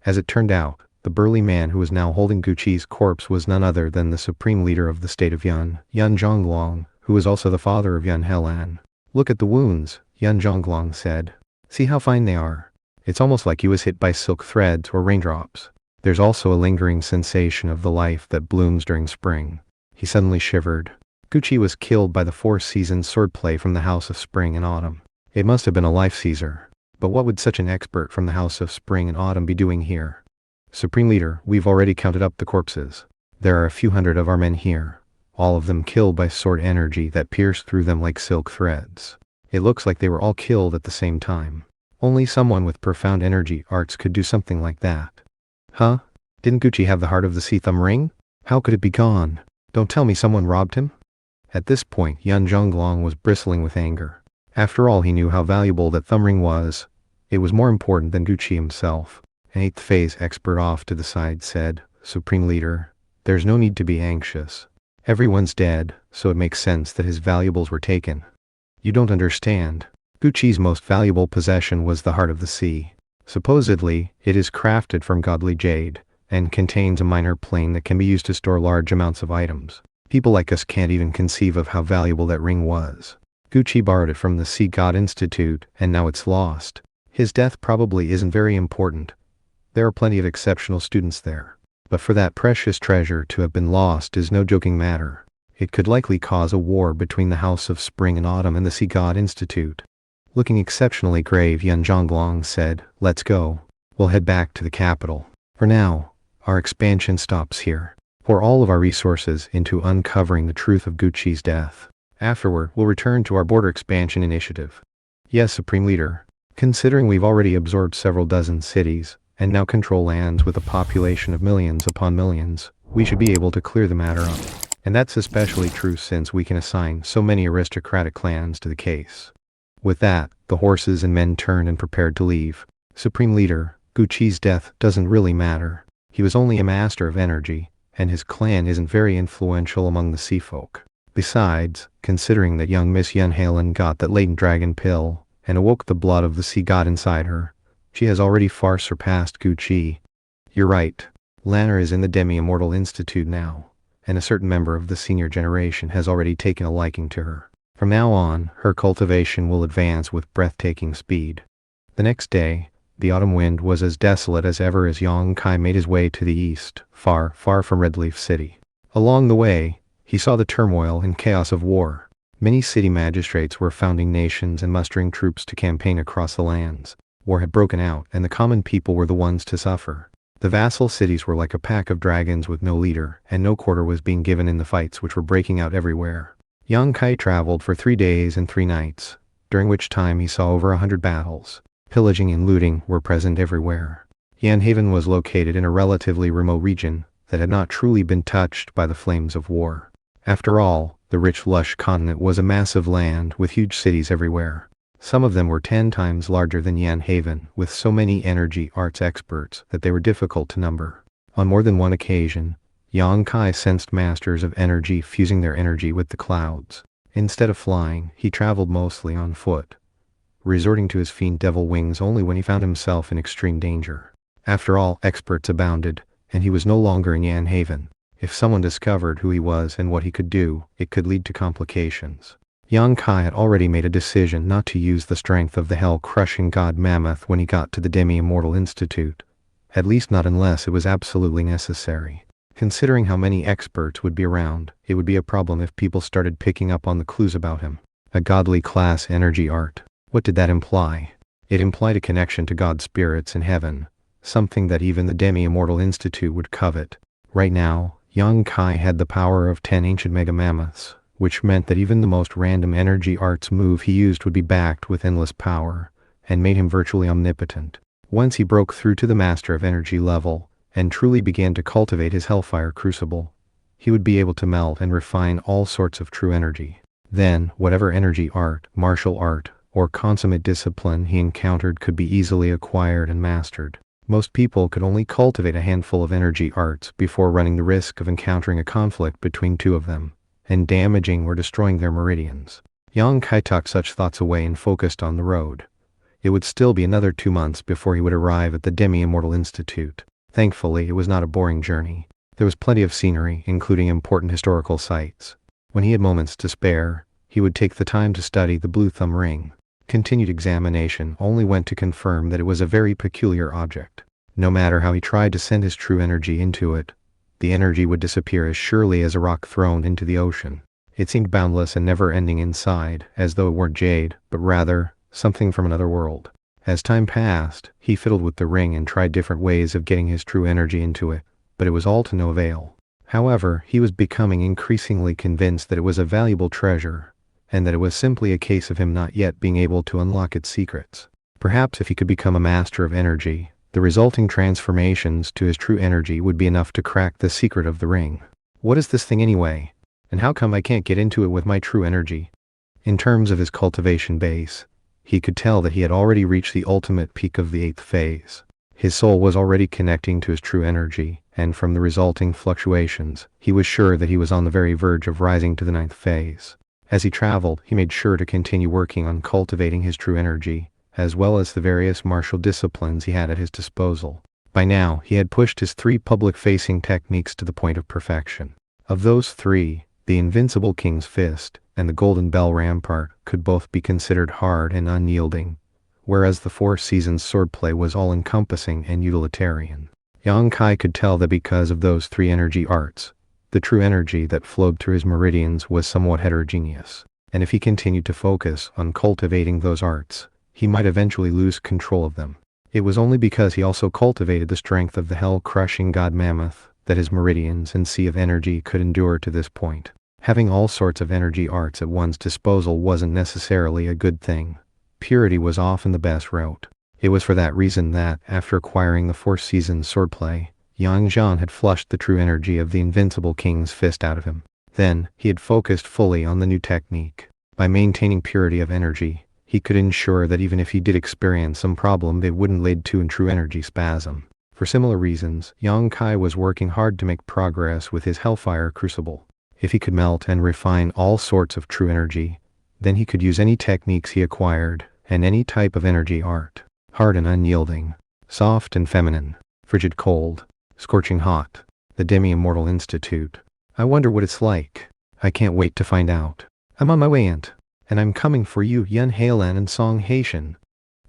As it turned out, the burly man who was now holding Gucci's corpse was none other than the Supreme Leader of the state of Yan Zhonglong, who was also the father of Yan Helan. Look at the wounds, Yan Zhonglong said. See how fine they are. It's almost like he was hit by silk threads or raindrops. There's also a lingering sensation of the life that blooms during spring. He suddenly shivered. Gucci was killed by the four-season swordplay from the House of Spring and Autumn. It must have been a life-seizer. But what would such an expert from the House of Spring and Autumn be doing here? Supreme Leader, we've already counted up the corpses. There are a few hundred of our men here, all of them killed by sword energy that pierced through them like silk threads. It looks like they were all killed at the same time. Only someone with profound energy arts could do something like that. Huh? Didn't Gucci have the heart of the sea thumb ring? How could it be gone? Don't tell me someone robbed him? At this point, Yan Zhonglong was bristling with anger. After all, he knew how valuable that thumb ring was. It was more important than Gucci himself. An eighth phase expert off to the side said, Supreme Leader, there's no need to be anxious. Everyone's dead, so it makes sense that his valuables were taken. You don't understand. Gucci's most valuable possession was the heart of the sea. Supposedly, it is crafted from godly jade, and contains a minor plane that can be used to store large amounts of items. People like us can't even conceive of how valuable that ring was. Gucci borrowed it from the Sea God Institute, and now it's lost. His death probably isn't very important. There are plenty of exceptional students there. But for that precious treasure to have been lost is no joking matter. It could likely cause a war between the House of Spring and Autumn and the Sea God Institute. Looking exceptionally grave, Yan Zhonglong said, let's go. We'll head back to the capital. For now, our expansion stops here. Pour all of our resources into uncovering the truth of Gucci's death. Afterward, we'll return to our border expansion initiative. Yes, Supreme Leader. Considering we've already absorbed several dozen cities, and now control lands with a population of millions upon millions, we should be able to clear the matter up. And that's especially true since we can assign so many aristocratic clans to the case. With that, the horses and men turned and prepared to leave. Supreme Leader, Gucci's death doesn't really matter. He was only a master of energy, and his clan isn't very influential among the sea folk. Besides, considering that young Miss Yan Helan got that latent dragon pill, and awoke the blood of the sea god inside her, she has already far surpassed Gucci. You're right. Lanner is in the Demi-Immortal Institute now, and a certain member of the senior generation has already taken a liking to her. From now on, her cultivation will advance with breathtaking speed. The next day, the autumn wind was as desolate as ever as Yang Kai made his way to the east, far, far from Redleaf City. Along the way, he saw the turmoil and chaos of war. Many city magistrates were founding nations and mustering troops to campaign across the lands. War had broken out, and the common people were the ones to suffer. The vassal cities were like a pack of dragons with no leader, and no quarter was being given in the fights which were breaking out everywhere. Yang Kai traveled for 3 days and 3 nights, during which time he saw over 100 battles. Pillaging and looting were present everywhere. Yan Haven was located in a relatively remote region that had not truly been touched by the flames of war. After all, the rich, lush continent was a massive land with huge cities everywhere. Some of them were 10 times larger than Yan Haven, with so many energy arts experts that they were difficult to number. On more than one occasion, Yang Kai sensed masters of energy fusing their energy with the clouds. Instead of flying, he traveled mostly on foot, resorting to his fiend devil wings only when he found himself in extreme danger. After all, experts abounded, and he was no longer in Yan Haven. If someone discovered who he was and what he could do, it could lead to complications. Yang Kai had already made a decision not to use the strength of the hell-crushing god Mammoth when he got to the Demi-Immortal Institute. At least not unless it was absolutely necessary. Considering how many experts would be around, it would be a problem if people started picking up on the clues about him. A godly class energy art. What did that imply? It implied a connection to god spirits in heaven, something that even the Demi-Immortal Institute would covet. Right now, Yang Kai had the power of 10 ancient mega mammoths, which meant that even the most random energy arts move he used would be backed with endless power, and made him virtually omnipotent. Once he broke through to the Master of Energy level, and truly began to cultivate his Hellfire Crucible, he would be able to melt and refine all sorts of true energy. Then, whatever energy art, martial art, or consummate discipline he encountered could be easily acquired and mastered. Most people could only cultivate a handful of energy arts before running the risk of encountering a conflict between two of them, and damaging or destroying their meridians. Yang Kai tucked such thoughts away and focused on the road. It would still be another 2 months before he would arrive at the Demi-Immortal Institute. Thankfully, it was not a boring journey. There was plenty of scenery, including important historical sites. When he had moments to spare, he would take the time to study the Blue Thumb Ring. Continued examination only went to confirm that it was a very peculiar object. No matter how he tried to send his true energy into it, the energy would disappear as surely as a rock thrown into the ocean. It seemed boundless and never-ending inside, as though it weren't jade, but rather something from another world. As time passed, he fiddled with the ring and tried different ways of getting his true energy into it, but it was all to no avail. However, he was becoming increasingly convinced that it was a valuable treasure, and that it was simply a case of him not yet being able to unlock its secrets. Perhaps if he could become a master of energy, the resulting transformations to his true energy would be enough to crack the secret of the ring. What is this thing anyway? And how come I can't get into it with my true energy? In terms of his cultivation base, he could tell that he had already reached the ultimate peak of the 8th phase. His soul was already connecting to his true energy, and from the resulting fluctuations, he was sure that he was on the very verge of rising to the 9th phase. As he traveled, he made sure to continue working on cultivating his true energy, as well as the various martial disciplines he had at his disposal. By now, he had pushed his 3 public-facing techniques to the point of perfection. Of those 3, the Invincible King's Fist and the Golden Bell Rampart could both be considered hard and unyielding, whereas the 4 Seasons swordplay was all-encompassing and utilitarian. Yang Kai could tell that because of those 3 energy arts, the true energy that flowed through his meridians was somewhat heterogeneous, and if he continued to focus on cultivating those arts, he might eventually lose control of them. It was only because he also cultivated the strength of the hell-crushing god Mammoth that his meridians and sea of energy could endure to this point. Having all sorts of energy arts at one's disposal wasn't necessarily a good thing. Purity was often the best route. It was for that reason that, after acquiring the 4 Seasons swordplay, Yang Zhan had flushed the true energy of the Invincible King's Fist out of him. Then, he had focused fully on the new technique. By maintaining purity of energy, he could ensure that even if he did experience some problem, it wouldn't lead to a true energy spasm. For similar reasons, Yang Kai was working hard to make progress with his Hellfire Crucible. If he could melt and refine all sorts of true energy, then he could use any techniques he acquired, and any type of energy art. Hard and unyielding, soft and feminine, frigid cold, scorching hot. The Demi-Immortal Institute. I wonder what it's like. I can't wait to find out. I'm on my way, Aunt. And I'm coming for you, Yun Heilan and Song Haitian.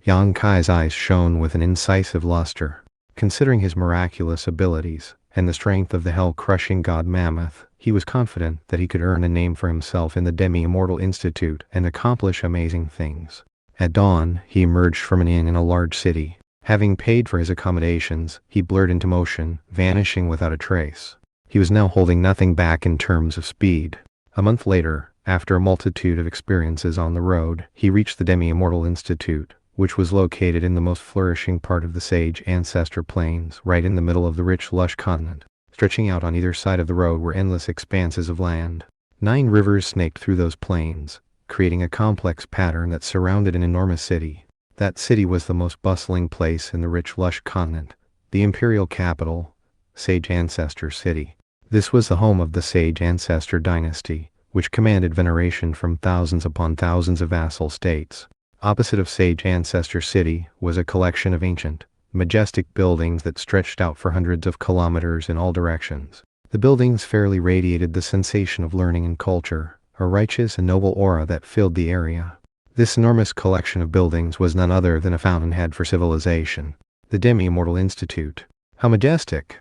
Yang Kai's eyes shone with an incisive luster. Considering his miraculous abilities, and the strength of the hell-crushing god Mammoth, he was confident that he could earn a name for himself in the Demi-Immortal Institute and accomplish amazing things. At dawn, he emerged from an inn in a large city. Having paid for his accommodations, he blurred into motion, vanishing without a trace. He was now holding nothing back in terms of speed. A month later, after a multitude of experiences on the road, he reached the Demi-Immortal Institute, which was located in the most flourishing part of the Sage Ancestor Plains, right in the middle of the rich, lush continent. Stretching out on either side of the road were endless expanses of land. 9 rivers snaked through those plains, creating a complex pattern that surrounded an enormous city. That city was the most bustling place in the rich, lush continent, the imperial capital, Sage Ancestor City. This was the home of the Sage Ancestor dynasty, which commanded veneration from thousands upon thousands of vassal states. Opposite of Sage Ancestor City was a collection of ancient, majestic buildings that stretched out for hundreds of kilometers in all directions. The buildings fairly radiated the sensation of learning and culture, a righteous and noble aura that filled the area. This enormous collection of buildings was none other than a fountainhead for civilization. The Demi-Immortal Institute. How majestic!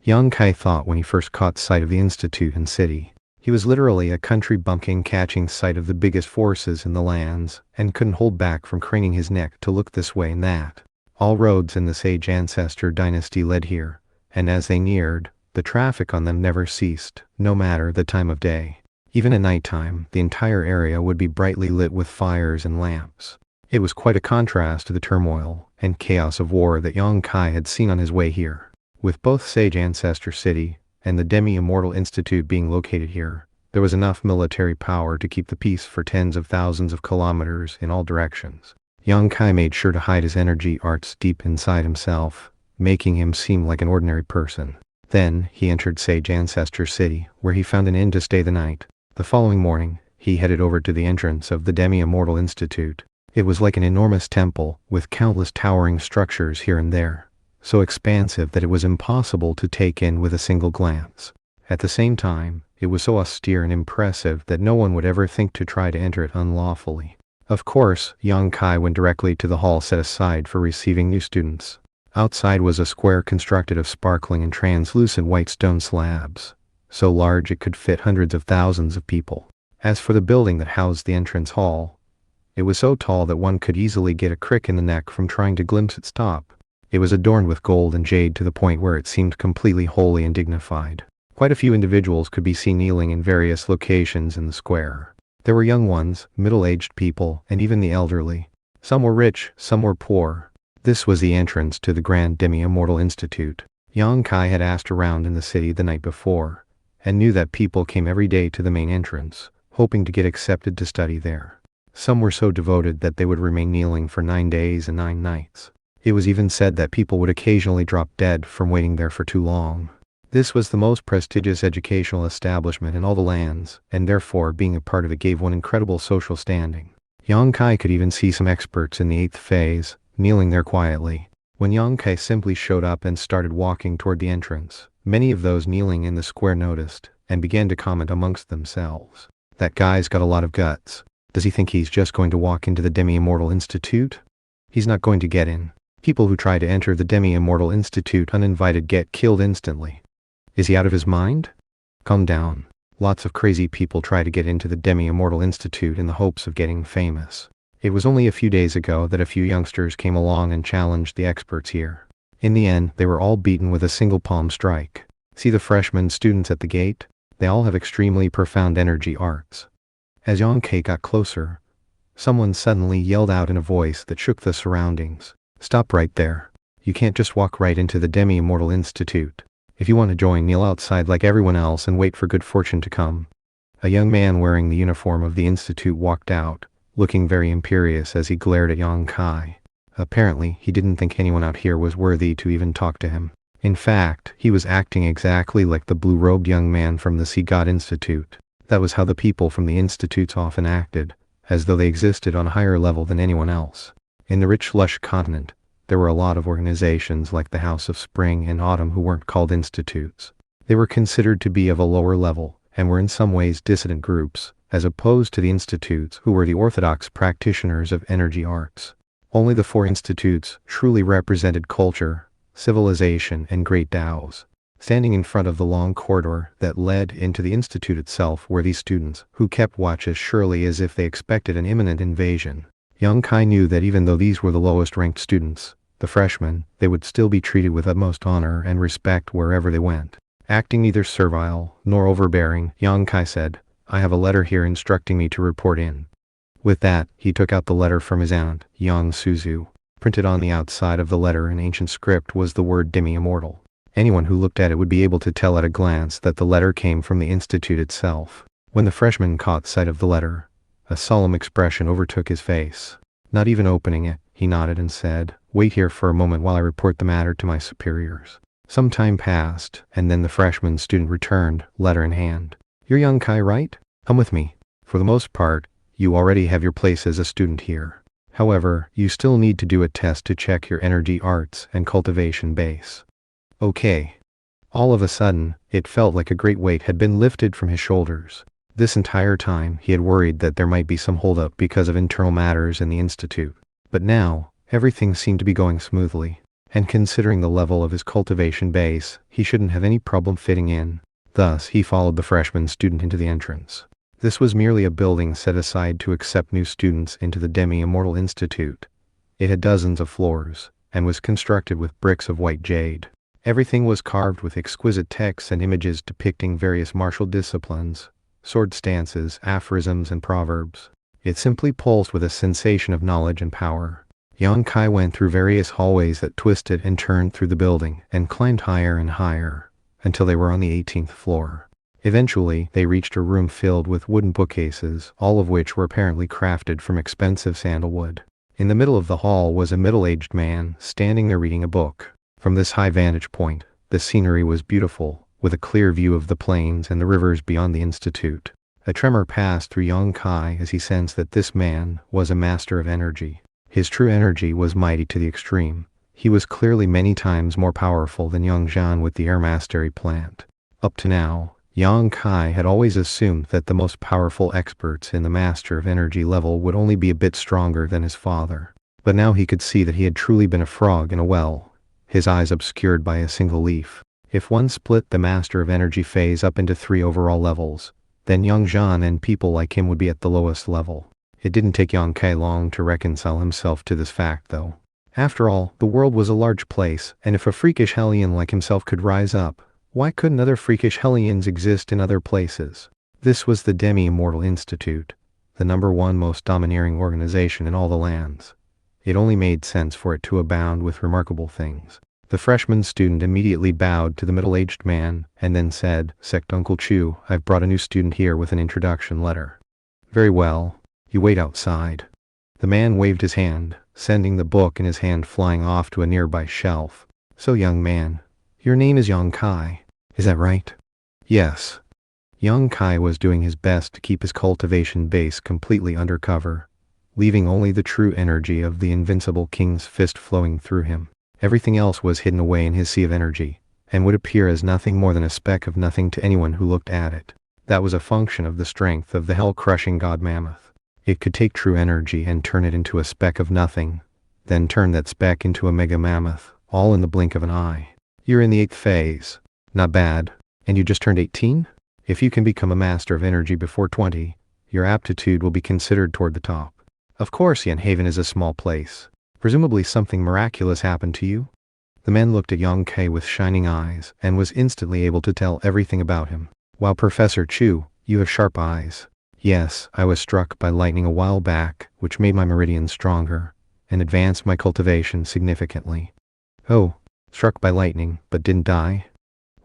Yang Kai thought when he first caught sight of the institute and city. He was literally a country bumpkin catching sight of the biggest forces in the lands, and couldn't hold back from craning his neck to look this way and that. All roads in the Sage Ancestor dynasty led here, and as they neared, the traffic on them never ceased, no matter the time of day. Even at nighttime, the entire area would be brightly lit with fires and lamps. It was quite a contrast to the turmoil and chaos of war that Yang Kai had seen on his way here. With both Sage Ancestor City and the Demi-Immortal Institute being located here, there was enough military power to keep the peace for tens of thousands of kilometers in all directions. Yang Kai made sure to hide his energy arts deep inside himself, making him seem like an ordinary person. Then, he entered Sage Ancestor City, where he found an inn to stay the night. The following morning, he headed over to the entrance of the Demi-Immortal Institute. It was like an enormous temple, with countless towering structures here and there, so expansive that it was impossible to take in with a single glance. At the same time, it was so austere and impressive that no one would ever think to try to enter it unlawfully. Of course, Yang Kai went directly to the hall set aside for receiving new students. Outside was a square constructed of sparkling and translucent white stone slabs, so large it could fit hundreds of thousands of people. As for the building that housed the entrance hall, it was so tall that one could easily get a crick in the neck from trying to glimpse its top. It was adorned with gold and jade to the point where it seemed completely holy and dignified. Quite a few individuals could be seen kneeling in various locations in the square. There were young ones, middle-aged people, and even the elderly. Some were rich, some were poor. This was the entrance to the Grand Demi-Immortal Institute. Yang Kai had asked around in the city the night before, and knew that people came every day to the main entrance, hoping to get accepted to study there. Some were so devoted that they would remain kneeling for 9 days and 9 nights. It was even said that people would occasionally drop dead from waiting there for too long. This was the most prestigious educational establishment in all the lands, and therefore being a part of it gave one incredible social standing. Yang Kai could even see some experts in the 8th phase, kneeling there quietly. When Yang Kai simply showed up and started walking toward the entrance, many of those kneeling in the square noticed, and began to comment amongst themselves. That guy's got a lot of guts. Does he think he's just going to walk into the Demi-Immortal Institute? He's not going to get in. People who try to enter the Demi-Immortal Institute uninvited get killed instantly. Is he out of his mind? Calm down. Lots of crazy people try to get into the Demi-Immortal Institute in the hopes of getting famous. It was only a few days ago that a few youngsters came along and challenged the experts here. In the end, they were all beaten with a single palm strike. See the freshman students at the gate? They all have extremely profound energy arts. As Yang Kai got closer, someone suddenly yelled out in a voice that shook the surroundings. Stop right there. You can't just walk right into the Demi-Immortal Institute. If you want to join, kneel outside like everyone else and wait for good fortune to come. A young man wearing the uniform of the institute walked out, looking very imperious as he glared at Yang Kai. Apparently, he didn't think anyone out here was worthy to even talk to him. In fact, he was acting exactly like the blue-robed young man from the Sea God Institute. That was how the people from the institutes often acted, as though they existed on a higher level than anyone else. In the rich, lush continent, there were a lot of organizations like the House of Spring and Autumn who weren't called institutes. They were considered to be of a lower level, and were in some ways dissident groups, as opposed to the institutes who were the orthodox practitioners of energy arts. Only the 4 institutes truly represented culture, civilization, and great Taos. Standing in front of the long corridor that led into the institute itself were these students, who kept watch as surely as if they expected an imminent invasion. Yang Kai knew that even though these were the lowest-ranked students, the freshmen, they would still be treated with utmost honor and respect wherever they went. Acting neither servile nor overbearing, Yang Kai said, "I have a letter here instructing me to report in." With that, he took out the letter from his aunt, Yang Suzu. Printed on the outside of the letter in ancient script was the word Demi-Immortal. Anyone who looked at it would be able to tell at a glance that the letter came from the institute itself. When the freshman caught sight of the letter, a solemn expression overtook his face. Not even opening it, he nodded and said, "Wait here for a moment while I report the matter to my superiors." Some time passed, and then the freshman student returned, letter in hand. "You're Yang Kai, right? Come with me. For the most part, you already have your place as a student here. However, you still need to do a test to check your energy arts and cultivation base." Okay. All of a sudden, it felt like a great weight had been lifted from his shoulders. This entire time, he had worried that there might be some holdup because of internal matters in the institute. But now, everything seemed to be going smoothly. And considering the level of his cultivation base, he shouldn't have any problem fitting in. Thus, he followed the freshman student into the entrance. This was merely a building set aside to accept new students into the Demi-Immortal Institute. It had dozens of floors, and was constructed with bricks of white jade. Everything was carved with exquisite texts and images depicting various martial disciplines, sword stances, aphorisms, and proverbs. It simply pulsed with a sensation of knowledge and power. Yang Kai went through various hallways that twisted and turned through the building and climbed higher and higher until they were on the 18th floor. Eventually, they reached a room filled with wooden bookcases, all of which were apparently crafted from expensive sandalwood. In the middle of the hall was a middle-aged man standing there reading a book. From this high vantage point, the scenery was beautiful, with a clear view of the plains and the rivers beyond the institute. A tremor passed through Yang Kai as he sensed that this man was a master of energy. His true energy was mighty to the extreme. He was clearly many times more powerful than Yang Zhan with the air mastery plant. Up to now, Yang Kai had always assumed that the most powerful experts in the master of energy level would only be a bit stronger than his father. But now he could see that he had truly been a frog in a well, his eyes obscured by a single leaf. If one split the master of energy phase up into 3 overall levels, then Yang Zhan and people like him would be at the lowest level. It didn't take Yang Kai long to reconcile himself to this fact, though. After all, the world was a large place, and if a freakish hellion like himself could rise up, why couldn't other freakish hellions exist in other places? This was the Demi-Immortal Institute, the #1 most domineering organization in all the lands. It only made sense for it to abound with remarkable things. The freshman student immediately bowed to the middle-aged man and then said, "Sect Uncle Chu, I've brought a new student here with an introduction letter." "Very well. You wait outside." The man waved his hand, sending the book in his hand flying off to a nearby shelf. "So, young man, your name is Yang Kai, is that right?" "Yes." Yang Kai was doing his best to keep his cultivation base completely under cover, leaving only the true energy of the invincible king's fist flowing through him. Everything else was hidden away in his sea of energy, and would appear as nothing more than a speck of nothing to anyone who looked at it. That was a function of the strength of the hell-crushing god mammoth. It could take true energy and turn it into a speck of nothing, then turn that speck into a mega mammoth, all in the blink of an eye. "You're in the 8th phase. Not bad. And you just turned 18? If you can become a master of energy before 20, your aptitude will be considered toward the top. Of course, Yenhaven is a small place. Presumably something miraculous happened to you?" The man looked at Yang Kai with shining eyes and was instantly able to tell everything about him. "Wow, Professor Chu, you have sharp eyes." "Yes, I was struck by lightning a while back, which made my meridians stronger and advanced my cultivation significantly." "Oh, struck by lightning, but didn't die?"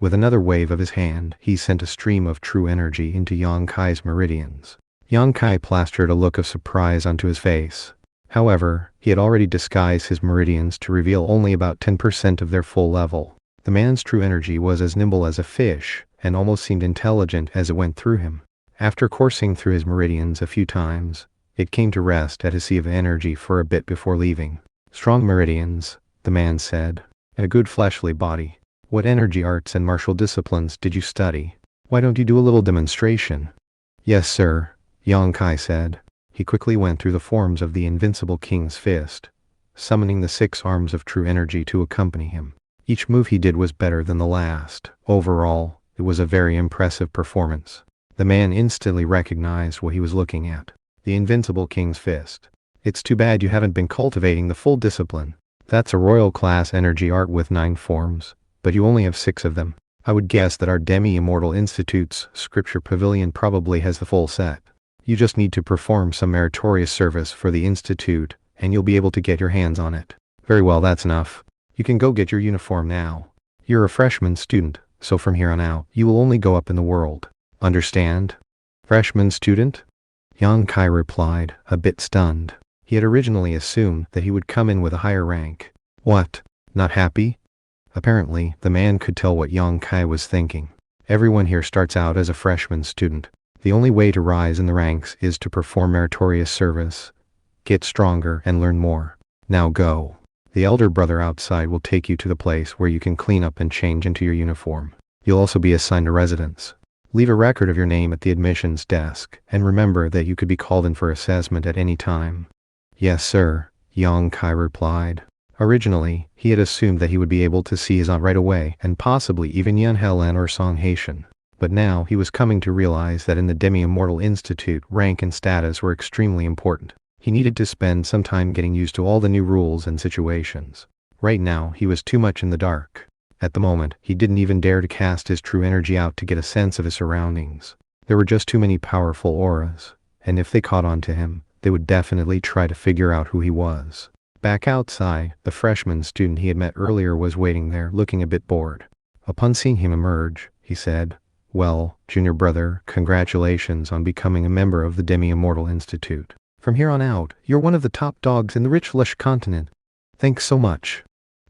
With another wave of his hand, he sent a stream of true energy into Yang Kai's meridians. Yang Kai plastered a look of surprise onto his face. However, he had already disguised his meridians to reveal only about 10% of their full level. The man's true energy was as nimble as a fish, and almost seemed intelligent as it went through him. After coursing through his meridians a few times, it came to rest at his sea of energy for a bit before leaving. "Strong meridians," the man said, "and a good fleshly body. What energy arts and martial disciplines did you study? Why don't you do a little demonstration?" "Yes, sir," Yang Kai said. He quickly went through the forms of the invincible king's fist, summoning the 6 arms of true energy to accompany him. Each move he did was better than the last. Overall, it was a very impressive performance. The man instantly recognized what he was looking at. The invincible king's fist. "It's too bad you haven't been cultivating the full discipline. That's a royal class energy art with 9 forms, but you only have 6 of them. I would guess that our Demi-Immortal Institute's Scripture Pavilion probably has the full set. You just need to perform some meritorious service for the Institute, and you'll be able to get your hands on it." "Very well, that's enough. You can go get your uniform now. You're a freshman student, so from here on out, you will only go up in the world. Understand?" "Freshman student?" Yang Kai replied, a bit stunned. He had originally assumed that he would come in with a higher rank. "What? Not happy?" Apparently, the man could tell what Yang Kai was thinking. Everyone here starts out as a freshman student. The only way to rise in the ranks is to perform meritorious service, get stronger, and learn more. Now go. The elder brother outside will take you to the place where you can clean up and change into your uniform. You'll also be assigned a residence. Leave a record of your name at the admissions desk, and remember that you could be called in for assessment at any time." "Yes, sir," Yang Kai replied. Originally, he had assumed that he would be able to see his aunt right away, and possibly even Yan Helen or Song Haitian. But now he was coming to realize that in the Demi-Immortal Institute, rank and status were extremely important. He needed to spend some time getting used to all the new rules and situations. Right now, he was too much in the dark. At the moment, he didn't even dare to cast his true energy out to get a sense of his surroundings. There were just too many powerful auras, and if they caught on to him, they would definitely try to figure out who he was. Back outside, the freshman student he had met earlier was waiting there, looking a bit bored. Upon seeing him emerge, he said, "Well, junior brother, congratulations on becoming a member of the Demi-Immortal Institute. From here on out, you're one of the top dogs in the rich, lush continent." "Thanks so much,"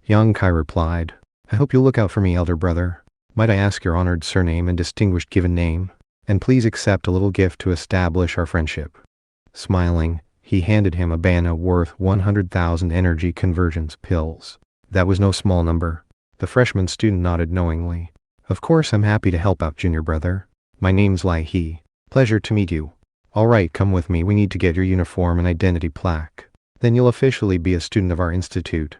young Kai replied. "I hope you'll look out for me, elder brother. Might I ask your honored surname and distinguished given name? And please accept a little gift to establish our friendship." Smiling, he handed him a banana worth 100,000 energy convergence pills. That was no small number. The freshman student nodded knowingly. "Of course, I'm happy to help out, junior brother. My name's Lai He. Pleasure to meet you. All right, come with me. We need to get your uniform and identity plaque. Then you'll officially be a student of our institute."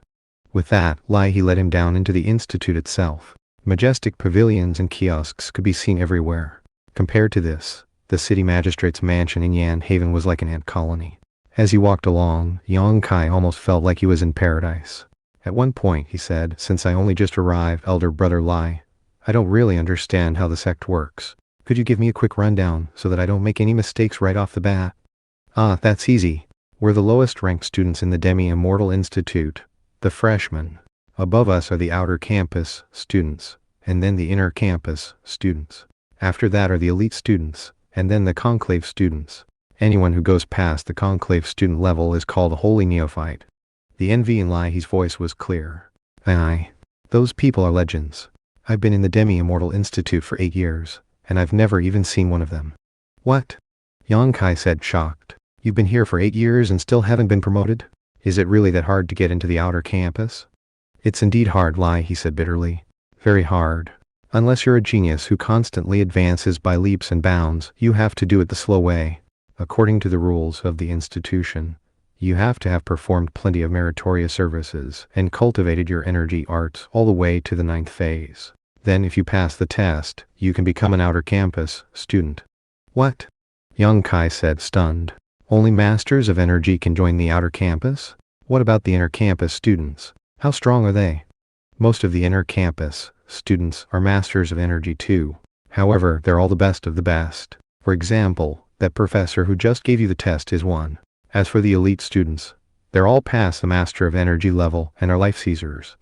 With that, Lai He led him down into the institute itself. Majestic pavilions and kiosks could be seen everywhere. Compared to this, the city magistrate's mansion in Yan Haven was like an ant colony. As he walked along, Yang Kai almost felt like he was in paradise. At one point, he said, "Since I only just arrived, elder brother Lai, I don't really understand how the sect works. Could you give me a quick rundown so that I don't make any mistakes right off the bat?" "Ah, that's easy. We're the lowest ranked students in the Demi-Immortal Institute, the freshmen. Above us are the outer campus students, and then the inner campus students. After that are the elite students, and then the conclave students. Anyone who goes past the conclave student level is called a holy neophyte." The envy in Lai He's voice was clear. "Aye. Those people are legends. I've been in the Demi-Immortal Institute for 8 years, and I've never even seen one of them." "What?" Yang Kai said, shocked. "You've been here for 8 years and still haven't been promoted? Is it really that hard to get into the outer campus?" "It's indeed hard, Lai," he said bitterly. "Very hard. Unless you're a genius who constantly advances by leaps and bounds, you have to do it the slow way. According to the rules of the institution, you have to have performed plenty of meritorious services and cultivated your energy arts all the way to the 9th phase. Then if you pass the test, you can become an outer campus student." "What?" Young Kai said, stunned. "Only masters of energy can join the outer campus? What about the inner campus students? How strong are they?" "Most of the inner campus students are masters of energy too. However, they're all the best of the best. For example, that professor who just gave you the test is one. As for the elite students, they're all past the master of energy level and are life seizers."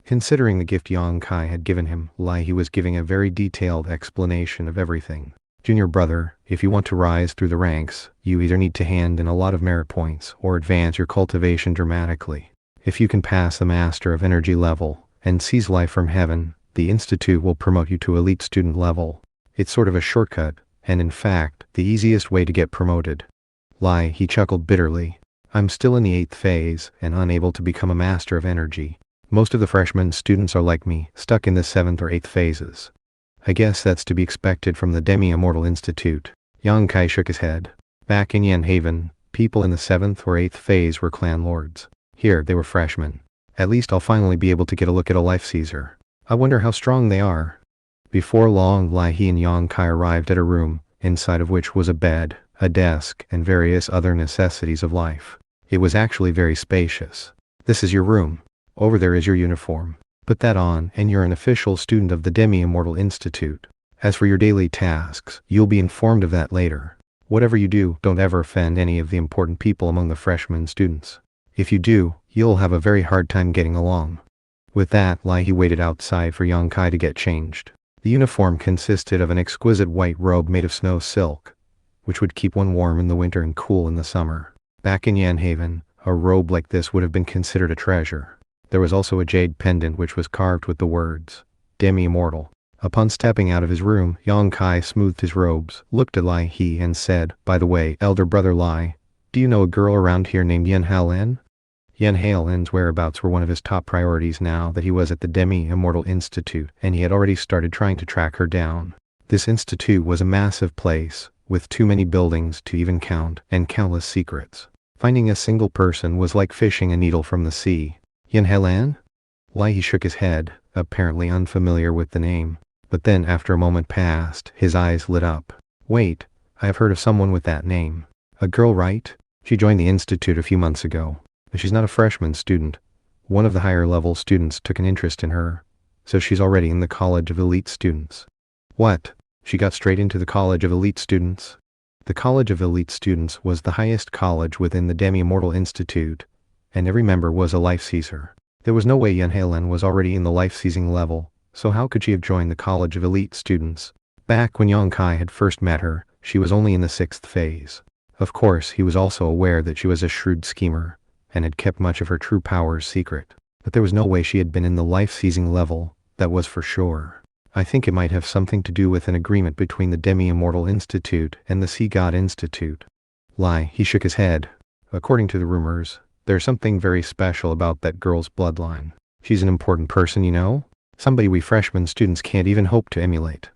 Considering the gift Yang Kai had given him, Lai He was giving a very detailed explanation of everything. "Junior brother, if you want to rise through the ranks, you either need to hand in a lot of merit points or advance your cultivation dramatically. If you can pass the master of energy level and seize life from heaven, the institute will promote you to elite student level. It's sort of a shortcut, and in fact, the easiest way to get promoted." Lai He chuckled bitterly. "I'm still in the 8th phase and unable to become a master of energy. Most of the freshman students are like me, stuck in the 7th or 8th phases. I guess that's to be expected from the Demi-Immortal Institute." Yang Kai shook his head. Back in Yan Haven, people in the 7th or 8th phase were clan lords. Here, they were freshmen. "At least I'll finally be able to get a look at a life Caesar. I wonder how strong they are." Before long, Lai He and Yang Kai arrived at a room, inside of which was a bed, a desk, and various other necessities of life. It was actually very spacious. "This is your room. Over there is your uniform. Put that on, and you're an official student of the Demi-Immortal Institute. As for your daily tasks, you'll be informed of that later. Whatever you do, don't ever offend any of the important people among the freshman students. If you do, you'll have a very hard time getting along." With that, Lai He waited outside for Yang Kai to get changed. The uniform consisted of an exquisite white robe made of snow silk, which would keep one warm in the winter and cool in the summer. Back in Yan Haven, a robe like this would have been considered a treasure. There was also a jade pendant which was carved with the words, "Demi-Immortal." Upon stepping out of his room, Yang Kai smoothed his robes, looked at Lai He and said, "By the way, elder brother Lai, do you know a girl around here named Yen Halen?" Yen Halen's whereabouts were one of his top priorities now that he was at the Demi-Immortal Institute, and he had already started trying to track her down. This institute was a massive place, with too many buildings to even count, and countless secrets. Finding a single person was like fishing a needle from the sea. "Yen Halen?" Lai He shook his head, apparently unfamiliar with the name. But then, after a moment passed, his eyes lit up. "Wait, I have heard of someone with that name. A girl, right? She joined the institute a few months ago. But she's not a freshman student. One of the higher level students took an interest in her, so she's already in the College of Elite Students." "What? She got straight into the College of Elite Students?" The College of Elite Students was the highest college within the Demi-Immortal Institute, and every member was a life-seezer. There was no way Yun-Helen was already in the life-seizing level, so how could she have joined the College of Elite Students? Back when Yang Kai had first met her, she was only in the 6th phase. Of course, he was also aware that she was a shrewd schemer, and had kept much of her true powers secret. But there was no way she had been in the life-seizing level, that was for sure. I think it might have something to do with an agreement between the Demi-Immortal Institute and the Sea God Institute. He shook his head. According to the rumors, there's something very special about that girl's bloodline. She's an important person, you know? Somebody we freshman students can't even hope to emulate.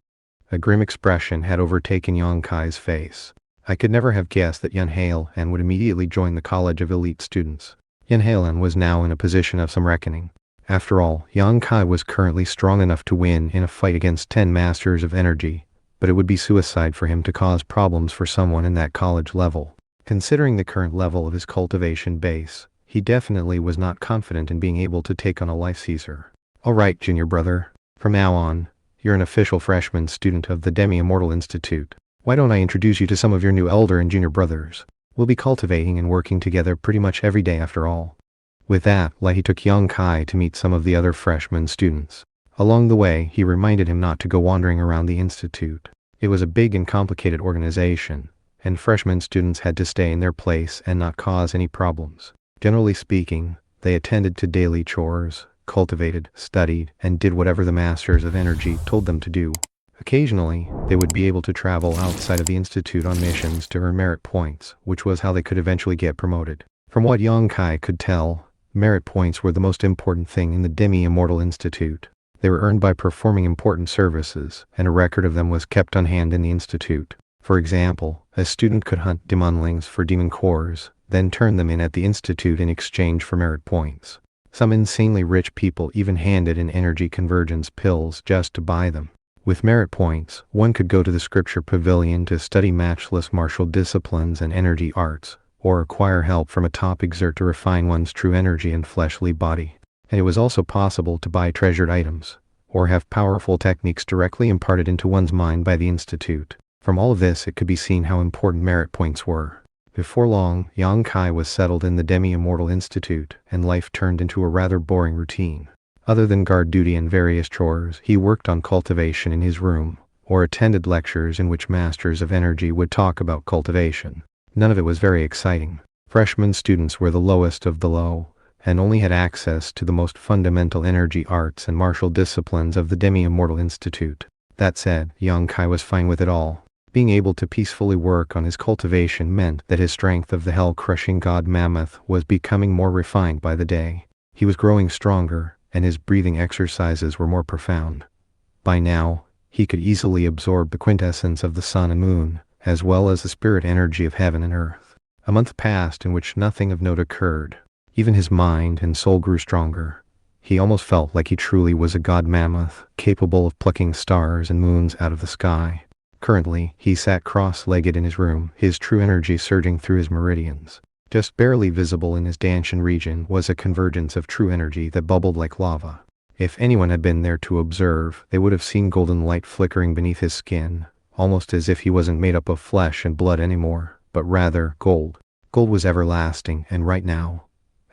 A grim expression had overtaken Yang Kai's face. I could never have guessed that Yun-Halen would immediately join the College of Elite Students. Yun-Halen was now in a position of some reckoning. After all, Yang Kai was currently strong enough to win in a fight against 10 Masters of Energy, but it would be suicide for him to cause problems for someone in that college level. Considering the current level of his cultivation base, he definitely was not confident in being able to take on a life-seezer. Alright, junior brother. From now on, you're an official freshman student of the Demi-Immortal Institute. Why don't I introduce you to some of your new elder and junior brothers? We'll be cultivating and working together pretty much every day after all. With that, he took Yang Kai to meet some of the other freshman students. Along the way, he reminded him not to go wandering around the institute. It was a big and complicated organization, and freshman students had to stay in their place and not cause any problems. Generally speaking, they attended to daily chores, cultivated, studied, and did whatever the Masters of Energy told them to do. Occasionally, they would be able to travel outside of the institute on missions to earn merit points, which was how they could eventually get promoted. From what Yang Kai could tell, merit points were the most important thing in the Demi-Immortal Institute. They were earned by performing important services, and a record of them was kept on hand in the institute. For example, a student could hunt demonlings for demon cores, then turn them in at the institute in exchange for merit points. Some insanely rich people even handed in energy convergence pills just to buy them. With merit points, one could go to the scripture pavilion to study matchless martial disciplines and energy arts, or acquire help from a top exert to refine one's true energy and fleshly body. And it was also possible to buy treasured items, or have powerful techniques directly imparted into one's mind by the institute. From all of this, it could be seen how important merit points were. Before long, Yang Kai was settled in the Demi-Immortal Institute, and life turned into a rather boring routine. Other than guard duty and various chores, he worked on cultivation in his room, or attended lectures in which Masters of Energy would talk about cultivation. None of it was very exciting. Freshman students were the lowest of the low, and only had access to the most fundamental energy arts and martial disciplines of the Demi-Immortal Institute. That said, Yang Kai was fine with it all. Being able to peacefully work on his cultivation meant that his strength of the hell-crushing god mammoth was becoming more refined by the day. He was growing stronger, and his breathing exercises were more profound. By now, he could easily absorb the quintessence of the sun and moon, as well as the spirit energy of heaven and earth. A month passed in which nothing of note occurred. Even his mind and soul grew stronger. He almost felt like he truly was a god mammoth, capable of plucking stars and moons out of the sky. Currently, he sat cross-legged in his room, his true energy surging through his meridians. Just barely visible in his Danshan region was a convergence of true energy that bubbled like lava. If anyone had been there to observe, they would have seen golden light flickering beneath his skin, almost as if he wasn't made up of flesh and blood anymore, but rather gold. Gold was everlasting, and right now,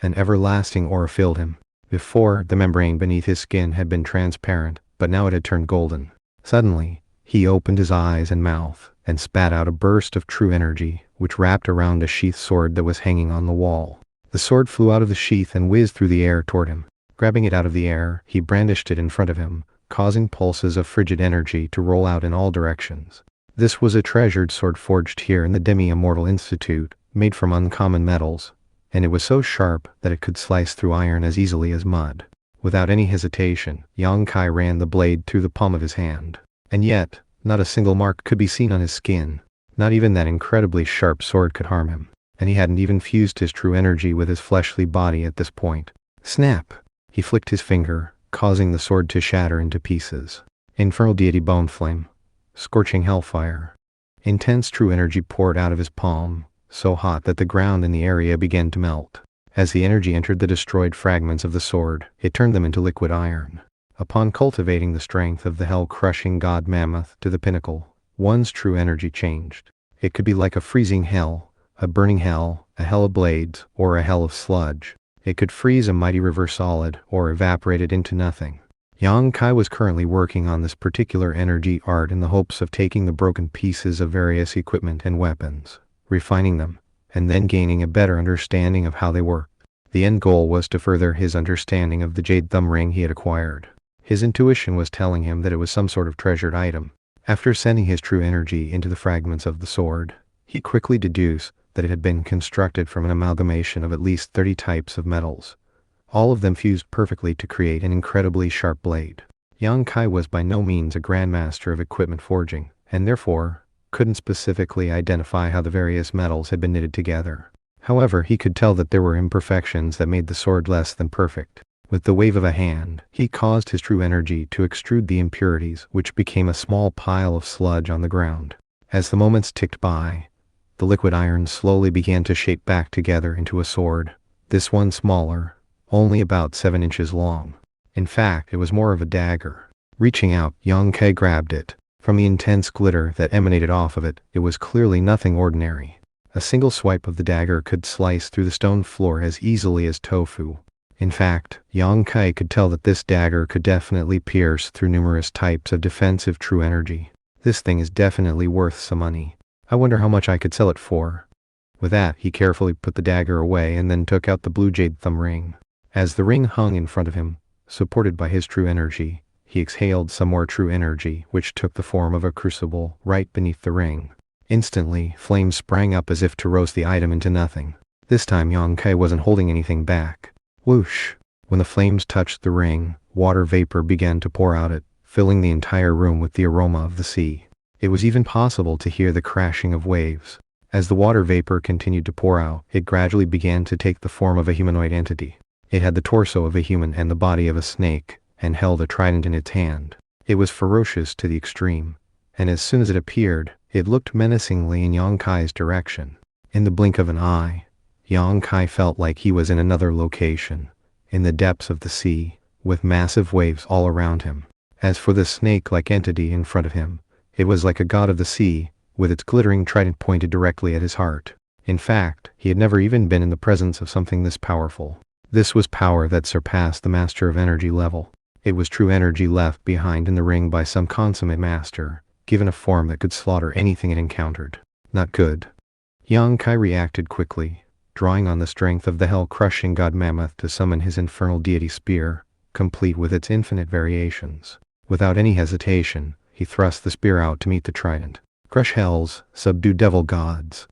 an everlasting aura filled him. Before, the membrane beneath his skin had been transparent, but now it had turned golden. Suddenly, he opened his eyes and mouth, and spat out a burst of true energy, which wrapped around a sheath sword that was hanging on the wall. The sword flew out of the sheath and whizzed through the air toward him. Grabbing it out of the air, he brandished it in front of him, causing pulses of frigid energy to roll out in all directions. This was a treasured sword forged here in the Demi-Immortal Institute, made from uncommon metals, and it was so sharp that it could slice through iron as easily as mud. Without any hesitation, Yang Kai ran the blade through the palm of his hand. And yet, not a single mark could be seen on his skin. Not even that incredibly sharp sword could harm him, and he hadn't even fused his true energy with his fleshly body at this point. Snap! He flicked his finger, causing the sword to shatter into pieces. Infernal deity bone flame. Scorching hellfire. Intense true energy poured out of his palm, so hot that the ground in the area began to melt. As the energy entered the destroyed fragments of the sword, it turned them into liquid iron. Upon cultivating the strength of the hell-crushing god mammoth to the pinnacle, one's true energy changed. It could be like a freezing hell, a burning hell, a hell of blades, or a hell of sludge. It could freeze a mighty river solid or evaporate it into nothing. Yang Kai was currently working on this particular energy art in the hopes of taking the broken pieces of various equipment and weapons, refining them, and then gaining a better understanding of how they work. The end goal was to further his understanding of the jade thumb ring he had acquired. His intuition was telling him that it was some sort of treasured item. After sending his true energy into the fragments of the sword, he quickly deduced that it had been constructed from an amalgamation of at least 30 types of metals. All of them fused perfectly to create an incredibly sharp blade. Yang Kai was by no means a grandmaster of equipment forging, and therefore couldn't specifically identify how the various metals had been knitted together. However, he could tell that there were imperfections that made the sword less than perfect. With the wave of a hand, he caused his true energy to extrude the impurities, which became a small pile of sludge on the ground. As the moments ticked by, the liquid iron slowly began to shape back together into a sword, this one smaller, only about 7 inches long. In fact, it was more of a dagger. Reaching out, Yang Kai grabbed it. From the intense glitter that emanated off of it, it was clearly nothing ordinary. A single swipe of the dagger could slice through the stone floor as easily as tofu. In fact, Yang Kai could tell that this dagger could definitely pierce through numerous types of defensive true energy. This thing is definitely worth some money. I wonder how much I could sell it for. With that, he carefully put the dagger away and then took out the blue jade thumb ring. As the ring hung in front of him, supported by his true energy, he exhaled some more true energy, which took the form of a crucible right beneath the ring. Instantly, flames sprang up as if to roast the item into nothing. This time Yang Kai wasn't holding anything back. Whoosh! When the flames touched the ring, water vapor began to pour out it, filling the entire room with the aroma of the sea. It was even possible to hear the crashing of waves. As the water vapor continued to pour out, it gradually began to take the form of a humanoid entity. It had the torso of a human and the body of a snake, and held a trident in its hand. It was ferocious to the extreme, and as soon as it appeared, it looked menacingly in Yang Kai's direction. In the blink of an eye, Yang Kai felt like he was in another location, in the depths of the sea, with massive waves all around him. As for the snake-like entity in front of him, it was like a god of the sea, with its glittering trident pointed directly at his heart. In fact, he had never even been in the presence of something this powerful. This was power that surpassed the master of energy level. It was true energy left behind in the ring by some consummate master, given a form that could slaughter anything it encountered. Not good. Yang Kai reacted quickly, drawing on the strength of the hell-crushing god mammoth to summon his infernal deity spear, complete with its infinite variations. Without any hesitation, he thrust the spear out to meet the trident. Crush hells, subdue devil gods.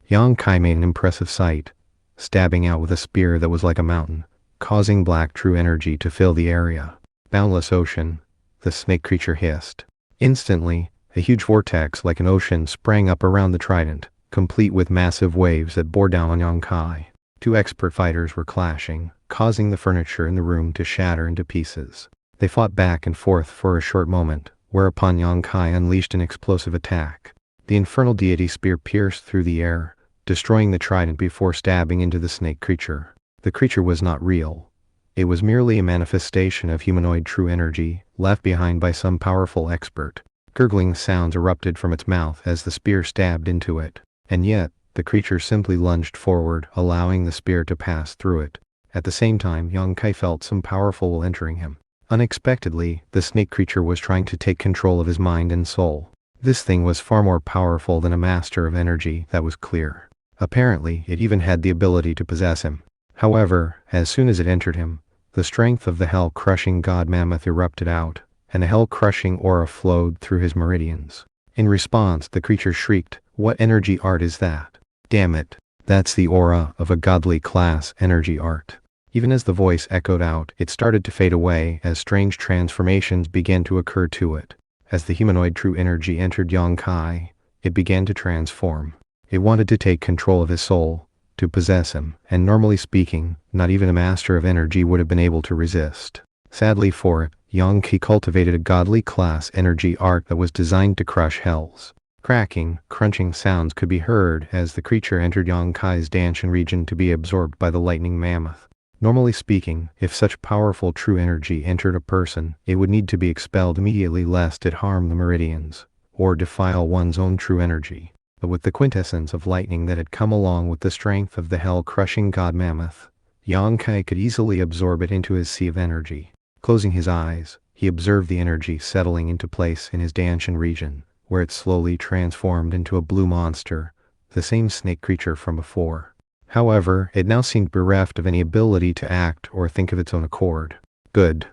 Yang Kai made an impressive sight, stabbing out with a spear that was like a mountain, causing black true energy to fill the area. Boundless ocean, the snake creature hissed. Instantly, a huge vortex like an ocean sprang up around the trident, complete with massive waves that bore down on Yang Kai. 2 expert fighters were clashing, causing the furniture in the room to shatter into pieces. They fought back and forth for a short moment, whereupon Yang Kai unleashed an explosive attack. The infernal deity spear pierced through the air, destroying the trident before stabbing into the snake creature. The creature was not real. It was merely a manifestation of humanoid true energy, left behind by some powerful expert. Gurgling sounds erupted from its mouth as the spear stabbed into it. And yet, the creature simply lunged forward, allowing the spear to pass through it. At the same time, Yang Kai felt some powerful will entering him. Unexpectedly, the snake creature was trying to take control of his mind and soul. This thing was far more powerful than a master of energy, that was clear. Apparently, it even had the ability to possess him. However, as soon as it entered him, the strength of the hell-crushing god mammoth erupted out, and a hell-crushing aura flowed through his meridians. In response, the creature shrieked, "What energy art is that? Damn it, that's the aura of a godly class energy art." Even as the voice echoed out, it started to fade away as strange transformations began to occur to it. As the humanoid true energy entered Yang Kai, it began to transform. It wanted to take control of his soul, to possess him, and normally speaking, not even a master of energy would have been able to resist. Sadly for it, Yang Kai cultivated a godly class energy art that was designed to crush hells. Cracking, crunching sounds could be heard as the creature entered Yang Kai's Danshan region to be absorbed by the lightning mammoth. Normally speaking, if such powerful true energy entered a person, it would need to be expelled immediately lest it harm the meridians, or defile one's own true energy. but with the quintessence of lightning that had come along with the strength of the hell-crushing god mammoth, Yang Kai could easily absorb it into his sea of energy. Closing his eyes, he observed the energy settling into place in his Danshan region, where it slowly transformed into a blue monster, the same snake creature from before. However, it now seemed bereft of any ability to act or think of its own accord. Good,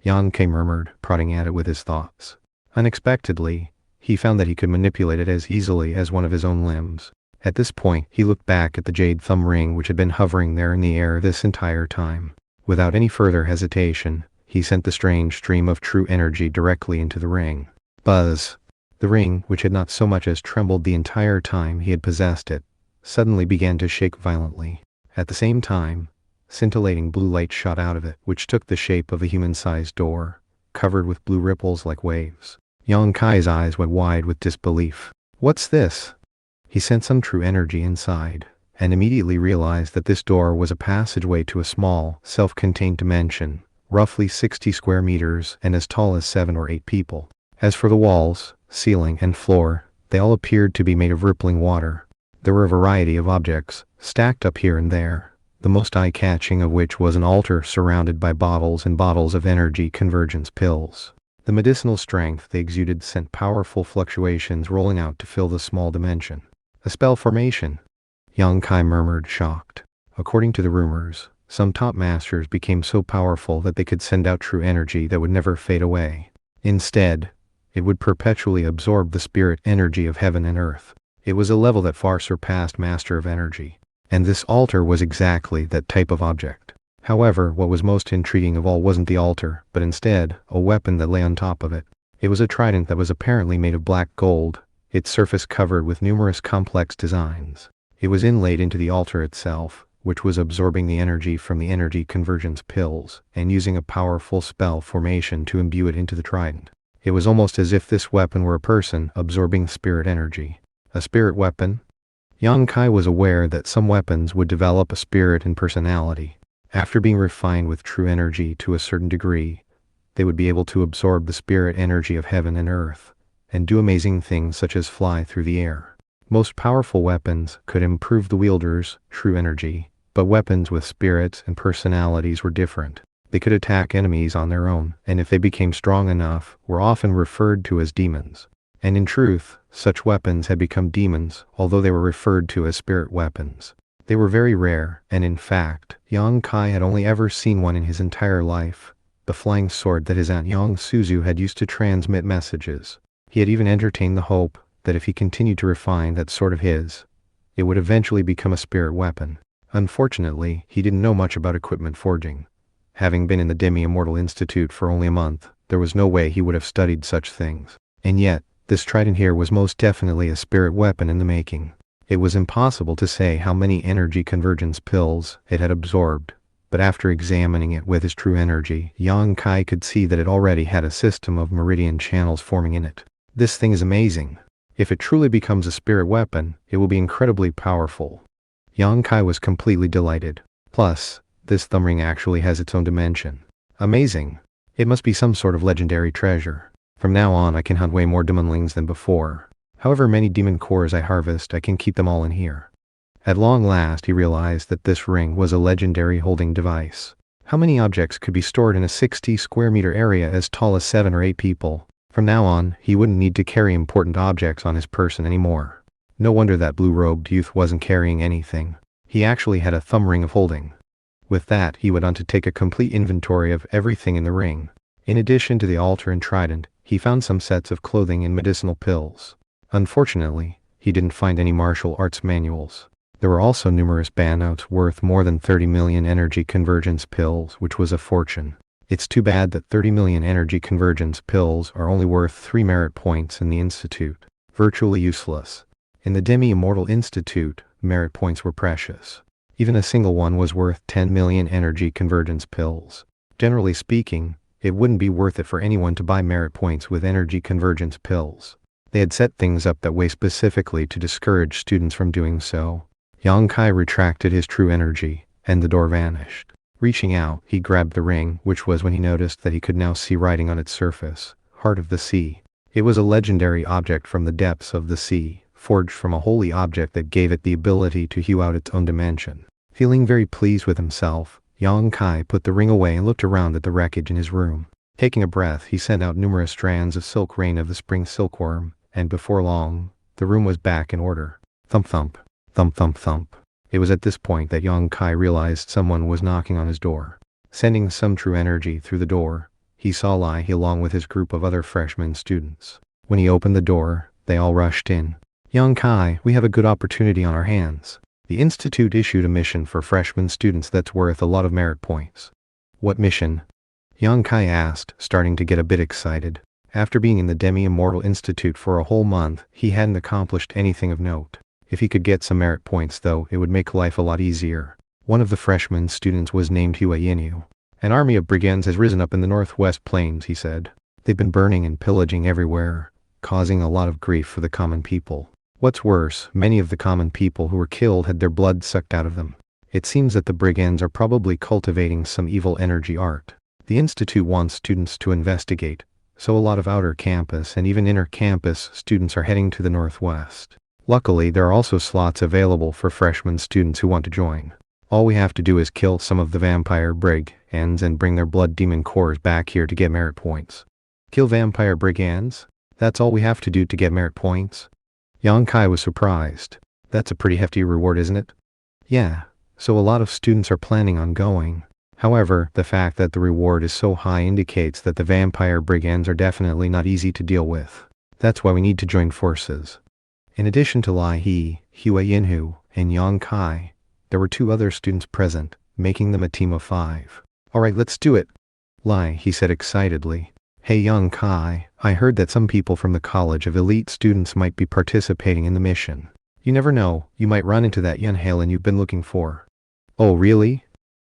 Yang Kai murmured, prodding at it with his thoughts. Unexpectedly, he found that he could manipulate it as easily as one of his own limbs. At this point, he looked back at the jade thumb ring which had been hovering there in the air this entire time. Without any further hesitation, he sent the strange stream of true energy directly into the ring. Buzz! The ring, which had not so much as trembled the entire time he had possessed it, suddenly began to shake violently. At the same time, scintillating blue light shot out of it, which took the shape of a human-sized door, covered with blue ripples like waves. Yang Kai's eyes went wide with disbelief. What's this? He sensed some true energy inside, and immediately realized that this door was a passageway to a small, self-contained dimension, roughly 60 square meters and as tall as 7 or 8 people. As for the walls, ceiling, and floor, they all appeared to be made of rippling water. There were a variety of objects, stacked up here and there, the most eye-catching of which was an altar surrounded by bottles and bottles of energy convergence pills. The medicinal strength they exuded sent powerful fluctuations rolling out to fill the small dimension. A spell formation, Yang Kai murmured, shocked. According to the rumors, some top masters became so powerful that they could send out true energy that would never fade away. Instead, it would perpetually absorb the spirit energy of heaven and earth. It was a level that far surpassed Master of Energy, and this altar was exactly that type of object. However, what was most intriguing of all wasn't the altar, but instead, a weapon that lay on top of it. It was a trident that was apparently made of black gold, its surface covered with numerous complex designs. It was inlaid into the altar itself, which was absorbing the energy from the energy convergence pills, and using a powerful spell formation to imbue it into the trident. It was almost as if this weapon were a person absorbing spirit energy. A spirit weapon? Yang Kai was aware that some weapons would develop a spirit and personality. After being refined with true energy to a certain degree, they would be able to absorb the spirit energy of heaven and earth, and do amazing things such as fly through the air. Most powerful weapons could improve the wielder's true energy, but weapons with spirits and personalities were different. They could attack enemies on their own, and if they became strong enough, were often referred to as demons. And in truth, such weapons had become demons, although they were referred to as spirit weapons. They were very rare, and in fact, Yang Kai had only ever seen one in his entire life, the flying sword that his aunt Yang Suzu had used to transmit messages. He had even entertained the hope that if he continued to refine that sword of his, it would eventually become a spirit weapon. Unfortunately, he didn't know much about equipment forging. Having been in the Demi-Immortal Institute for only a month, there was no way he would have studied such things. And yet, this trident here was most definitely a spirit weapon in the making. It was impossible to say how many energy convergence pills it had absorbed, but after examining it with his true energy, Yang Kai could see that it already had a system of meridian channels forming in it. This thing is amazing. If it truly becomes a spirit weapon, it will be incredibly powerful. Yang Kai was completely delighted. Plus, this thumb ring actually has its own dimension. Amazing. It must be some sort of legendary treasure. From now on I can hunt way more demonlings than before. However many demon cores I harvest, I can keep them all in here. At long last he realized that this ring was a legendary holding device. How many objects could be stored in a 60 square meter area as tall as 7 or 8 people? From now on, he wouldn't need to carry important objects on his person anymore. No wonder that blue-robed youth wasn't carrying anything. He actually had a thumb ring of holding. With that, he went on to take a complete inventory of everything in the ring. In addition to the altar and trident, he found some sets of clothing and medicinal pills. Unfortunately, he didn't find any martial arts manuals. There were also numerous banknotes worth more than 30 million energy convergence pills, which was a fortune. It's too bad that 30 million energy convergence pills are only worth 3 merit points in the Institute. Virtually useless. In the Demi-Immortal Institute, merit points were precious. Even a single one was worth 10 million energy convergence pills. Generally speaking, it wouldn't be worth it for anyone to buy merit points with energy convergence pills. They had set things up that way specifically to discourage students from doing so. Yang Kai retracted his true energy, and the door vanished. Reaching out, he grabbed the ring, which was when he noticed that he could now see writing on its surface, Heart of the Sea. It was a legendary object from the depths of the sea, forged from a holy object that gave it the ability to hew out its own dimension. Feeling very pleased with himself, Yang Kai put the ring away and looked around at the wreckage in his room. Taking a breath, he sent out numerous strands of silk rain of the spring silkworm, and before long, the room was back in order. Thump thump, thump thump thump. It was at this point that Yang Kai realized someone was knocking on his door. Sending some true energy through the door, he saw Lai He along with his group of other freshman students. When he opened the door, they all rushed in. Yang Kai, we have a good opportunity on our hands. The institute issued a mission for freshman students that's worth a lot of merit points. What mission? Yang Kai asked, starting to get a bit excited. After being in the Demi-Immortal Institute for a whole month, he hadn't accomplished anything of note. If he could get some merit points though, it would make life a lot easier. One of the freshman students was named Hua Yinyu. An army of brigands has risen up in the northwest plains, he said. They've been burning and pillaging everywhere, causing a lot of grief for the common people. What's worse, many of the common people who were killed had their blood sucked out of them. It seems that the brigands are probably cultivating some evil energy art. The institute wants students to investigate, so a lot of outer campus and even inner campus students are heading to the northwest. Luckily, there are also slots available for freshman students who want to join. All we have to do is kill some of the vampire brigands and bring their blood demon cores back here to get merit points. Kill vampire brigands? That's all we have to do to get merit points? Yang Kai was surprised. That's a pretty hefty reward, isn't it? Yeah, so a lot of students are planning on going. However, the fact that the reward is so high indicates that the vampire brigands are definitely not easy to deal with. That's why we need to join forces. In addition to Lai He, Hua Yinhu, and Yang Kai, there were 2 other students present, making them a team of 5. Alright, let's do it. Lai, he said excitedly. Hey Yang Kai, I heard that some people from the College of Elite Students might be participating in the mission. You never know, you might run into that Yun Halen you've been looking for. Oh really?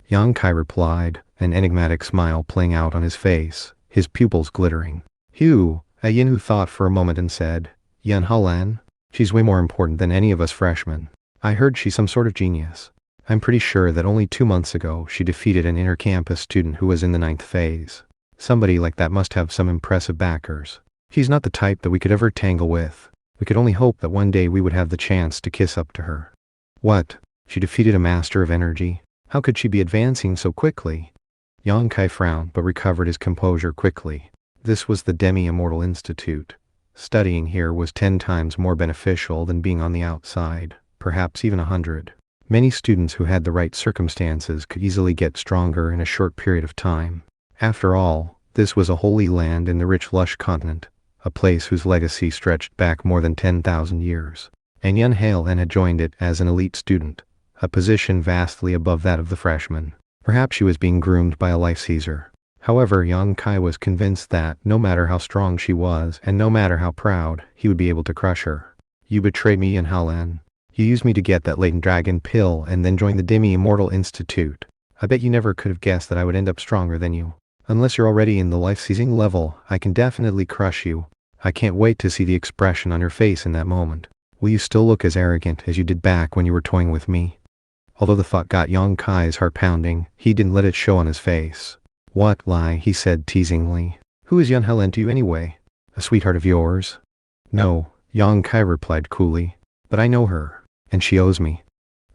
Yang Kai replied, an enigmatic smile playing out on his face, his pupils glittering. Hugh, Yinhu thought for a moment and said, Yun Halen? She's way more important than any of us freshmen. I heard she's some sort of genius. I'm pretty sure that only 2 months ago she defeated an inter-campus student who was in the 9th phase. Somebody like that must have some impressive backers. She's not the type that we could ever tangle with. We could only hope that one day we would have the chance to kiss up to her. What? She defeated a master of energy? How could she be advancing so quickly? Yang Kai frowned but recovered his composure quickly. This was the Demi-Immortal Institute. Studying here was 10 times more beneficial than being on the outside, perhaps even 100. Many students who had the right circumstances could easily get stronger in a short period of time. After all, this was a holy land in the rich lush continent, a place whose legacy stretched back more than 10,000 years. And Yun Halen had joined it as an elite student, a position vastly above that of the freshman. Perhaps she was being groomed by a life Caesar. However, Yang Kai was convinced that, no matter how strong she was, and no matter how proud, he would be able to crush her. You betrayed me, Yun Halen. You used me to get that latent dragon pill and then join the Demi-Immortal Institute. I bet you never could have guessed that I would end up stronger than you. Unless you're already in the life-seizing level, I can definitely crush you. I can't wait to see the expression on your face in that moment. Will you still look as arrogant as you did back when you were toying with me? Although the thought got Yang Kai's heart pounding, he didn't let it show on his face. What lie, he said teasingly. Who is Yun Helen to you anyway? A sweetheart of yours? No, Yang Kai replied coolly. But I know her, and she owes me.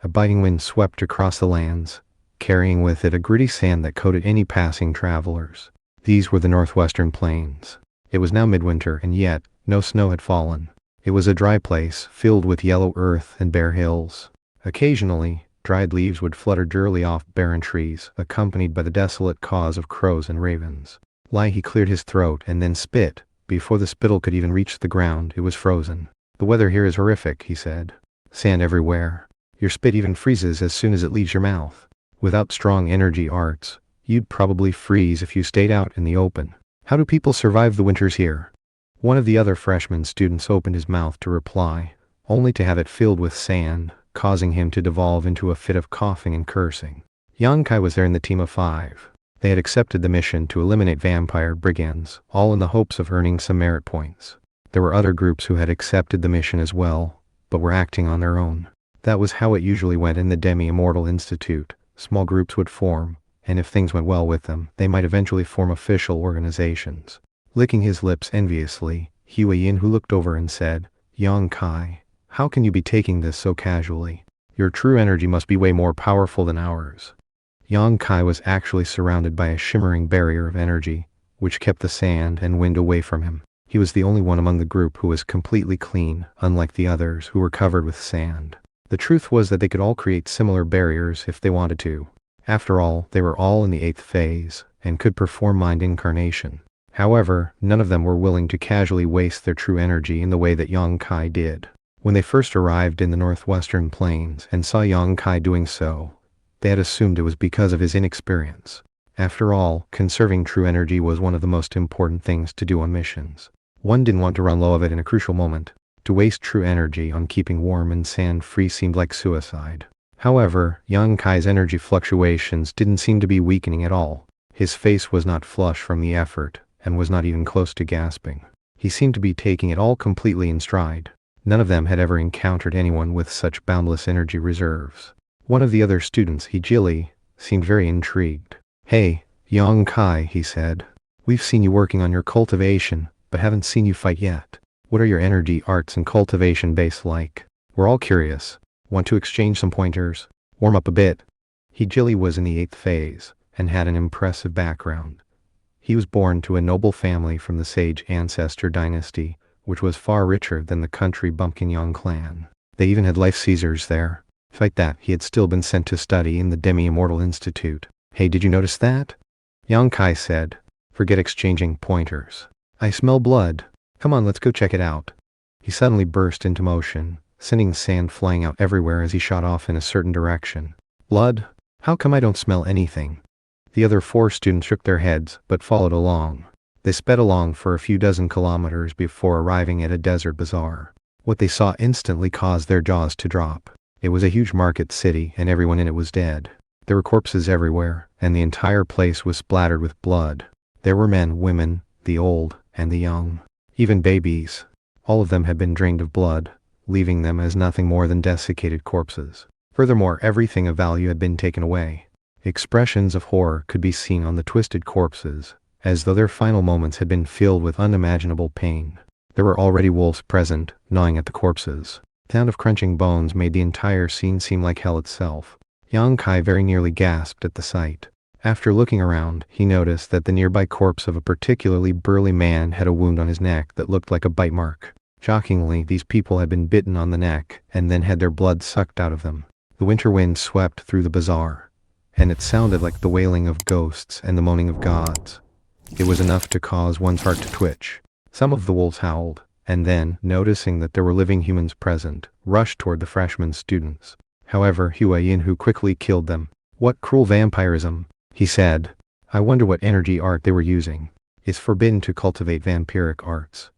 A biting wind swept across the lands, carrying with it a gritty sand that coated any passing travelers. These were the northwestern plains. It was now midwinter, and yet no snow had fallen. It was a dry place, filled with yellow earth and bare hills. Occasionally, dried leaves would flutter drearily off barren trees, accompanied by the desolate caws of crows and ravens. He cleared his throat and then spit. Before the spittle could even reach the ground, it was frozen. The weather here is horrific, he said. Sand everywhere. Your spit even freezes as soon as it leaves your mouth. Without strong energy arts, you'd probably freeze if you stayed out in the open. How do people survive the winters here? One of the other freshman students opened his mouth to reply, only to have it filled with sand, causing him to devolve into a fit of coughing and cursing. Yang Kai was there in the team of 5. They had accepted the mission to eliminate vampire brigands, all in the hopes of earning some merit points. There were other groups who had accepted the mission as well, but were acting on their own. That was how it usually went in the Demi-Immortal Institute. Small groups would form, and if things went well with them, they might eventually form official organizations. Licking his lips enviously, Hua Yin who looked over and said, Yang Kai, How can you be taking this so casually? Your true energy must be way more powerful than ours. Yang Kai was actually surrounded by a shimmering barrier of energy, which kept the sand and wind away from him. He was the only one among the group who was completely clean, unlike the others who were covered with sand. The truth was that they could all create similar barriers if they wanted to. After all, they were all in the 8th phase, and could perform mind incarnation. However, none of them were willing to casually waste their true energy in the way that Yang Kai did. When they first arrived in the northwestern plains and saw Yang Kai doing so, they had assumed it was because of his inexperience. After all, conserving true energy was one of the most important things to do on missions. One didn't want to run low of it in a crucial moment. To waste true energy on keeping warm and sand-free seemed like suicide. However, Yang Kai's energy fluctuations didn't seem to be weakening at all. His face was not flush from the effort, and was not even close to gasping. He seemed to be taking it all completely in stride. None of them had ever encountered anyone with such boundless energy reserves. One of the other students, Hijili, seemed very intrigued. "Hey, Yang Kai," he said. "We've seen you working on your cultivation, but haven't seen you fight yet. What are your energy, arts, and cultivation base like? We're all curious. Want to exchange some pointers? Warm up a bit." Hijili was in the 8th phase, and had an impressive background. He was born to a noble family from the sage ancestor dynasty, which was far richer than the country bumpkin Yang clan. They even had life Caesars there. Despite that, he had still been sent to study in the Demi-Immortal Institute. "Hey, did you notice that?" Yang Kai said. "Forget exchanging pointers. I smell blood. Come on, let's go check it out." He suddenly burst into motion, sending sand flying out everywhere as he shot off in a certain direction. "Blood? How come I don't smell anything?" The other 4 students shook their heads, but followed along. They sped along for a few dozen kilometers before arriving at a desert bazaar. What they saw instantly caused their jaws to drop. It was a huge market city, and everyone in it was dead. There were corpses everywhere, and the entire place was splattered with blood. There were men, women, the old, and the young. Even babies. All of them had been drained of blood, leaving them as nothing more than desiccated corpses. Furthermore, everything of value had been taken away. Expressions of horror could be seen on the twisted corpses, as though their final moments had been filled with unimaginable pain. There were already wolves present, gnawing at the corpses. The sound of crunching bones made the entire scene seem like hell itself. Yang Kai very nearly gasped at the sight. After looking around, he noticed that the nearby corpse of a particularly burly man had a wound on his neck that looked like a bite mark. Shockingly, these people had been bitten on the neck, and then had their blood sucked out of them. The winter wind swept through the bazaar, and it sounded like the wailing of ghosts and the moaning of gods. It was enough to cause one's heart to twitch. Some of the wolves howled, and then, noticing that there were living humans present, rushed toward the freshman students. However, Hua Yinhu quickly killed them. "What cruel vampirism," he said. "I wonder what energy art they were using. It's forbidden to cultivate vampiric arts.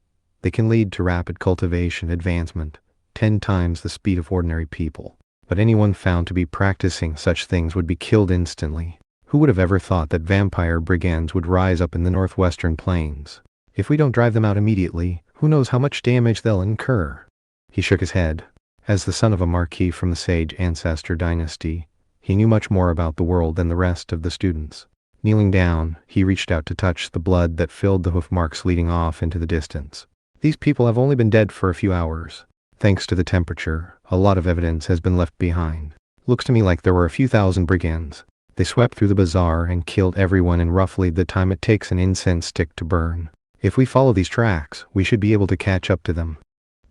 They can lead to rapid cultivation advancement, 10 times the speed of ordinary people. But anyone found to be practicing such things would be killed instantly. Who would have ever thought that vampire brigands would rise up in the northwestern plains? If we don't drive them out immediately, who knows how much damage they'll incur?" He shook his head. As the son of a marquis from the sage ancestor dynasty, he knew much more about the world than the rest of the students. Kneeling down, he reached out to touch the blood that filled the hoof marks leading off into the distance. "These people have only been dead for a few hours. Thanks to the temperature, a lot of evidence has been left behind. Looks to me like there were a few thousand brigands. They swept through the bazaar and killed everyone in roughly the time it takes an incense stick to burn. If we follow these tracks, we should be able to catch up to them."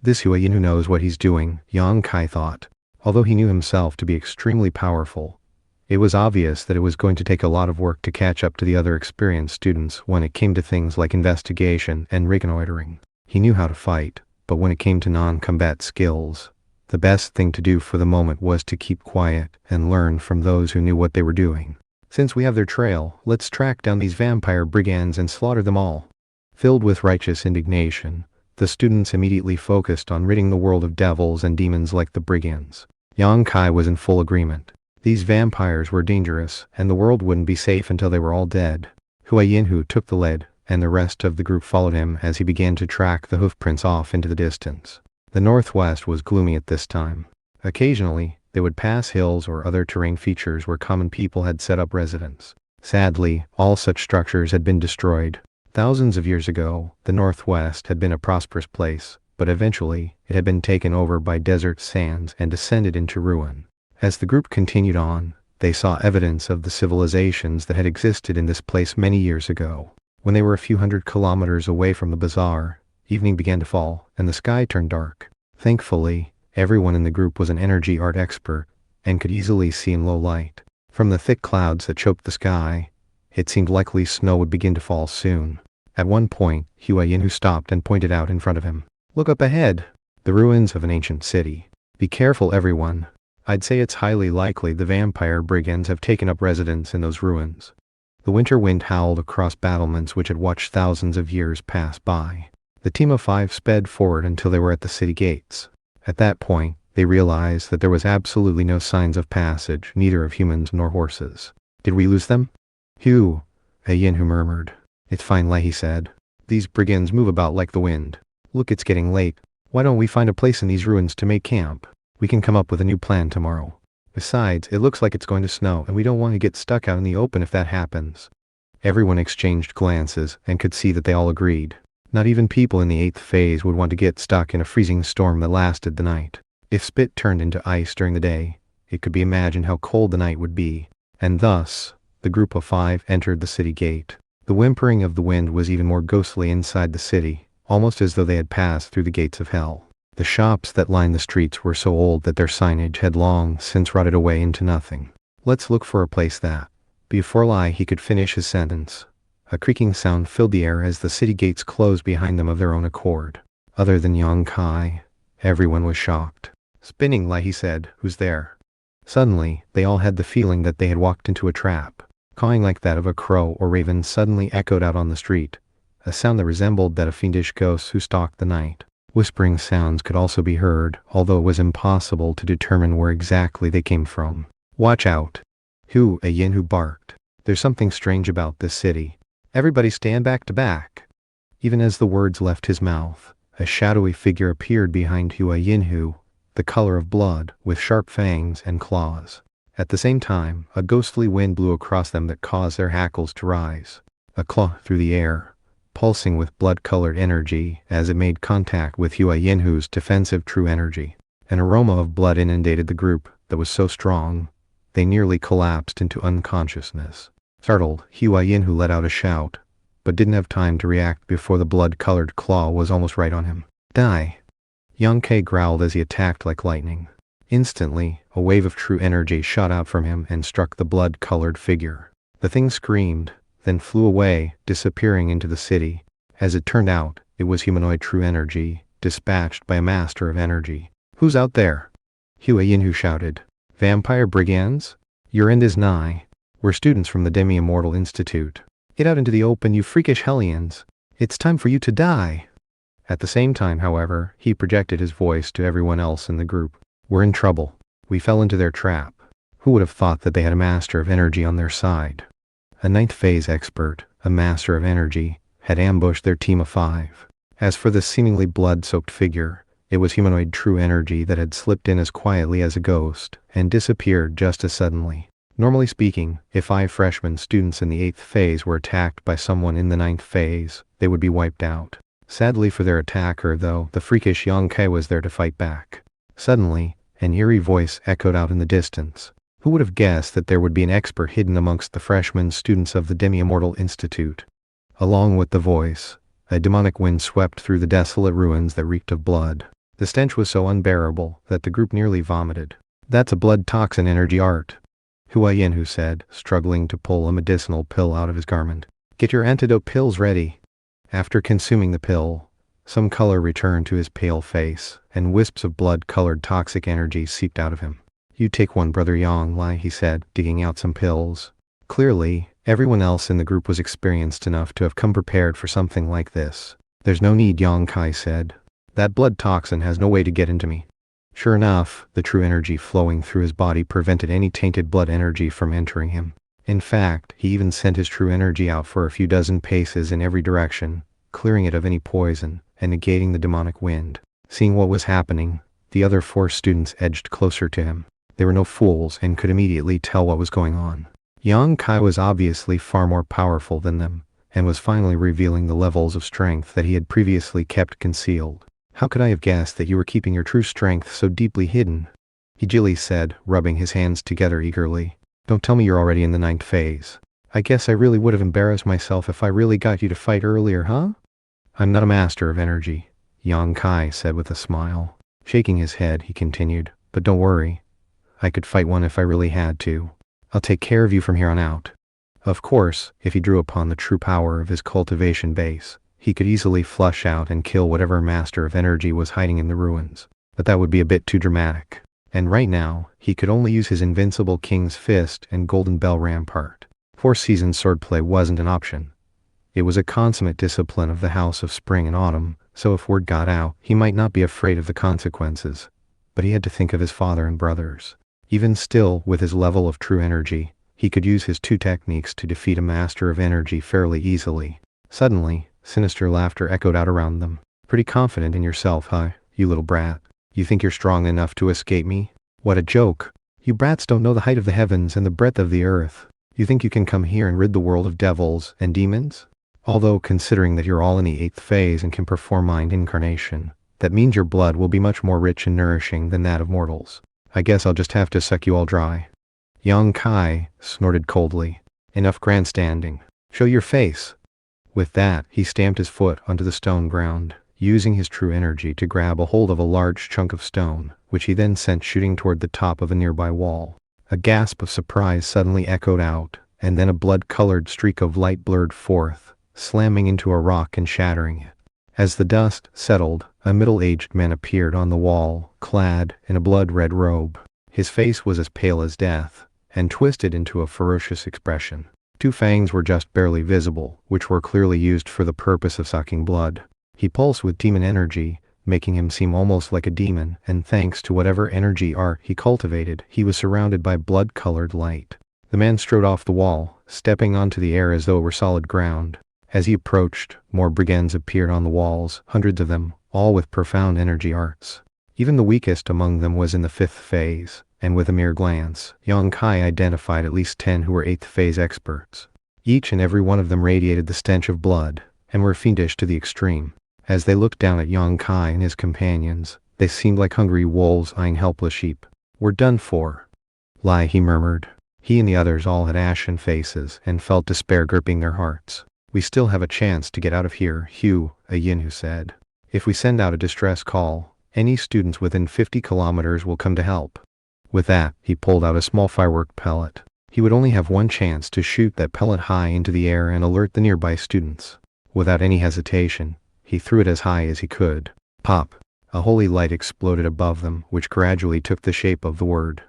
This Hua Yin who knows what he's doing, Yang Kai thought. Although he knew himself to be extremely powerful, it was obvious that it was going to take a lot of work to catch up to the other experienced students when it came to things like investigation and reconnoitering. He knew how to fight, but when it came to non-combat skills, the best thing to do for the moment was to keep quiet and learn from those who knew what they were doing. "Since we have their trail, let's track down these vampire brigands and slaughter them all." Filled with righteous indignation, the students immediately focused on ridding the world of devils and demons like the brigands. Yang Kai was in full agreement. These vampires were dangerous, and the world wouldn't be safe until they were all dead. Hua Yinhu took the lead, and the rest of the group followed him as he began to track the hoofprints off into the distance. The northwest was gloomy at this time. Occasionally, they would pass hills or other terrain features where common people had set up residence. Sadly, all such structures had been destroyed. Thousands of years ago, the Northwest had been a prosperous place, but eventually it had been taken over by desert sands and descended into ruin. As the group continued on, they saw evidence of the civilizations that had existed in this place many years ago. When they were a few hundred kilometers away from the bazaar, evening began to fall, and the sky turned dark. Thankfully, everyone in the group was an energy art expert, and could easily see in low light. From the thick clouds that choked the sky, it seemed likely snow would begin to fall soon. At one point, Huayinhu stopped and pointed out in front of him. "Look up ahead! The ruins of an ancient city. Be careful, everyone. I'd say it's highly likely the vampire brigands have taken up residence in those ruins." The winter wind howled across battlements which had watched thousands of years pass by. The team of 5 sped forward until they were at the city gates. At that point, they realized that there was absolutely no signs of passage, neither of humans nor horses. "Did we lose them?" Yinhu murmured. "It's fine, Lai," he said. "These brigands move about like the wind. Look, it's getting late. Why don't we find a place in these ruins to make camp? We can come up with a new plan tomorrow. Besides, it looks like it's going to snow, and we don't want to get stuck out in the open if that happens." Everyone exchanged glances and could see that they all agreed. Not even people in the 8th phase would want to get stuck in a freezing storm that lasted the night. If spit turned into ice during the day, it could be imagined how cold the night would be. And thus, the group of 5 entered the city gate. The whimpering of the wind was even more ghostly inside the city, almost as though they had passed through the gates of hell. The shops that lined the streets were so old that their signage had long since rotted away into nothing. "Let's look for a place that..." Before Lai he could finish his sentence, a creaking sound filled the air as the city gates closed behind them of their own accord. Other than Yang Kai, everyone was shocked. "Spinning, Lai," he said. "Who's there?" Suddenly, they all had the feeling that they had walked into a trap. Cawing like that of a crow or raven suddenly echoed out on the street, a sound that resembled that of fiendish ghosts who stalked the night. Whispering sounds could also be heard, although it was impossible to determine where exactly they came from. "Watch out!" Yinhu barked. "There's something strange about this city. Everybody stand back to back." Even as the words left his mouth, a shadowy figure appeared behind Yinhu, the color of blood, with sharp fangs and claws. At the same time, a ghostly wind blew across them that caused their hackles to rise. A claw through the air, pulsing with blood-colored energy as it made contact with Yinhu's defensive true energy. An aroma of blood inundated the group that was so strong, they nearly collapsed into unconsciousness. Startled, Yinhu let out a shout, but didn't have time to react before the blood-colored claw was almost right on him. "Die!" Yang Kai growled as he attacked like lightning. Instantly, a wave of true energy shot out from him and struck the blood-colored figure. The thing screamed, then flew away, disappearing into the city. As it turned out, it was humanoid true energy, dispatched by a master of energy. "Who's out there?" Yinhu shouted. "Vampire brigands? Your end is nigh. We're students from the Demi-Immortal Institute. Get out into the open, you freakish hellions. It's time for you to die." At the same time, however, he projected his voice to everyone else in the group. "We're in trouble. We fell into their trap." Who would have thought that they had a master of energy on their side? A 9th phase expert, a master of energy, had ambushed their team of 5. As for the seemingly blood-soaked figure, it was humanoid true energy that had slipped in as quietly as a ghost and disappeared just as suddenly. Normally speaking, if 5 freshman students in the 8th phase were attacked by someone in the 9th phase, they would be wiped out. Sadly for their attacker, though, the freakish Yang Kai was there to fight back. Suddenly, an eerie voice echoed out in the distance. Who would have guessed that there would be an expert hidden amongst the freshman students of the Demi-Immortal Institute? Along with the voice, a demonic wind swept through the desolate ruins that reeked of blood. The stench was so unbearable that the group nearly vomited. "That's a blood toxin energy art," Yinhu said, struggling to pull a medicinal pill out of his garment. "Get your antidote pills ready." After consuming the pill, some color returned to his pale face, and wisps of blood-colored toxic energy seeped out of him. "You take one, Brother Yang Lai," he said, digging out some pills. Clearly, everyone else in the group was experienced enough to have come prepared for something like this. "There's no need," Yang Kai said. "That blood toxin has no way to get into me." Sure enough, the true energy flowing through his body prevented any tainted blood energy from entering him. In fact, he even sent his true energy out for a few dozen paces in every direction, clearing it of any poison and negating the demonic wind. Seeing what was happening, the other 4 students edged closer to him. They were no fools and could immediately tell what was going on. Yang Kai was obviously far more powerful than them, and was finally revealing the levels of strength that he had previously kept concealed. How could I have guessed that you were keeping your true strength so deeply hidden? Hijili said, rubbing his hands together eagerly. Don't tell me you're already in the 9th phase. I guess I really would have embarrassed myself if I really got you to fight earlier, huh? I'm not a master of energy, Yang Kai said with a smile. Shaking his head, he continued, but don't worry. I could fight one if I really had to. I'll take care of you from here on out. Of course, if he drew upon the true power of his cultivation base, he could easily flush out and kill whatever master of energy was hiding in the ruins. But that would be a bit too dramatic. And right now, he could only use his invincible King's Fist and Golden Bell Rampart. 4-season swordplay wasn't an option. It was a consummate discipline of the House of Spring and Autumn, so if word got out, he might not be afraid of the consequences. But he had to think of his father and brothers. Even still, with his level of true energy, he could use his 2 techniques to defeat a master of energy fairly easily. Suddenly, sinister laughter echoed out around them. Pretty confident in yourself, huh, you little brat? You think you're strong enough to escape me? What a joke. You brats don't know the height of the heavens and the breadth of the earth. You think you can come here and rid the world of devils and demons? Although, considering that you're all in the 8th phase and can perform mind incarnation, that means your blood will be much more rich and nourishing than that of mortals. I guess I'll just have to suck you all dry. Yang Kai snorted coldly. Enough grandstanding. Show your face. With that, he stamped his foot onto the stone ground, using his true energy to grab a hold of a large chunk of stone, which he then sent shooting toward the top of a nearby wall. A gasp of surprise suddenly echoed out, and then a blood-colored streak of light blurred forth, slamming into a rock and shattering it. As the dust settled, a middle-aged man appeared on the wall, clad in a blood-red robe. His face was as pale as death, and twisted into a ferocious expression. 2 fangs were just barely visible, which were clearly used for the purpose of sucking blood. He pulsed with demon energy, making him seem almost like a demon, and thanks to whatever energy art he cultivated, he was surrounded by blood-colored light. The man strode off the wall, stepping onto the air as though it were solid ground. As he approached, more brigands appeared on the walls, hundreds of them, all with profound energy arts. Even the weakest among them was in the 5th phase, and with a mere glance, Yang Kai identified at least 10 who were 8th phase experts. Each and every one of them radiated the stench of blood, and were fiendish to the extreme. As they looked down at Yang Kai and his companions, they seemed like hungry wolves eyeing helpless sheep. We're done for. Lie, he murmured. He and the others all had ashen faces and felt despair gripping their hearts. We still have a chance to get out of here, Hugh, a Yinhu said. If we send out a distress call, any students within 50 kilometers will come to help. With that, he pulled out a small firework pellet. He would only have one chance to shoot that pellet high into the air and alert the nearby students. Without any hesitation, he threw it as high as he could. Pop! A holy light exploded above them, which gradually took the shape of the word.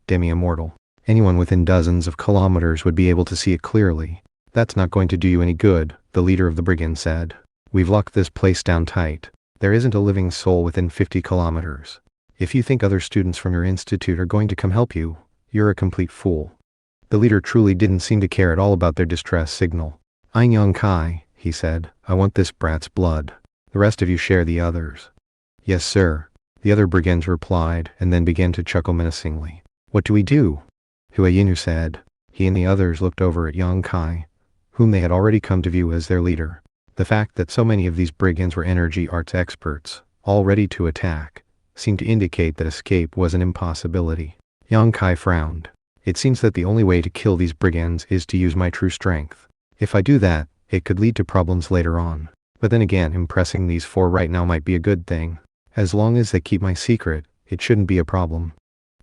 Demi-immortal. Anyone within dozens of kilometers would be able to see it clearly. That's not going to do you any good, the leader of the brigands said. We've locked this place down tight. There isn't a living soul within 50 kilometers. If you think other students from your institute are going to come help you, you're a complete fool. The leader truly didn't seem to care at all about their distress signal. I'm Yang Kai, he said. I want this brat's blood. The rest of you share the others. Yes, sir, the other brigands replied, and then began to chuckle menacingly. What do we do? Hua Yinu said. He and the others looked over at Yang Kai, whom they had already come to view as their leader. The fact that so many of these brigands were energy arts experts, all ready to attack, seemed to indicate that escape was an impossibility. Yang Kai frowned. It seems that the only way to kill these brigands is to use my true strength. If I do that, it could lead to problems later on. But then again, impressing these 4 right now might be a good thing. As long as they keep my secret, it shouldn't be a problem.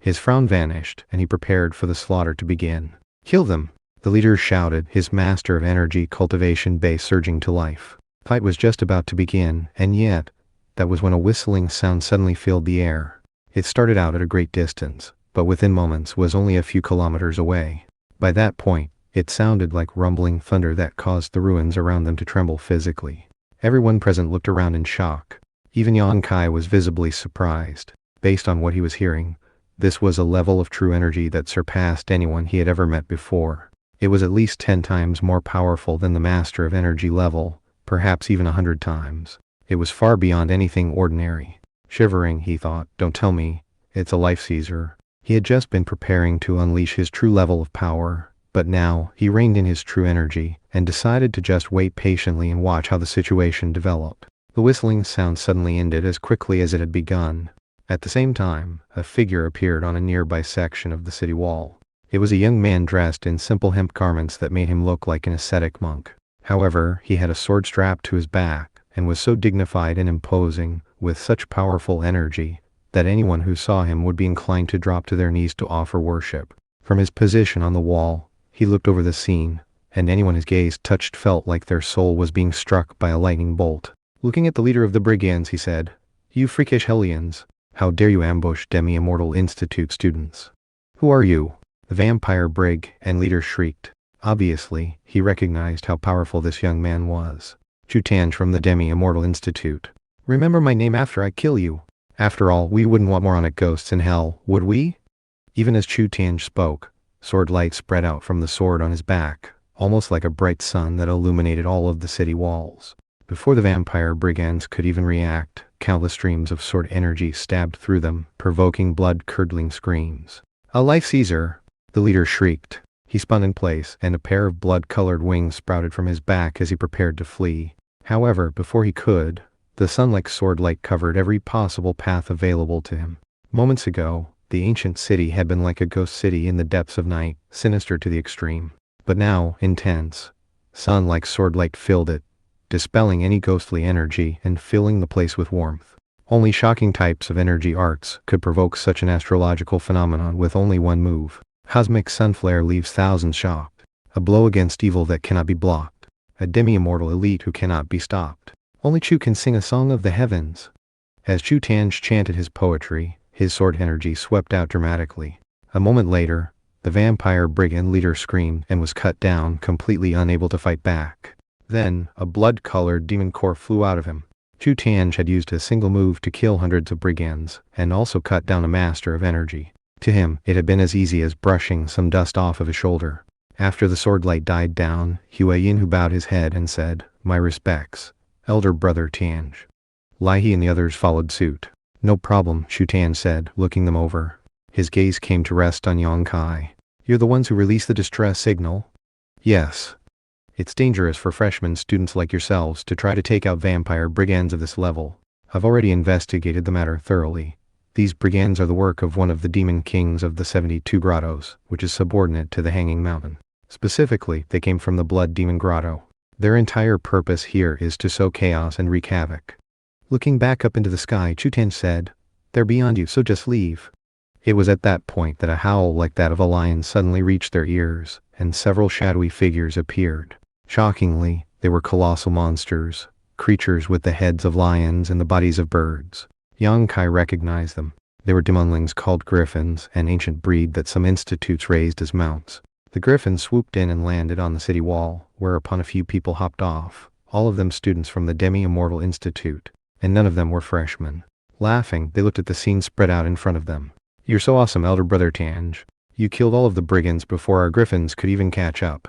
His frown vanished, and he prepared for the slaughter to begin. Kill them! The leader shouted, his master of energy cultivation base surging to life. Fight was just about to begin, and yet, that was when a whistling sound suddenly filled the air. It started out at a great distance, but within moments was only a few kilometers away. By that point, it sounded like rumbling thunder that caused the ruins around them to tremble physically. Everyone present looked around in shock. Even Yang Kai was visibly surprised. Based on what he was hearing, this was a level of true energy that surpassed anyone he had ever met before. It was at least 10 times more powerful than the master of energy level, perhaps even 100 times. It was far beyond anything ordinary. Shivering, he thought, don't tell me, it's a life seizer. He had just been preparing to unleash his true level of power, but now he reined in his true energy and decided to just wait patiently and watch how the situation developed. The whistling sound suddenly ended as quickly as it had begun. At the same time, a figure appeared on a nearby section of the city wall. It was a young man dressed in simple hemp garments that made him look like an ascetic monk. However, he had a sword strapped to his back, and was so dignified and imposing, with such powerful energy, that anyone who saw him would be inclined to drop to their knees to offer worship. From his position on the wall, he looked over the scene, and anyone his gaze touched felt like their soul was being struck by a lightning bolt. Looking at the leader of the brigands, he said, "You freakish hellions, how dare you ambush Demi-Immortal Institute students? Who are you?" The vampire brig and leader shrieked. Obviously, he recognized how powerful this young man was. Chutanj from the Demi-Immortal Institute. "Remember my name after I kill you. After all, we wouldn't want moronic ghosts in hell, would we?" Even as Chutanj spoke, sword light spread out from the sword on his back, almost like a bright sun that illuminated all of the city walls. Before the vampire brigands could even react, countless streams of sword energy stabbed through them, provoking blood-curdling screams. "A life Caesar!" the leader shrieked. He spun in place, and a pair of blood-colored wings sprouted from his back as he prepared to flee. However, before he could, the sun-like sword light covered every possible path available to him. Moments ago, the ancient city had been like a ghost city in the depths of night, sinister to the extreme. But now, intense, sun-like sword light filled it, dispelling any ghostly energy and filling the place with warmth. Only shocking types of energy arts could provoke such an astrological phenomenon with only one move. Cosmic sunflare leaves thousands shocked. A blow against evil that cannot be blocked. A demi-immortal elite who cannot be stopped. Only Chu can sing a song of the heavens. As Chutanj chanted his poetry, his sword energy swept out dramatically. A moment later, the vampire brigand leader screamed and was cut down, completely unable to fight back. Then, a blood-colored demon core flew out of him. Chutanj had used a single move to kill hundreds of brigands, and also cut down a master of energy. To him, it had been as easy as brushing some dust off of his shoulder. After the sword light died down, Huayin bowed his head and said, "My respects, elder brother Tanj." Laihe and the others followed suit. "No problem," Chutanj said, looking them over. His gaze came to rest on Yongkai. "You're the ones who released the distress signal?" "Yes. It's dangerous for freshman students like yourselves to try to take out vampire brigands of this level. I've already investigated the matter thoroughly. These brigands are the work of one of the demon kings of the 72 grottos, which is subordinate to the Hanging Mountain. Specifically, they came from the Blood Demon Grotto. Their entire purpose here is to sow chaos and wreak havoc." Looking back up into the sky, Chutanj said, "They're beyond you, so just leave." It was at that point that a howl like that of a lion suddenly reached their ears, and several shadowy figures appeared. Shockingly, they were colossal monsters, creatures with the heads of lions and the bodies of birds. Yongkai recognized them. They were demonlings called griffins, an ancient breed that some institutes raised as mounts. The griffins swooped in and landed on the city wall, whereupon a few people hopped off, all of them students from the Demi-Immortal Institute, and none of them were freshmen. Laughing, they looked at the scene spread out in front of them. "You're so awesome, elder brother Tanj. You killed all of the brigands before our griffins could even catch up."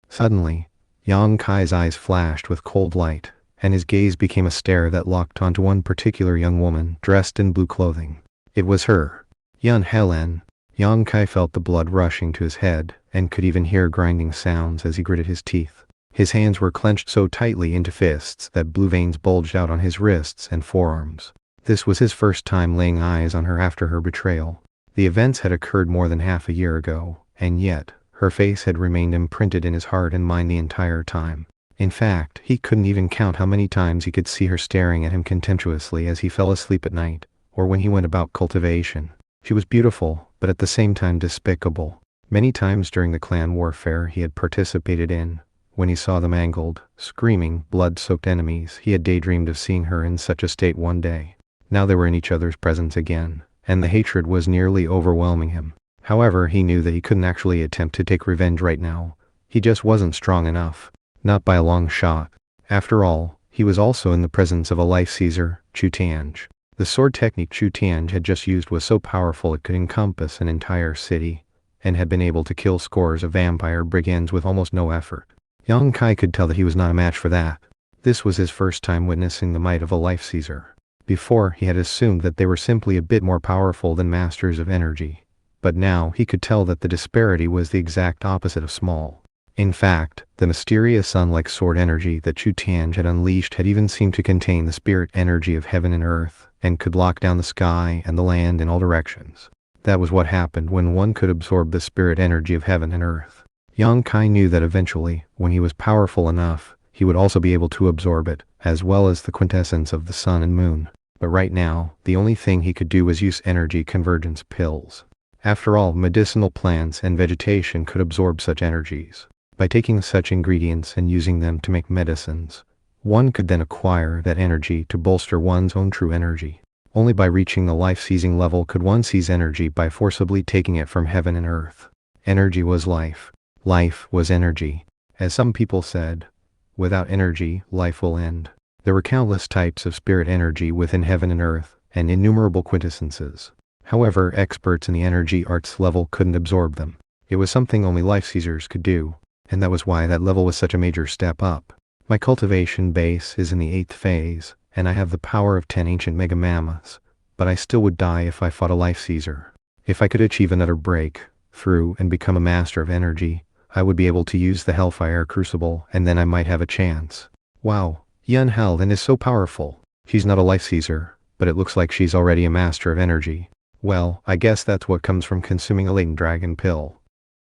Suddenly, Yongkai's eyes flashed with cold light, and his gaze became a stare that locked onto one particular young woman dressed in blue clothing. It was her. Yun Helen. Yongkai felt the blood rushing to his head, and could even hear grinding sounds as he gritted his teeth. His hands were clenched so tightly into fists that blue veins bulged out on his wrists and forearms. This was his first time laying eyes on her after her betrayal. The events had occurred more than half a year ago, and yet, her face had remained imprinted in his heart and mind the entire time. In fact, he couldn't even count how many times he could see her staring at him contemptuously as he fell asleep at night, or when he went about cultivation. She was beautiful, but at the same time despicable. Many times during the clan warfare he had participated in, when he saw the mangled, screaming, blood-soaked enemies, he had daydreamed of seeing her in such a state one day. Now they were in each other's presence again, and the hatred was nearly overwhelming him. However, he knew that he couldn't actually attempt to take revenge right now. He just wasn't strong enough. Not by a long shot. After all, he was also in the presence of a life Caesar, Chutanj. The sword technique Chutanj had just used was so powerful it could encompass an entire city, and had been able to kill scores of vampire brigands with almost no effort. Yongkai could tell that he was not a match for that. This was his first time witnessing the might of a life Caesar. Before, he had assumed that they were simply a bit more powerful than masters of energy. But now, he could tell that the disparity was the exact opposite of small. In fact, the mysterious sun-like sword energy that Chu Tianj had unleashed had even seemed to contain the spirit energy of heaven and earth, and could lock down the sky and the land in all directions. That was what happened when one could absorb the spirit energy of heaven and earth. Yang Kai knew that eventually, when he was powerful enough, he would also be able to absorb it, as well as the quintessence of the sun and moon. But right now, the only thing he could do was use energy convergence pills. After all, medicinal plants and vegetation could absorb such energies. By taking such ingredients and using them to make medicines, one could then acquire that energy to bolster one's own true energy. Only by reaching the life-seizing level could one seize energy by forcibly taking it from heaven and earth. Energy was life. Life was energy. As some people said, without energy, life will end. There were countless types of spirit energy within heaven and earth, and innumerable quintessences. However, experts in the energy arts level couldn't absorb them. It was something only life seizers could do, and that was why that level was such a major step up. My cultivation base is in the 8th phase, and I have the power of 10 ancient mega mammoths, but I still would die if I fought a life seizer. If I could achieve another breakthrough and become a master of energy, I would be able to use the Hellfire Crucible, and then I might have a chance. Wow, Yun Helden is so powerful. She's not a life seizer, but it looks like she's already a master of energy. Well, I guess that's what comes from consuming a latent dragon pill.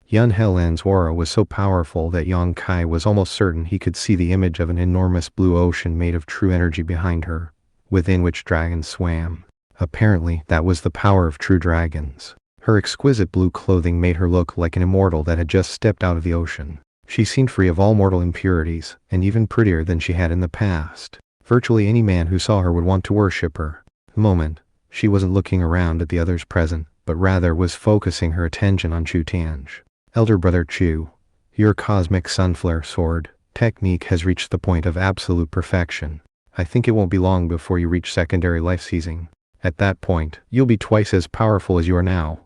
Yun Helden's aura was so powerful that Yang Kai was almost certain he could see the image of an enormous blue ocean made of true energy behind her, within which dragons swam. Apparently, that was the power of true dragons. Her exquisite blue clothing made her look like an immortal that had just stepped out of the ocean. She seemed free of all mortal impurities, and even prettier than she had in the past. Virtually any man who saw her would want to worship her. The moment, she wasn't looking around at the others present, but rather was focusing her attention on Chu Tianj. Elder Brother Chu, your cosmic sunflare sword technique has reached the point of absolute perfection. I think it won't be long before you reach secondary life seizing. At that point, you'll be twice as powerful as you are now.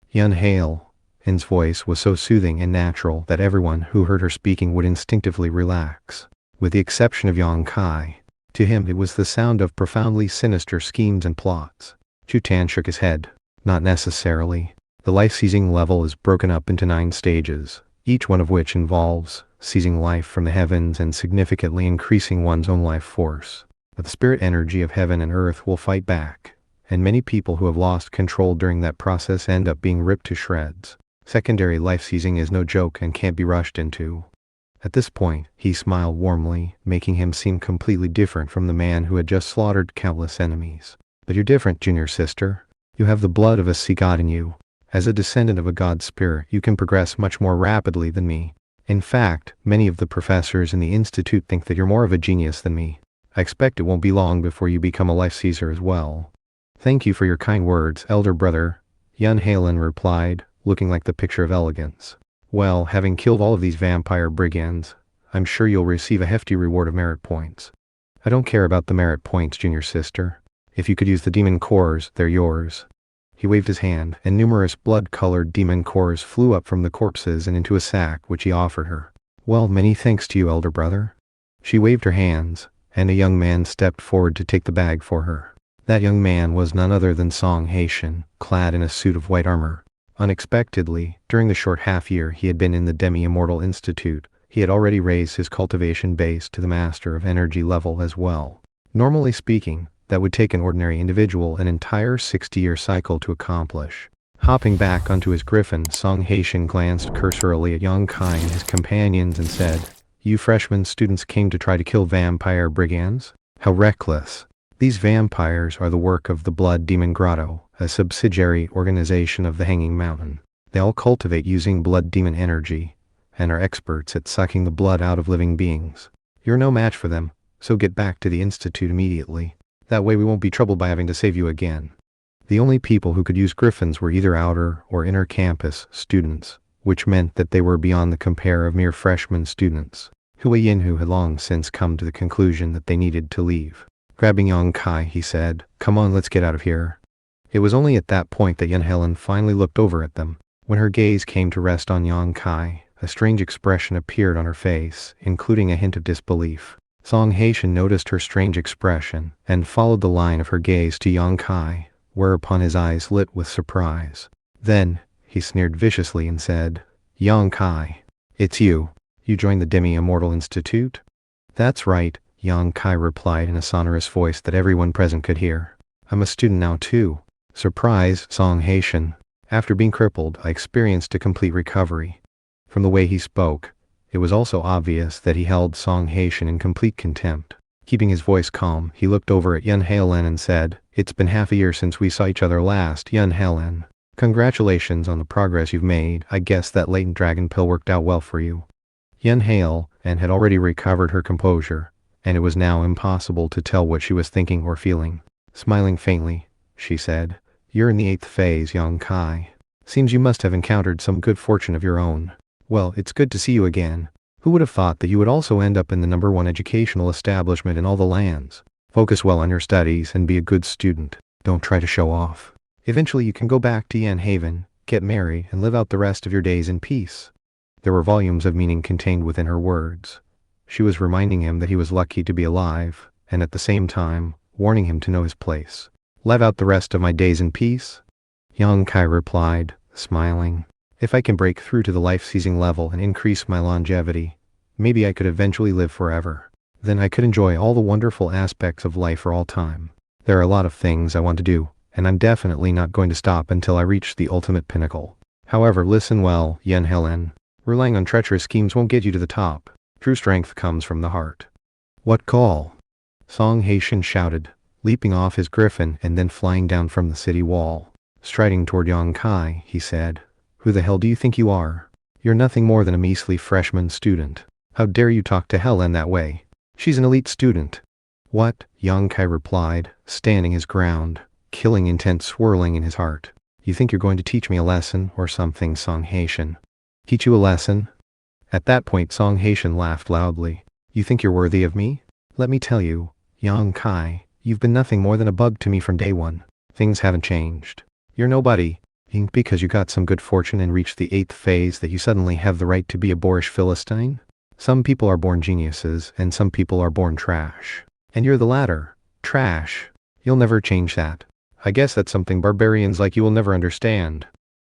Yun Helden's voice was so soothing and natural that everyone who heard her speaking would instinctively relax. With the exception of Yang Kai, to him it was the sound of profoundly sinister schemes and plots. Chu Tianj shook his head. Not necessarily. The life-seizing level is broken up into 9 stages, each one of which involves seizing life from the heavens and significantly increasing one's own life force. But the spirit energy of heaven and earth will fight back, and many people who have lost control during that process end up being ripped to shreds. Secondary life-seizing is no joke and can't be rushed into. At this point, he smiled warmly, making him seem completely different from the man who had just slaughtered countless enemies. But you're different, junior sister. You have the blood of a sea god in you. As a descendant of a god spirit, you can progress much more rapidly than me. In fact, many of the professors in the institute think that you're more of a genius than me. I expect it won't be long before you become a life seizer as well. Thank you for your kind words, elder brother, Yun Helden replied, looking like the picture of elegance. Well, having killed all of these vampire brigands, I'm sure you'll receive a hefty reward of merit points. I don't care about the merit points, junior sister. If you could use the demon cores, they're yours. He waved his hand, and numerous blood-colored demon cores flew up from the corpses and into a sack which he offered her. Well, many thanks to you, elder brother. She waved her hands, and a young man stepped forward to take the bag for her. That young man was none other than Song Haitian, clad in a suit of white armor. Unexpectedly, during the short half-year he had been in the Demi-Immortal Institute, he had already raised his cultivation base to the Master of Energy level as well. Normally speaking, that would take an ordinary individual an entire 60-year cycle to accomplish. Hopping back onto his griffin, Song Haitian glanced cursorily at Yang Kai and his companions and said, "You freshman students came to try to kill vampire brigands? How reckless. These vampires are the work of the Blood Demon Grotto, a subsidiary organization of the Hanging Mountain. They all cultivate using blood demon energy, and are experts at sucking the blood out of living beings. You're no match for them, so get back to the Institute immediately. That way we won't be troubled by having to save you again." The only people who could use griffins were either outer or inner campus students, which meant that they were beyond the compare of mere freshman students. Hui Yinhu had long since come to the conclusion that they needed to leave. Grabbing Yang Kai, he said, "Come on, let's get out of here." It was only at that point that Yun Helden finally looked over at them. When her gaze came to rest on Yang Kai, a strange expression appeared on her face, including a hint of disbelief. Song Haitian noticed her strange expression, and followed the line of her gaze to Yang Kai, whereupon his eyes lit with surprise. Then, he sneered viciously and said, "Yang Kai, it's you." You joined the Demi-Immortal Institute? That's right, Yang Kai replied in a sonorous voice that everyone present could hear. I'm a student now too. Surprise, Song Haitian. After being crippled, I experienced a complete recovery. From the way he spoke, it was also obvious that he held Song Haitian in complete contempt. Keeping his voice calm, he looked over at Yun Halen and said, "It's been half a year since we saw each other last, Yun Halen. Congratulations on the progress you've made. I guess that latent dragon pill worked out well for you." Yun Hale and had already recovered her composure, and it was now impossible to tell what she was thinking or feeling. Smiling faintly, she said, "You're in the 8th phase, Yang Kai. Seems you must have encountered some good fortune of your own. Well, it's good to see you again. Who would have thought that you would also end up in the #1 educational establishment in all the lands? Focus well on your studies and be a good student. Don't try to show off. Eventually you can go back to Yan Haven, get married, and live out the rest of your days in peace." There were volumes of meaning contained within her words. She was reminding him that he was lucky to be alive, and at the same time, warning him to know his place. "Live out the rest of my days in peace?" Yang Kai replied, smiling. "If I can break through to the life-seizing level and increase my longevity, maybe I could eventually live forever. Then I could enjoy all the wonderful aspects of life for all time. There are a lot of things I want to do, and I'm definitely not going to stop until I reach the ultimate pinnacle. However, listen well, Yen Helen. Relying on treacherous schemes won't get you to the top. True strength comes from the heart." "What call?" Song Haitian shouted, leaping off his griffin and then flying down from the city wall. Striding toward Yang Kai, he said, "Who the hell do you think you are? You're nothing more than a measly freshman student. How dare you talk to Helen that way? She's an elite student." "What?" Yang Kai replied, standing his ground, killing intent swirling in his heart. "You think you're going to teach me a lesson or something, Song Haitian?" "Teach you a lesson?" At that point Song Haitian laughed loudly. "You think you're worthy of me? Let me tell you, Yang Kai, you've been nothing more than a bug to me from day one. Things haven't changed. You're nobody. Ain't because you got some good fortune and reached the 8th phase that you suddenly have the right to be a boorish Philistine. Some people are born geniuses, and some people are born trash. And you're the latter. Trash. You'll never change that. I guess that's something barbarians like you will never understand."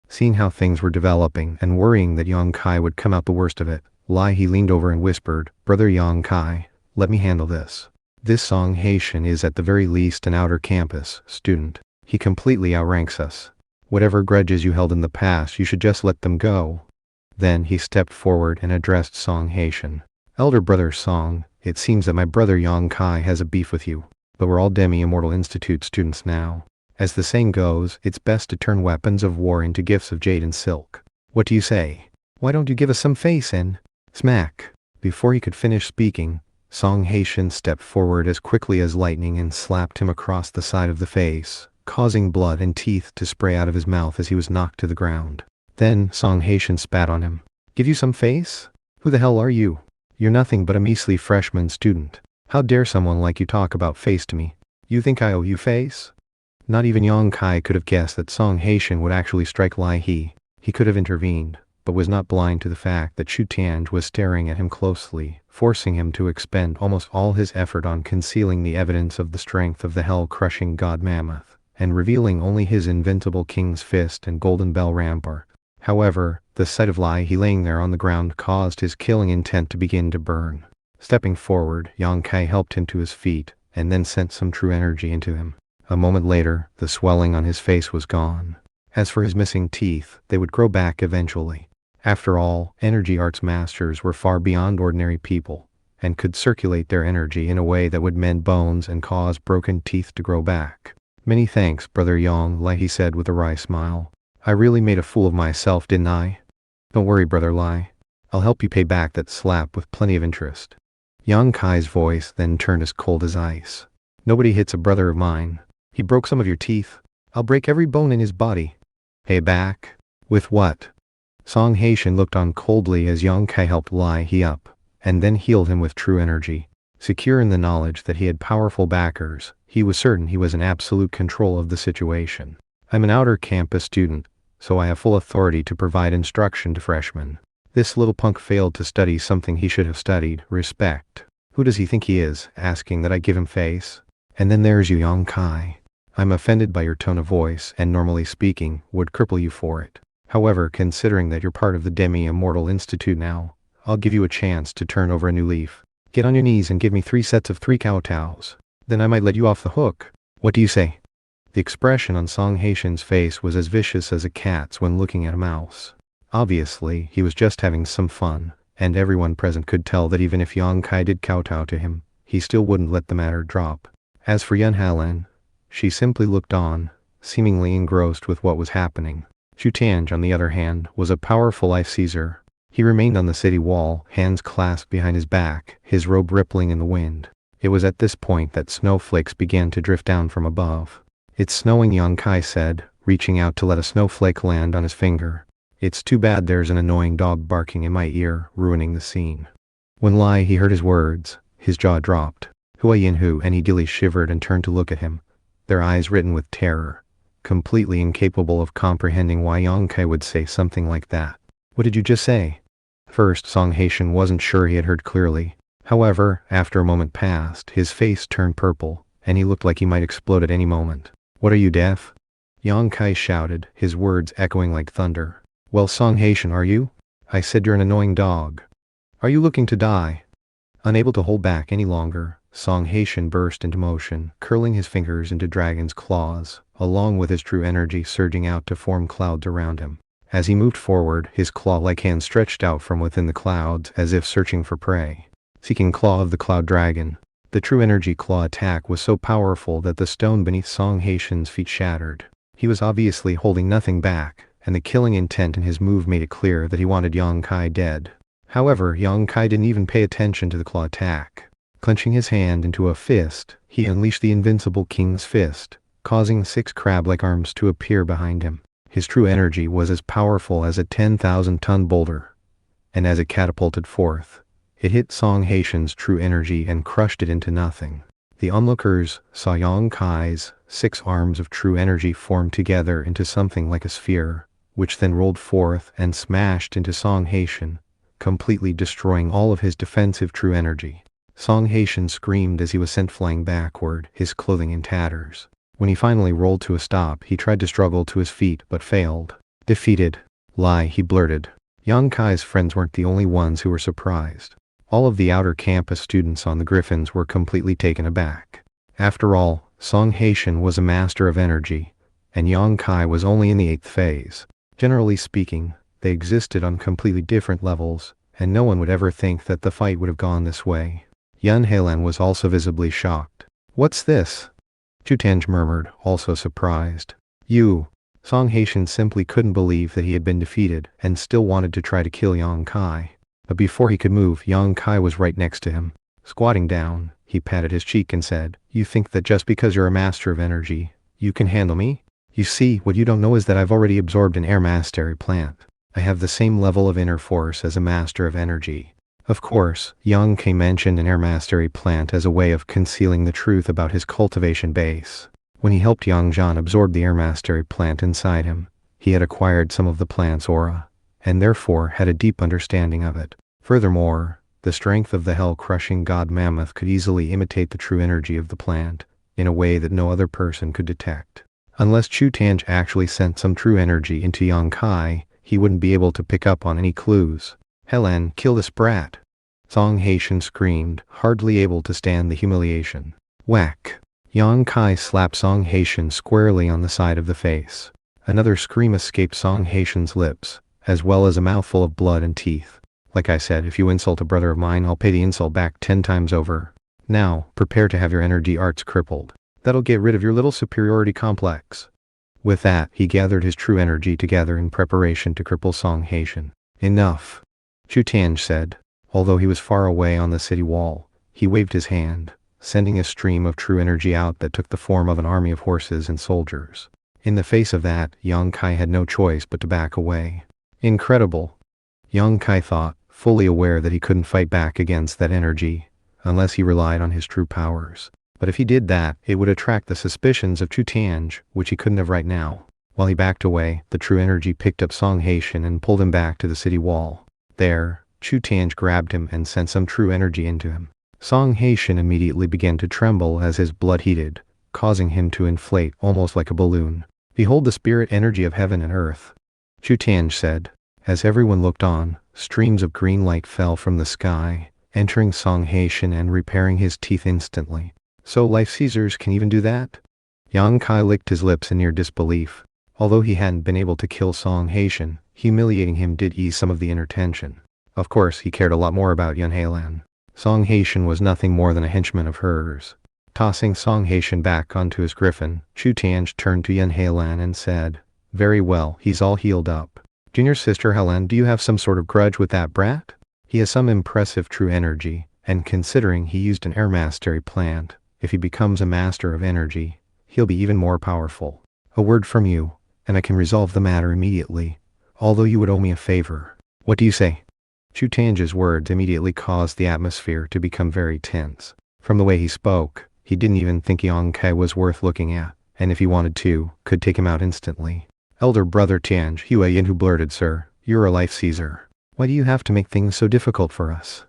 Seeing how things were developing and worrying that Yang Kai would come out the worst of it, he leaned over and whispered, "Brother Yang Kai, let me handle this. This Song Haitian is at the very least an outer campus student. He completely outranks us. Whatever grudges you held in the past, you should just let them go." Then he stepped forward and addressed Song Haitian. "Elder brother Song, it seems that my brother Yang Kai has a beef with you, but we're all Demi-Immortal Institute students now. As the saying goes, it's best to turn weapons of war into gifts of jade and silk. What do you say? Why don't you give us some face and—" Smack! Before he could finish speaking, Song Haitian stepped forward as quickly as lightning and slapped him across the side of the face, causing blood and teeth to spray out of his mouth as he was knocked to the ground. Then Song Haitian spat on him. "Give you some face? Who the hell are you? You're nothing but a measly freshman student. How dare someone like you talk about face to me? You think I owe you face?" Not even Yang Kai could have guessed that Song Haitian would actually strike Lai He. He could have intervened, but was not blind to the fact that Chu Tianj was staring at him closely, forcing him to expend almost all his effort on concealing the evidence of the strength of the hell-crushing god Mammoth, and revealing only his invincible king's fist and golden bell rampart. However, the sight of Lai He laying there on the ground caused his killing intent to begin to burn. Stepping forward, Yang Kai helped him to his feet, and then sent some true energy into him. A moment later, the swelling on his face was gone. As for his missing teeth, they would grow back eventually. After all, energy arts masters were far beyond ordinary people, and could circulate their energy in a way that would mend bones and cause broken teeth to grow back. "Many thanks, Brother Yang," Lai he said with a wry smile. "I really made a fool of myself, didn't I? Don't worry, Brother Lai. I'll help you pay back that slap with plenty of interest." Yang Kai's voice then turned as cold as ice. "Nobody hits a brother of mine. He broke some of your teeth. I'll break every bone in his body." "Pay back? With what?" Song Haitian looked on coldly as Yang Kai helped Lai He up, and then healed him with true energy. Secure in the knowledge that he had powerful backers, he was certain he was in absolute control of the situation. "I'm an outer campus student, so I have full authority to provide instruction to freshmen. This little punk failed to study something he should have studied, respect. Who does he think he is, asking that I give him face? And then there's you, Yang Kai. I'm offended by your tone of voice, and normally speaking, would cripple you for it. However, considering that you're part of the Demi-Immortal Institute now, I'll give you a chance to turn over a new leaf. Get on your knees and give me 3 sets of 3 kowtows. Then I might let you off the hook. What do you say?" The expression on Song Haitian's face was as vicious as a cat's when looking at a mouse. Obviously, he was just having some fun, and everyone present could tell that even if Yang Kai did kowtow to him, he still wouldn't let the matter drop. As for Yun Halen, she simply looked on, seemingly engrossed with what was happening. Chu Tianj, on the other hand, was a powerful life seizer. He remained on the city wall, hands clasped behind his back, his robe rippling in the wind. It was at this point that snowflakes began to drift down from above. "It's snowing," Yang Kai said, reaching out to let a snowflake land on his finger. "It's too bad there's an annoying dog barking in my ear, ruining the scene." When Lai he heard his words, his jaw dropped. Huayin and he gilly shivered and turned to look at him, their eyes written with terror, completely incapable of comprehending why Yang Kai would say something like that. "What did you just say?" First, Song Haitian wasn't sure he had heard clearly. However, after a moment passed, his face turned purple, and he looked like he might explode at any moment. "What are you, deaf?" Yang Kai shouted, his words echoing like thunder. "Well, Song Haitian, are you? I said you're an annoying dog. Are you looking to die?" Unable to hold back any longer, Song Haitian burst into motion, curling his fingers into dragon's claws, along with his true energy surging out to form clouds around him. As he moved forward, his claw-like hand stretched out from within the clouds as if searching for prey. Seeking claw of the cloud dragon, the true energy claw attack was so powerful that the stone beneath Song Haitian's feet shattered. He was obviously holding nothing back, and the killing intent in his move made it clear that he wanted Yang Kai dead. However, Yang Kai didn't even pay attention to the claw attack. Clenching his hand into a fist, he unleashed the invincible King's Fist, causing 6 crab-like arms to appear behind him. His true energy was as powerful as a 10,000-ton boulder, and as it catapulted forth, it hit Song Haitian's true energy and crushed it into nothing. The onlookers saw Yang Kai's 6 arms of true energy form together into something like a sphere, which then rolled forth and smashed into Song Haitian, completely destroying all of his defensive true energy. Song Haitian screamed as he was sent flying backward, his clothing in tatters. When he finally rolled to a stop, he tried to struggle to his feet but failed. "Defeated." "Lie," he blurted. Yang Kai's friends weren't the only ones who were surprised. All of the outer campus students on the Griffins were completely taken aback. After all, Song Haitian was a master of energy, and Yang Kai was only in the 8th phase. Generally speaking, they existed on completely different levels, and no one would ever think that the fight would have gone this way. Yun Halen was also visibly shocked. "What's this?" Chu Tianj murmured, also surprised. "You." Song Haitian simply couldn't believe that he had been defeated and still wanted to try to kill Yang Kai. But before he could move, Yang Kai was right next to him. Squatting down, he patted his cheek and said, "You think that just because you're a master of energy, you can handle me? You see, what you don't know is that I've already absorbed an air mastery plant. I have the same level of inner force as a master of energy." Of course, Yang Kai mentioned an air mastery plant as a way of concealing the truth about his cultivation base. When he helped Yang Zhan absorb the air mastery plant inside him, he had acquired some of the plant's aura, and therefore had a deep understanding of it. Furthermore, the strength of the hell-crushing god mammoth could easily imitate the true energy of the plant, in a way that no other person could detect. Unless Chu Tianj actually sent some true energy into Yang Kai, he wouldn't be able to pick up on any clues. "Helen, kill this brat!" Song Haitian screamed, hardly able to stand the humiliation. Whack! Yang Kai slapped Song Haitian squarely on the side of the face. Another scream escaped Song Haitian's lips, as well as a mouthful of blood and teeth. "Like I said, if you insult a brother of mine, I'll pay the insult back 10 times over. Now, prepare to have your energy arts crippled. That'll get rid of your little superiority complex." With that, he gathered his true energy together in preparation to cripple Song Haitian. "Enough," Chu Tianj said. Although he was far away on the city wall, he waved his hand, sending a stream of true energy out that took the form of an army of horses and soldiers. In the face of that, Yang Kai had no choice but to back away. Incredible, Yang Kai thought, fully aware that he couldn't fight back against that energy, unless he relied on his true powers. But if he did that, it would attract the suspicions of Chu Tianj, which he couldn't have right now. While he backed away, the true energy picked up Song Haitian and pulled him back to the city wall. There, Chu Tianj grabbed him and sent some true energy into him. Song Haitian immediately began to tremble as his blood heated, causing him to inflate almost like a balloon. "Behold the spirit energy of heaven and earth," Chu Tianj said. As everyone looked on, streams of green light fell from the sky, entering Song Haitian and repairing his teeth instantly. So life Caesars can even do that? Yang Kai licked his lips in near disbelief. Although he hadn't been able to kill Song Haitian, humiliating him did ease some of the inner tension. Of course, he cared a lot more about Yun Heilan. Song Haitian was nothing more than a henchman of hers. Tossing Song Haitian back onto his griffin, Chu Tianj turned to Yun Heilan and said, "Very well, he's all healed up. Junior sister Helen, do you have some sort of grudge with that brat? He has some impressive true energy, and considering he used an air mastery plant, if he becomes a master of energy, he'll be even more powerful. A word from you, and I can resolve the matter immediately, although you would owe me a favor. What do you say?" Chu Tianj's words immediately caused the atmosphere to become very tense. From the way he spoke, he didn't even think Yang Kai was worth looking at, and if he wanted to, could take him out instantly. Elder brother Tianj, Hue Yin, who blurted, "Sir, you're a life Caesar. Why do you have to make things so difficult for us?"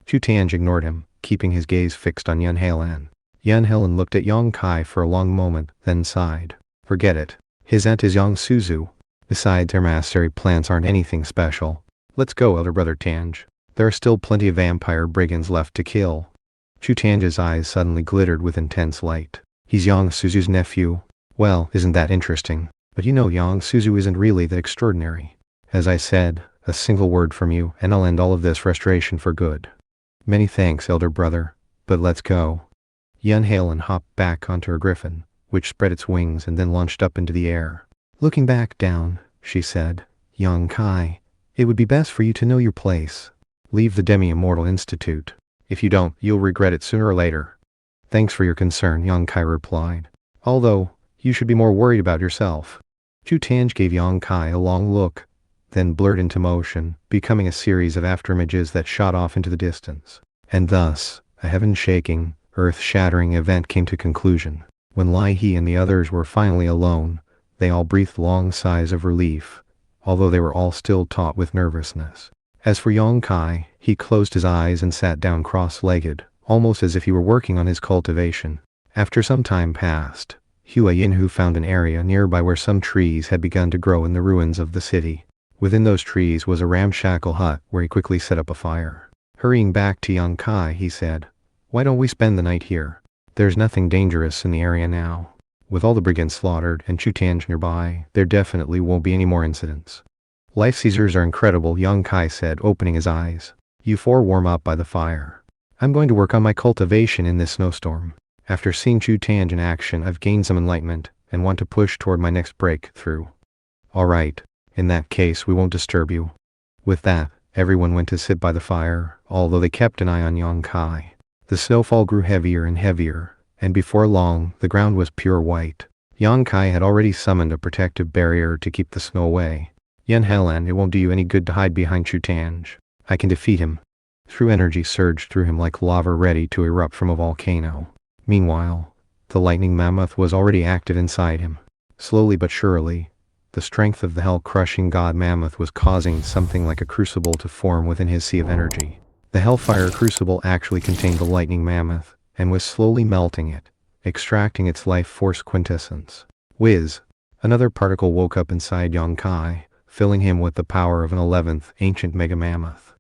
Chu Tianj ignored him, keeping his gaze fixed on Yun Heilan. Yun Heilan looked at Yang Kai for a long moment, then sighed. "Forget it. His aunt is Yang Suzu. Besides, her mastery plants aren't anything special. Let's go, elder brother Tianj. There are still plenty of vampire brigands left to kill." Chu Tianj's eyes suddenly glittered with intense light. "He's Yang Suzu's nephew? Well, isn't that interesting? But you know Yang Suzu isn't really that extraordinary. As I said, a single word from you, and I'll end all of this frustration for good." "Many thanks, elder brother, but let's go." Yun Heilan hopped back onto her griffin, which spread its wings and then launched up into the air. Looking back down, she said, "Yang Kai, it would be best for you to know your place. Leave the Demi-Immortal Institute. If you don't, you'll regret it sooner or later." "Thanks for your concern," Yang Kai replied. "Although, you should be more worried about yourself." Chu Tianj gave Yang Kai a long look, then blurred into motion, becoming a series of afterimages that shot off into the distance. And thus, a heaven-shaking, earth-shattering event came to conclusion. When Lai He and the others were finally alone, they all breathed long sighs of relief, although they were all still taut with nervousness. As for Yang Kai, he closed his eyes and sat down cross-legged, almost as if he were working on his cultivation. After some time passed, Hue Yin found an area nearby where some trees had begun to grow in the ruins of the city. Within those trees was a ramshackle hut where he quickly set up a fire. Hurrying back to Yang Kai, he said, "Why don't we spend the night here? There's nothing dangerous in the area now. With all the brigands slaughtered and Chu Tianj nearby, there definitely won't be any more incidents." "Life Caesars are incredible," Yang Kai said, opening his eyes. "You four warm up by the fire. I'm going to work on my cultivation in this snowstorm. After seeing Chu Tianj in action, I've gained some enlightenment and want to push toward my next breakthrough." "All right. In that case, we won't disturb you." With that, everyone went to sit by the fire, although they kept an eye on Yang Kai. The snowfall grew heavier and heavier, and before long, the ground was pure white. Yang Kai had already summoned a protective barrier to keep the snow away. "Yun Heilan, it won't do you any good to hide behind Chu Tianj. I can defeat him." True energy surged through him like lava ready to erupt from a volcano. Meanwhile, the lightning mammoth was already active inside him. Slowly but surely, the strength of the hell-crushing god mammoth was causing something like a crucible to form within his sea of energy. The hellfire crucible actually contained the lightning mammoth, and was slowly melting it, extracting its life force quintessence. Whiz! Another particle woke up inside Yang Kai, filling him with the power of an 11th ancient mega mammoth.